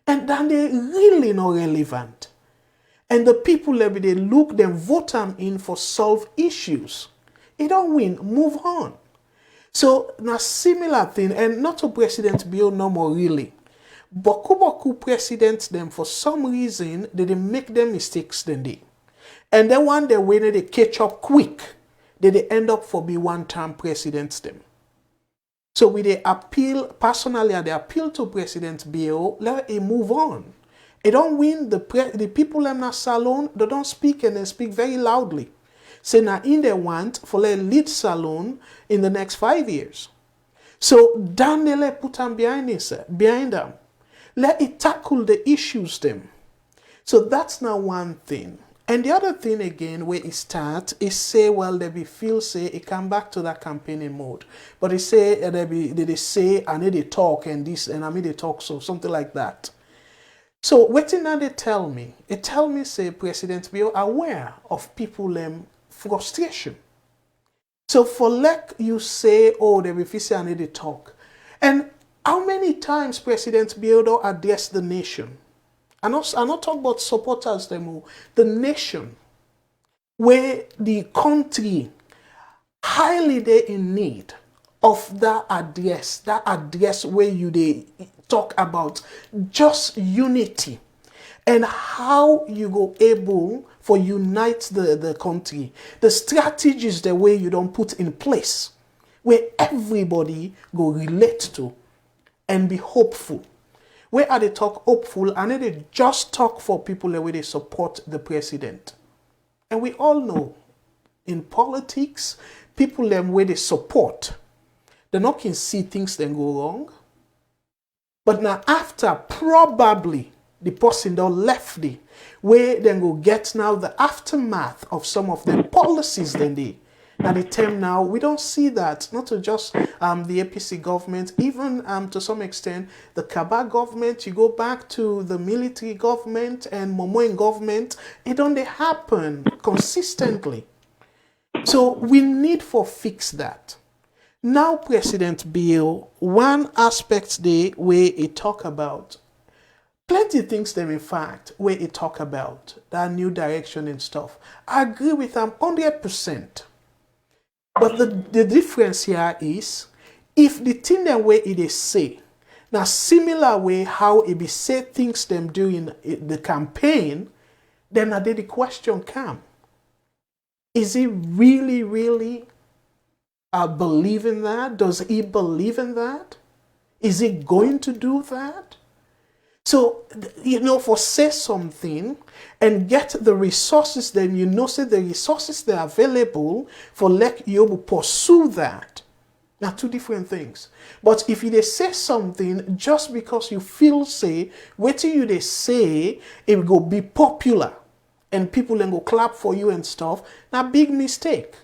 And then they really not relevant. And the people that they look them vote them in for solve issues. He don't win, move on. So, na similar thing, and not to President Bio no more really. Boku presidents them for some reason they make them mistakes then they. And then one day when they catch up quick, they end up for be one-term presidents them. So we they appeal, personally they appeal to President Bio, let him move on. They don't win the people in the salon, they don't speak and they speak very loudly. Say now in they want for a lead salon in the next 5 years. So then they let put them behind them. Let it tackle the issues them. So that's now one thing. And the other thing again where it start is say, well, they be feel say it come back to that campaigning mode. But they say they say and they talk and this and I mean they talk so something like that. So what now they tell me? It tell me say President Bio aware of people frustration. So for like you say, oh, they refuse and they talk. And how many times President Bio address the nation? I'm not talking about supporters them, the nation, where the country highly they in need of that address where they talk about just unity. And how you go able for unite the country. The strategies the way you don't put in place. Where everybody go relate to and be hopeful. Where are they talk hopeful and then they just talk for people the way they support the president. And we all know in politics, people them where they support, they not can see things then go wrong. But now after probably the person don't left the where then go get now the aftermath of some of the policies then they. Now the term now we don't see that not to just the APC government, even to some extent the Kaba government. You go back to the military government and Momoen government, it don't happen consistently. So we need for fix that. Now President Bill, one aspect they where he talk about Plenty things them in fact where it talk about that new direction and stuff. I agree with them 100%. But the difference here is if the thing them way it is say, now similar way how it be say things them during the campaign, then I did the question come. Is he really, really believe in that? Does he believe in that? Is he going to do that? So, for say something and get the resources, then say the resources that are available for let you pursue that. Now, two different things. But if you they say something just because you feel say, wait till you they say it will be popular and people then go clap for you and stuff, now big mistake.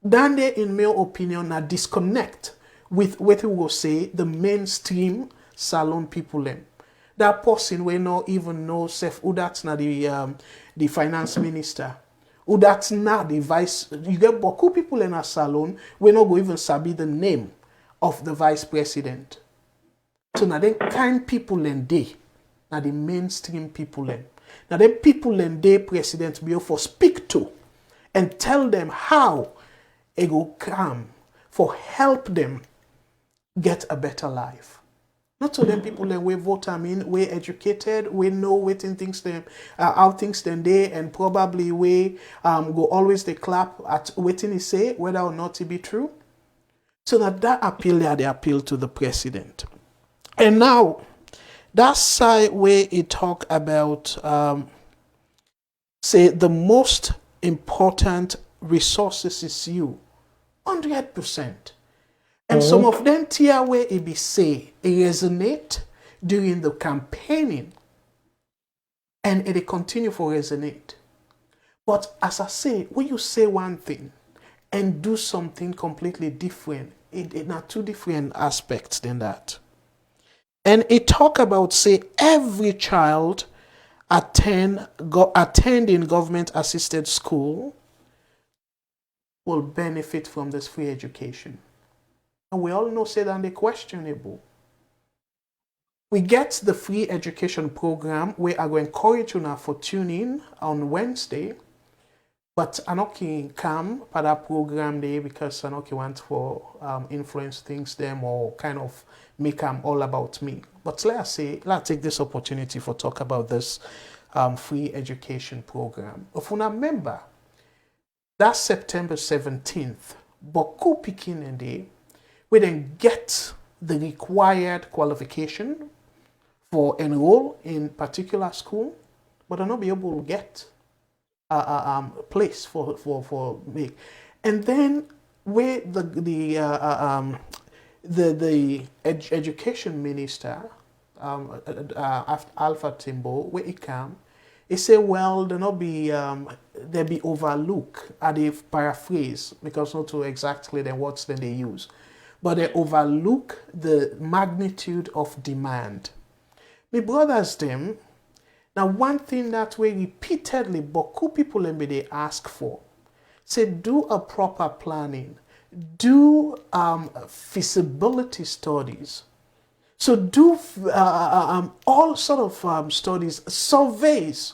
Then they, in my opinion, now disconnect with what we will say the mainstream salon people them. That person will not even know self who that's not the finance minister, who that's not the vice. You get beaucoup people in a salon we not go even sabi the name of the vice president. So now then kind people in they, now the mainstream people in. Now then people in they president be for speak to and tell them how it go come for help them get a better life. Not to them people that we vote, we educated, we know waiting things them, how things them they, and probably we go always they clap at waiting he say whether or not it be true. So that appeal there, they appeal to the president. And now that side where it talk about say the most important resources is you, 100%. And some of them tear where it be say, it resonate during the campaigning and it continue for resonate. But as I say, when you say one thing and do something completely different, it are two different aspects than that. And it talk about say every child attending government assisted school will benefit from this free education. And we all know say that they're questionable. We get the free education program where I go encourage you now for tuning on Wednesday. But I not can come for that program day because I not want for influence things them or kind of make them all about me. But let's take this opportunity for talk about this free education program. If you remember, that's September 17th, Boku Pikin and day, we then get the required qualification for enroll in particular school, but I'll not be able to get a place for me. And then where the education minister, Alpha Timbo, where he come, he say, well, they be overlooked. They paraphrase because not to exactly the words that they use. But they overlook the magnitude of demand. My brothers, them, now one thing that we repeatedly, beaucoup people they ask for, say do a proper planning, do feasibility studies. So do all sort of studies, surveys,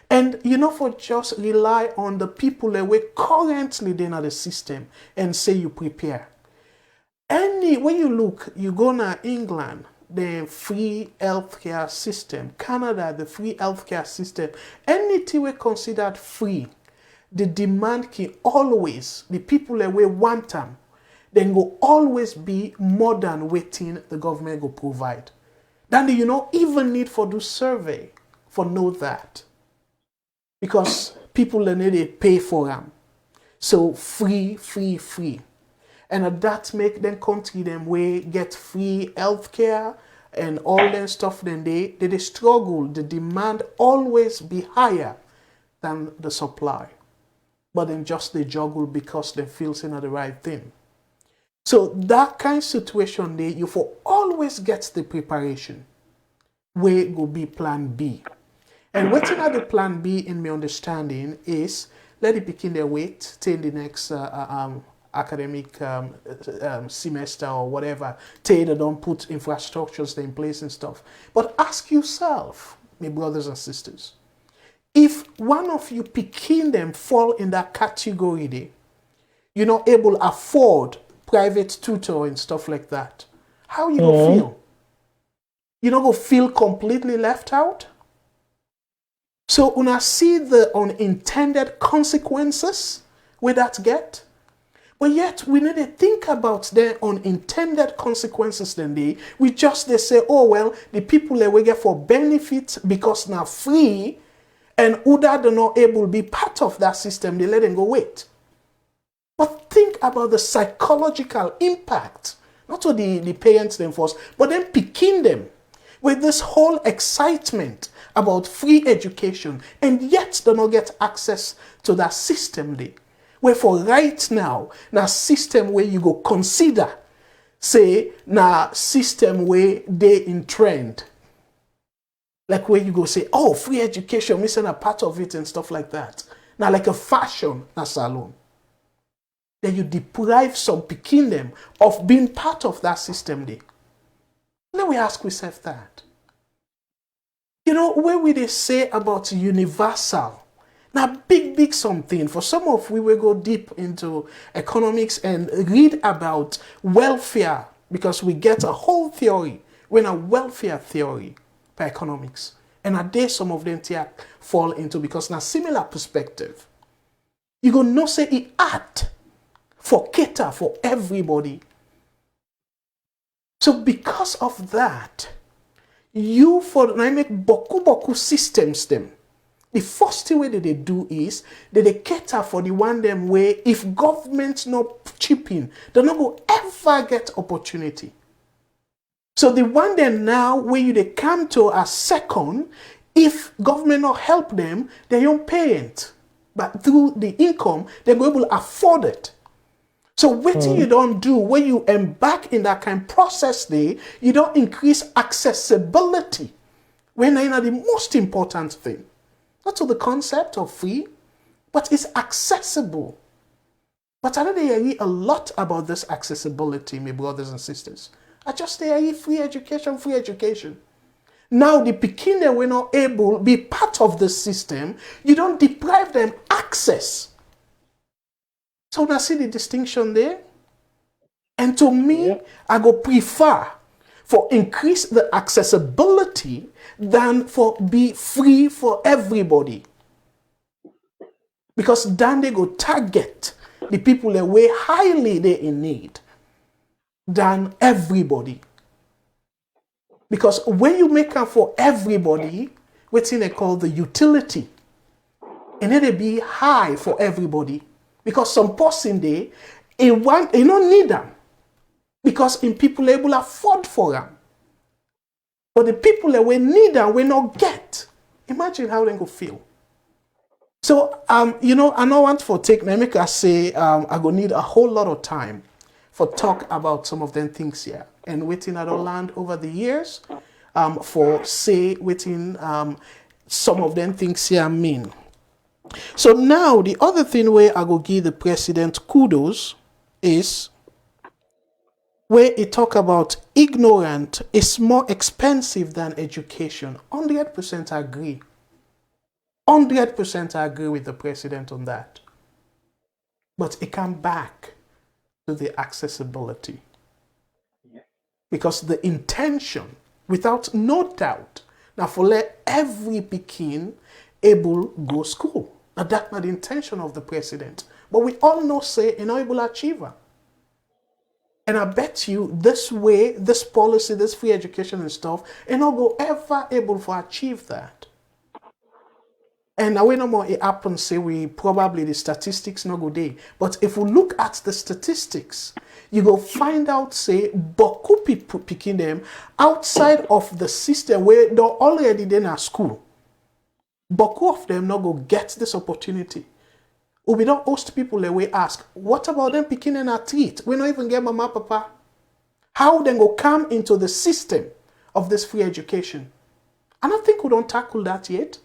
and for just rely on the people that we currently in the system and say you prepare. When you look, you go to England, the free healthcare system, Canada, the free healthcare system, anything we considered free, the demand can always, the people that we want them, then will always be more than waiting the government will provide. Then you not even need for do survey for know that. Because people need to pay for them. So free. And that make them country them way get free healthcare and all that stuff. Then they struggle. The demand always be higher than the supply. But then just they juggle because they feel saying the right thing. So that kind of situation there, you for always get the preparation. Where will be plan B. And waiting at the plan B in my understanding is let it begin their wait till the next academic semester or whatever. They don't put infrastructures in place and stuff. But ask yourself, my brothers and sisters, if one of you picking them fall in that category there, you're not able to afford private tutor and stuff like that, how you gonna feel? You not gonna feel completely left out? So when I see the unintended consequences with that get, but yet we need to think about the unintended consequences then they say, oh well, the people that we get for benefit because now free and who that are not able to be part of that system, they let them go wait. But think about the psychological impact, not to the parents them first, but then picking them with this whole excitement about free education, and yet they not get access to that system there. Where for right now, na system where you go consider, say, na system where they in trend. Like where you go say, oh, free education, missing a part of it and stuff like that. Now like a fashion, na salon. Then you deprive some picking them of being part of that system there. Let me ask ourselves that. You know, where we they say about universal, now big something. For some of we will go deep into economics and read about welfare, because we get a whole theory, when a welfare theory by economics. And a day some of them fall into, because now similar perspective. You go no say it act for cater for everybody. So because of that, you for I make boku systems them. The first thing way that they do is that they cater for the one them way if government's not chipping, they're not going to ever get opportunity. So the one them now where you they come to a second, if government not help them, they don't pay it. But through the income, they're able to afford it. So what you don't do when you embark in that kind of process there, you don't increase accessibility. When are the most important thing. Not to the concept of free, but it's accessible. But I don't hear a lot about this accessibility, my brothers and sisters. I just hear free education. Now the Pekin that we're not able to be part of the system, you don't deprive them access. So now see the distinction there? And to me, I go prefer for increase the accessibility than for be free for everybody. Because then they go target the people that way highly they in need than everybody. Because when you make up for everybody, what's in they call the utility, and it'll be high for everybody. Because some person there, you don't need them. Because in people able to afford for them. But the people that we need them, we not get. Imagine how they go feel. So, you know, I don't want for take, make I say, I go need a whole lot of time for talk about some of them things here. And waiting I don't land over the years, for say, waiting, some of them things here mean. So now the other thing where I go give the president kudos is where he talk about ignorant is more expensive than education. 100% I agree. 100% I agree with the president on that. But it come back to the accessibility. Because the intention, without no doubt, now for let every Pekin able go school. Now that's not the intention of the president. But we all know say enable achiever. And I bet you this way, this policy, this free education and stuff, and not go ever able to achieve that. And now we no more it happens, say we probably the statistics no go there. But if we look at the statistics, you go find out, say, boku people picking them outside of the system where they're already in a school. Boku of them not go get this opportunity. We don't host people that we ask, what about them picking an athlete? We don't even get mama, papa. How then go come into the system of this free education? I don't think we don't tackle that yet.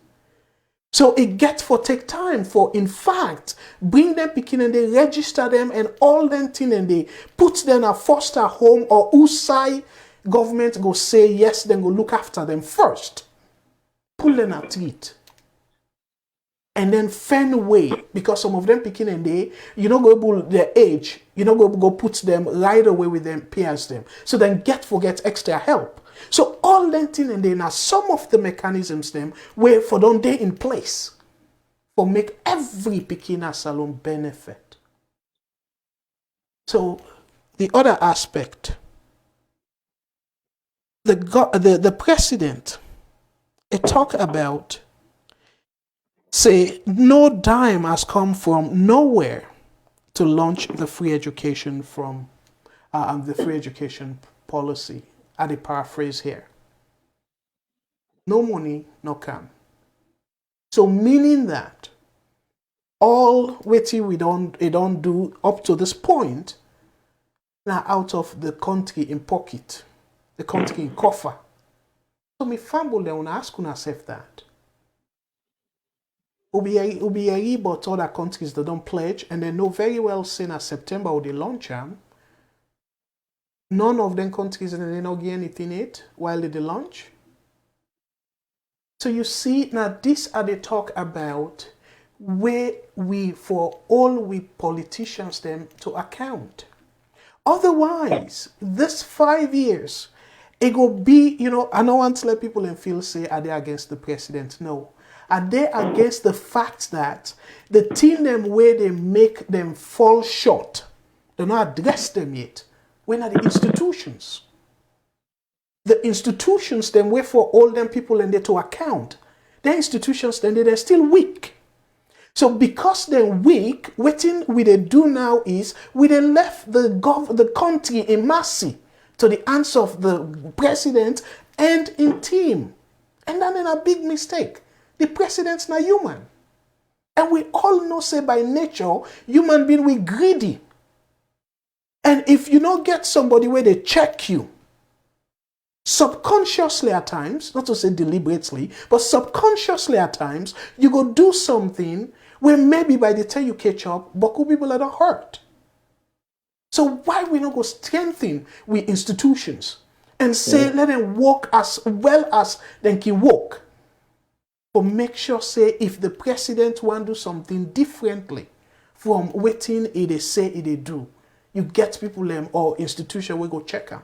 So it gets for take time for, in fact, bring them picking and they register them and all them thing and they put them a foster home or usai government go say yes, then go look after them first. Pull them a treat. And then find way, because some of them picking and they, you know, go able their age, you know, go put them right away with them, pierce them. So then get extra help. So all that thing and then now some of the mechanisms them where for don't they in place for make every picking a salon benefit. So the other aspect, the president, it talk about say no dime has come from nowhere to launch the free education from the free education policy. I the paraphrase here. No money, no come. So meaning that all waiting we don't do up to this point now out of the country in pocket, the country in coffer. So me famble they wanna ask yourself that. Ubi but other countries that don't pledge and they know very well saying at September or they launch them. None of them countries and they don't get anything it while they launch. So you see now this are the talk about where we for all we politicians them to account. Otherwise, this 5 years, it will be, you know, I don't want to let people and feel say, are they against the president? No. Are they against the fact that the team them where they make them fall short, they not address them yet. When are the institutions? The institutions them wait for all them people and they to account. The institutions then they're still weak. So because they're weak, what we they do now is we they left the country in mercy to the hands of the president and in team. And then in a big mistake. The president's not human. And we all know say by nature, human being we greedy. And if you don't get somebody where they check you, subconsciously at times, not to say deliberately, but subconsciously at times, you go do something where maybe by the time you catch up, boku people are not hurt. So why we not go strengthen with institutions and say let them work as well as they can work? But make sure say if the president want to do something differently from waiting it they say it they do, you get people them or institution will go check them.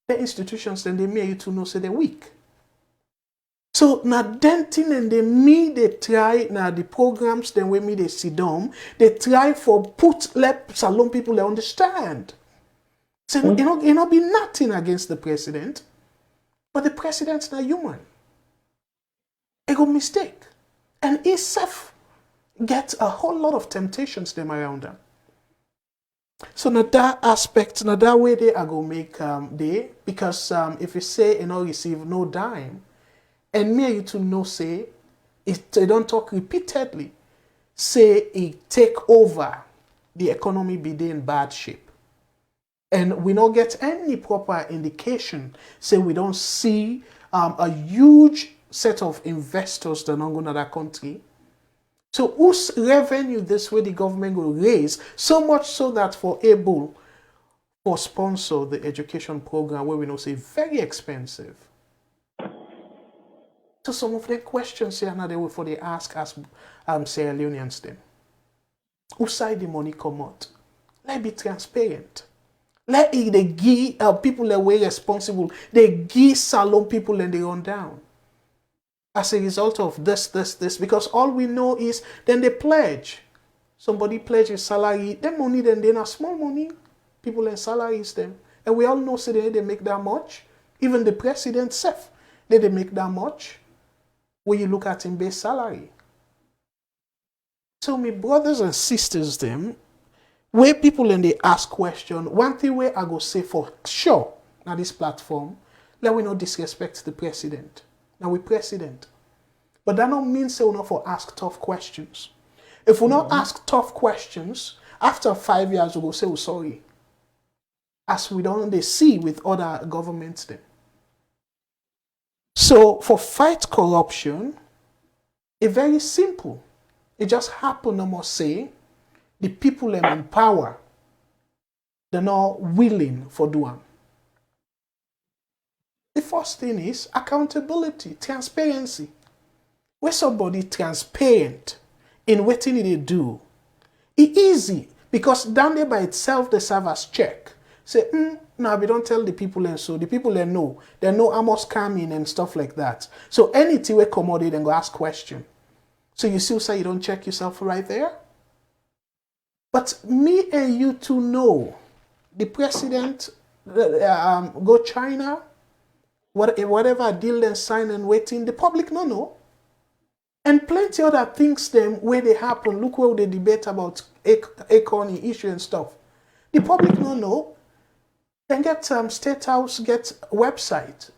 The institutions then they make you to know say they're weak. So now denting and they try now the programs then when they sit down, they try for let salon people they understand. So it not be nothing against the president, but the president's not human. It go mistake. And he self get a whole lot of temptations them around them. So now that aspect, now that way they are going to make they, because if you say you know receive no dime, and me you to know say, if they don't talk repeatedly, say it take over, the economy be in bad shape. And we don't get any proper indication, say we don't see a huge set of investors that are not going to that country. So whose revenue this way the government will raise, so much so that for able for sponsor the education program where we know say very expensive. So some of the questions here now they will for they ask us Sierra Leoneans them. Who side the money come out? Let be transparent. Let it they give people that way responsible. They give salon people and they run down. As a result of this, because all we know is then they pledge. Somebody pledges salary, their money then they're not small money. People and salaries them. And we all know so they make that much. Even the president self, they make that much. When you look at him base salary. So my brothers and sisters them, where people and they ask question, one thing where I go say for sure now this platform, let we not disrespect the president. Now we president. But that don't mean say we not for ask tough questions. If we not ask tough questions, after 5 years we go say we're sorry. As we don't they see with other governments then. So for fight corruption, It's very simple. It just happened, I must say, the people them in power, they're not willing for doing. The first thing is accountability, transparency. Where somebody transparent in what they do, it's easy because down there by itself they serve as check. Say, no, we don't tell the people and so the people they know I must come in and stuff like that. So anything we come out they go ask question. So you still say you don't check yourself right there? But me and you to know the president go China, whatever deal they sign and waiting, the public no know. And plenty other things them where they happen. Look where they debate about economy issue and stuff. The public no know. Then get State House, get website.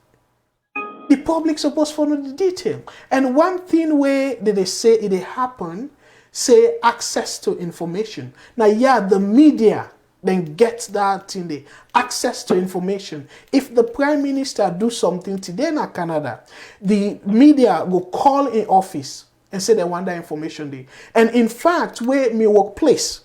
The public supposed to know the detail. And one thing where they say it happen, say access to information. Now, yeah, the media then gets that in the access to information. If the Prime Minister do something today in Canada, the media will call in office and say they want that information there. And in fact, where my workplace,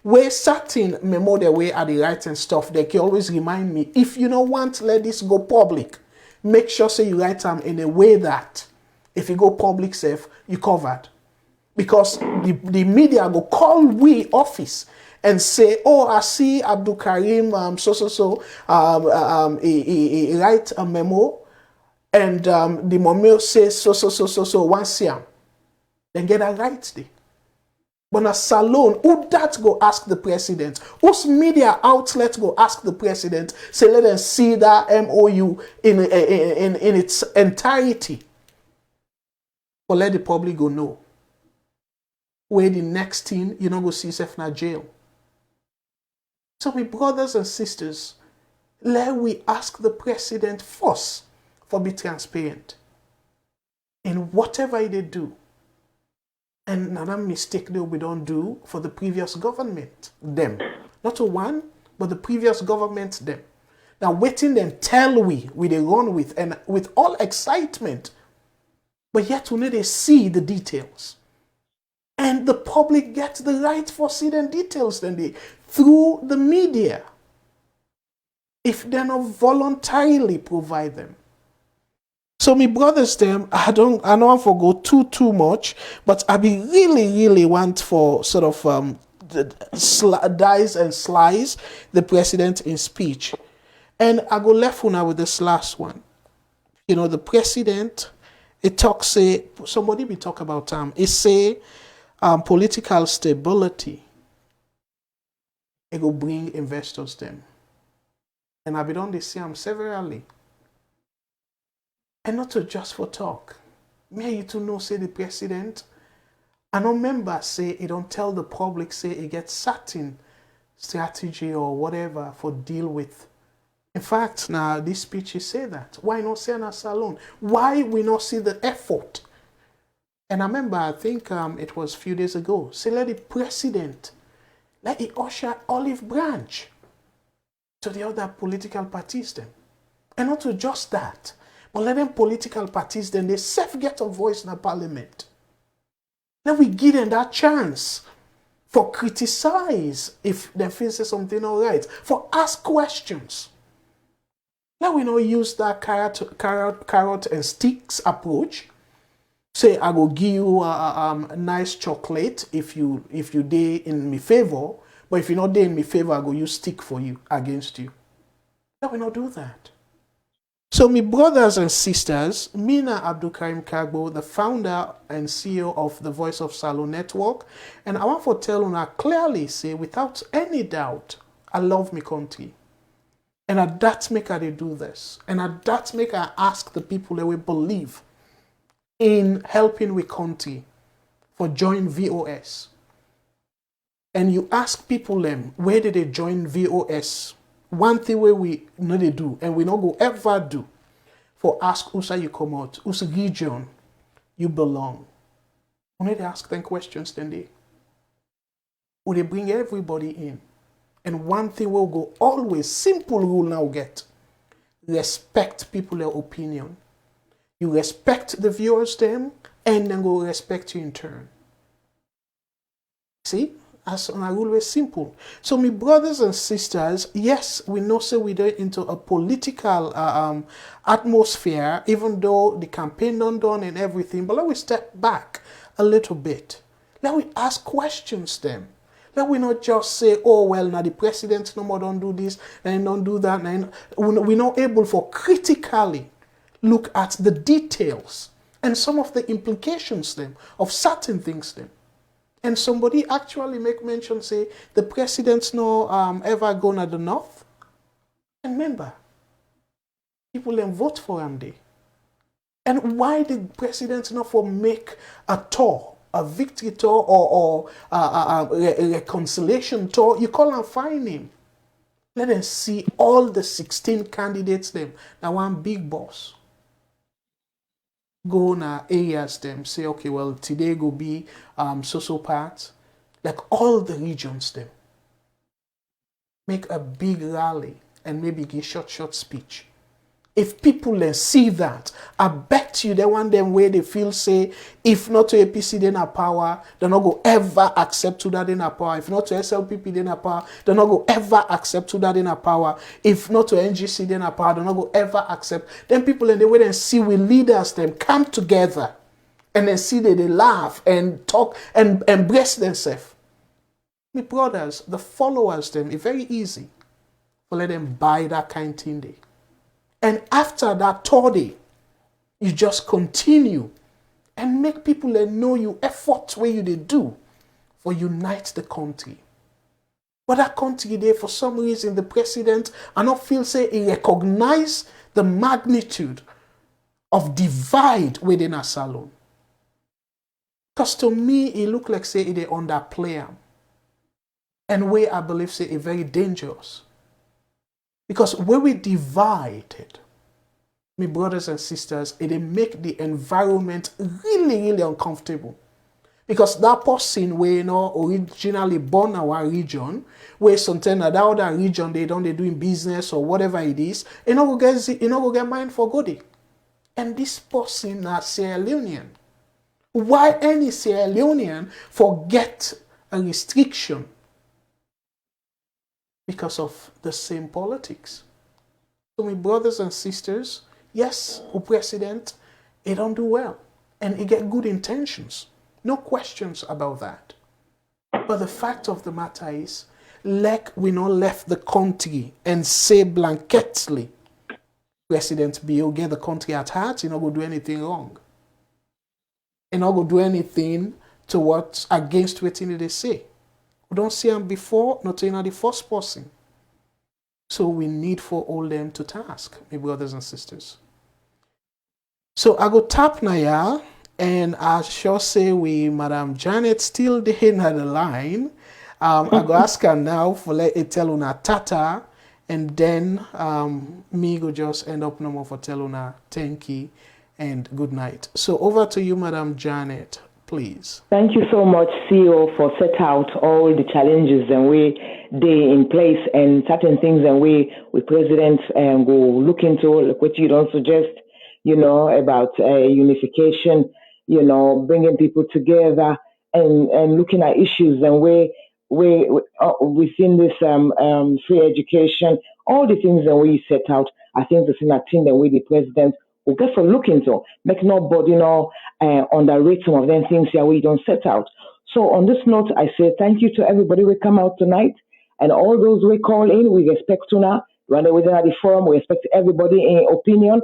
where certain memo their way at the right and stuff, they can always remind me, if you don't want to let this go public, make sure say you write them in a way that if you go public safe, you covered. Because the media will call we office and say, oh, I see Abdul Karim, he write a memo, and the memo says so, once here. Then get a right there. But a SALONE, who that go ask the president? Whose media outlet go ask the president? Say, let them see that MOU in its entirety. But let the public go know. Where the next thing, you know, go see yourself in a jail. So my brothers and sisters, let we ask the president first for be transparent in whatever they do. And another mistake that we don't do for the previous government, them. Not to one, but the previous government, them. Now waiting them tell we they run with, and with all excitement, but yet we need to see the details. And the public gets the right for see them details then they through the media. If they're not voluntarily provide them. So my brothers, them, I don't want to go too much, but I be really want for sort of dice and slice the president in speech. And I go left now with this last one. You know, the president, it talks, say, somebody be talk about it say political stability. It will bring investors them. And I be done this see severally. And not to just for talk. May you to know, say the president, and no member say he don't tell the public, say he gets certain strategy or whatever for deal with. In fact, now this speech is say that. Why not say in a SALONE? Why we not see the effort? And I remember, I think it was a few days ago, say let the president, let the usher olive branch to the other political parties then. And not to just that. But let them political parties, then they self get a voice in the parliament. Then we give them that chance for criticize if they feel say something all right, for ask questions. Now we not use that carrot and sticks approach. Say I go give you a nice chocolate if you dey in my favor, but if you not dey in my favor, I go use stick for you against you. Now we not do that. So, my brothers and sisters, Mina Abdul Karim Kagbo, the founder and CEO of the Voice of SALONE Network, and I want to tell you clearly, say, without any doubt, I love my country. And at that make I do this. And at that make I ask the people that we believe in helping with country for join VOS. And you ask people them, where did they join VOS? One thing where we know they do, and we not go ever do, for ask who's you come out, whose region you belong. We need to ask them questions then they. Will they bring everybody in? And one thing we'll go always, simple rule now get. Respect people's opinion. You respect the viewers them, and then go respect you in turn. See? As a rule, is simple. So, my brothers and sisters, yes, we know so we don't into a political atmosphere, even though the campaign done and everything. But let we step back a little bit. Let we ask questions then. Let we not just say, oh, well, now the president no more don't do this and don't do that. And we're not able for critically look at the details and some of the implications then of certain things then. And somebody actually make mention, say, the president's no ever gone at the north. And remember, people then vote for him there. And why did president not for make a tour, a victory tour or a reconciliation tour? You call and find him. Let them see all the 16 candidates them. Now one big boss. Go na areas them, say, okay, well, today go be so parts, like all the regions them. Make a big rally and maybe give short speech. If people then see that, I bet you they want them where they feel say, if not to APC then a power, they're not go ever accept to that in a power. If not to SLPP then a power, they're not go ever accept to that in a power. If not to NGC then a power, they're not go ever accept. Then people in the way then see we leaders them come together and then see that they laugh and talk and embrace themselves. My brothers, the followers them, it's very easy for let them buy that kind of thing there. And after that third day, you just continue and make people know you effort where you they do for unite the country. But that country there, for some reason, the president I not feel say he recognize the magnitude of divide within a salon. Because to me, it look like say they underplay him. And where I believe say it very dangerous. Because when we divided, my brothers and sisters, it make the environment really, really uncomfortable. Because that person where originally born our region, where sometimes that other region they doing business or whatever it is, go get mind for goodie. And this person is Sierra Leonean. Why any Sierra Leonean forget a restriction? Because of the same politics. So my brothers and sisters, yes, who president, he don't do well. And he get good intentions. No questions about that. But the fact of the matter is, like we not left the country and say blanketly, President Bill get the country at heart, he not go do anything wrong. He not go do anything towards against what they say. We don't see them before, not in the first person. So we need for all them to task, my brothers and sisters. So I go tap Naya, and I sure say we Madam Janet still there in the line. I go ask her now for let it tell una tata, and then me go just end up no more for tell una thank you and good night. So over to you, Madam Janet. Please. Thank you so much, CEO, for set out all the challenges and we they in place and certain things and we president go look into, like what you don't suggest, about unification, bringing people together and looking at issues and we within this free education, all the things that we set out. I think the same thing that we the president will get for look into, make nobody underrate some of them things here we don't set out. So on this note, I say thank you to everybody who come out tonight and all those we call in. We respect to now, rather within the forum, we respect everybody in opinion.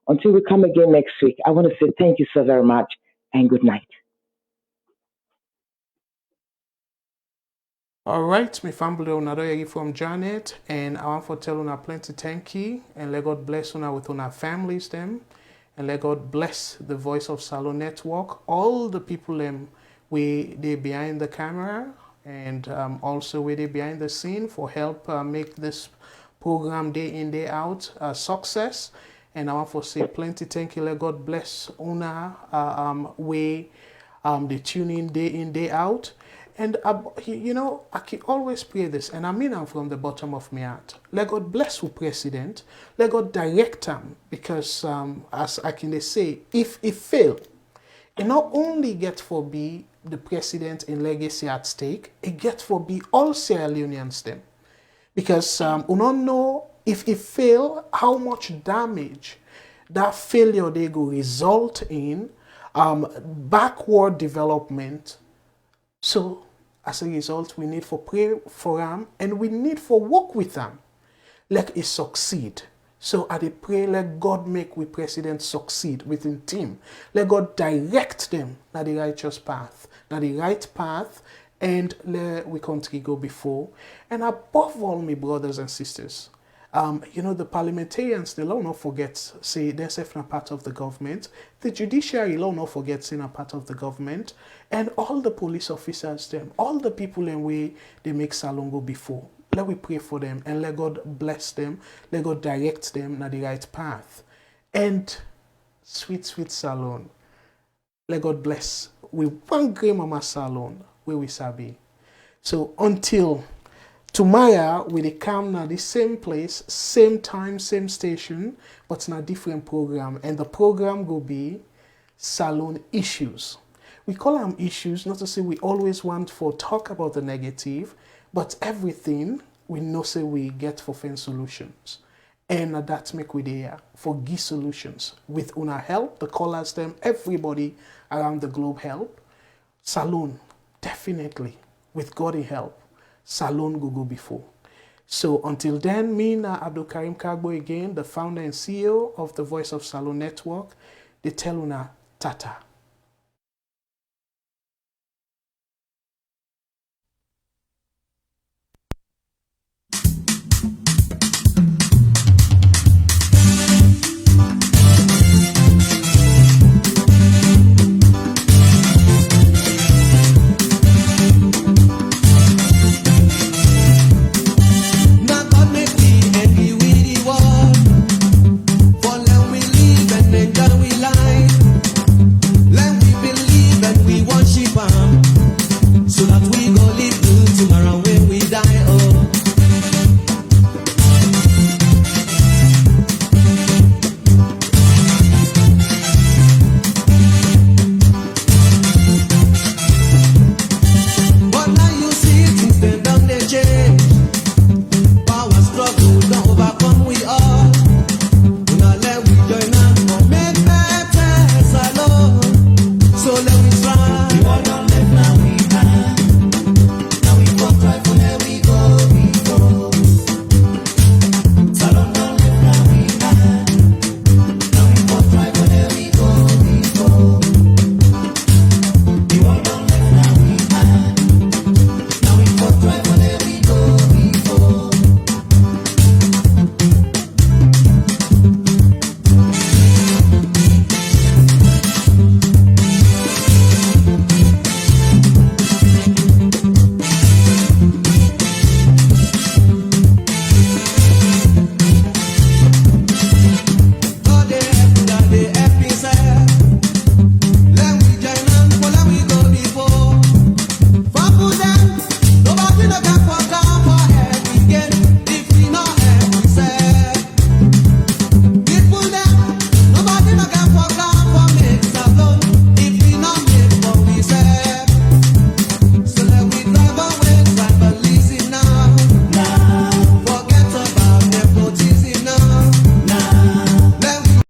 Until we come again next week, I want to say thank you so very much and good night. All right, my family, another from Janet, and I want to tell una plenty thank you, and let God bless una with una families them, and let God bless the Voice of Salone Network, all the people them they behind the camera, and also where they behind the scene for help make this program day in day out a success. And I want to say plenty thank you. Let God bless una way they tune in day out. And, I can always pray this, and I mean I'm from the bottom of my heart. Let God bless the president. Let God direct him, because as I can say, if he fail, It not only get for be the president in legacy at stake, it get for be all Sierra Leoneans them. Because we don't know if it fail, how much damage that failure they go result in backward development. So as a result, we need for pray for them and we need for work with them. Let it succeed. So I dey pray, let God make we president succeed within team. Let God direct them na the righteous path, na the right path, and let we country go before. And above all, my brothers and sisters, you know, the parliamentarians, they don't not forget, say, they're not part of the government. The judiciary don't not forget, say, not part of the government. And all the police officers, them, all the people in way they make Salone go before. Let we pray for them and let God bless them. Let God direct them na the right path. And sweet, sweet Salone, let God bless. We one great mama Salone where we sabi. So until tomorrow, we dey come na the same place, same time, same station, but na different program. And the program will be Salone Issues. We call them issues, not to say we always want for talk about the negative, but everything we know say we get for find solutions. And that's make we there for give solutions. With una help, the callers them, everybody around the globe help. Salone, definitely, with God in help, Salone go before. So until then, me na Abdul Karim Kagbo again, the founder and CEO of the Voice of Salone Network, they tell una tata.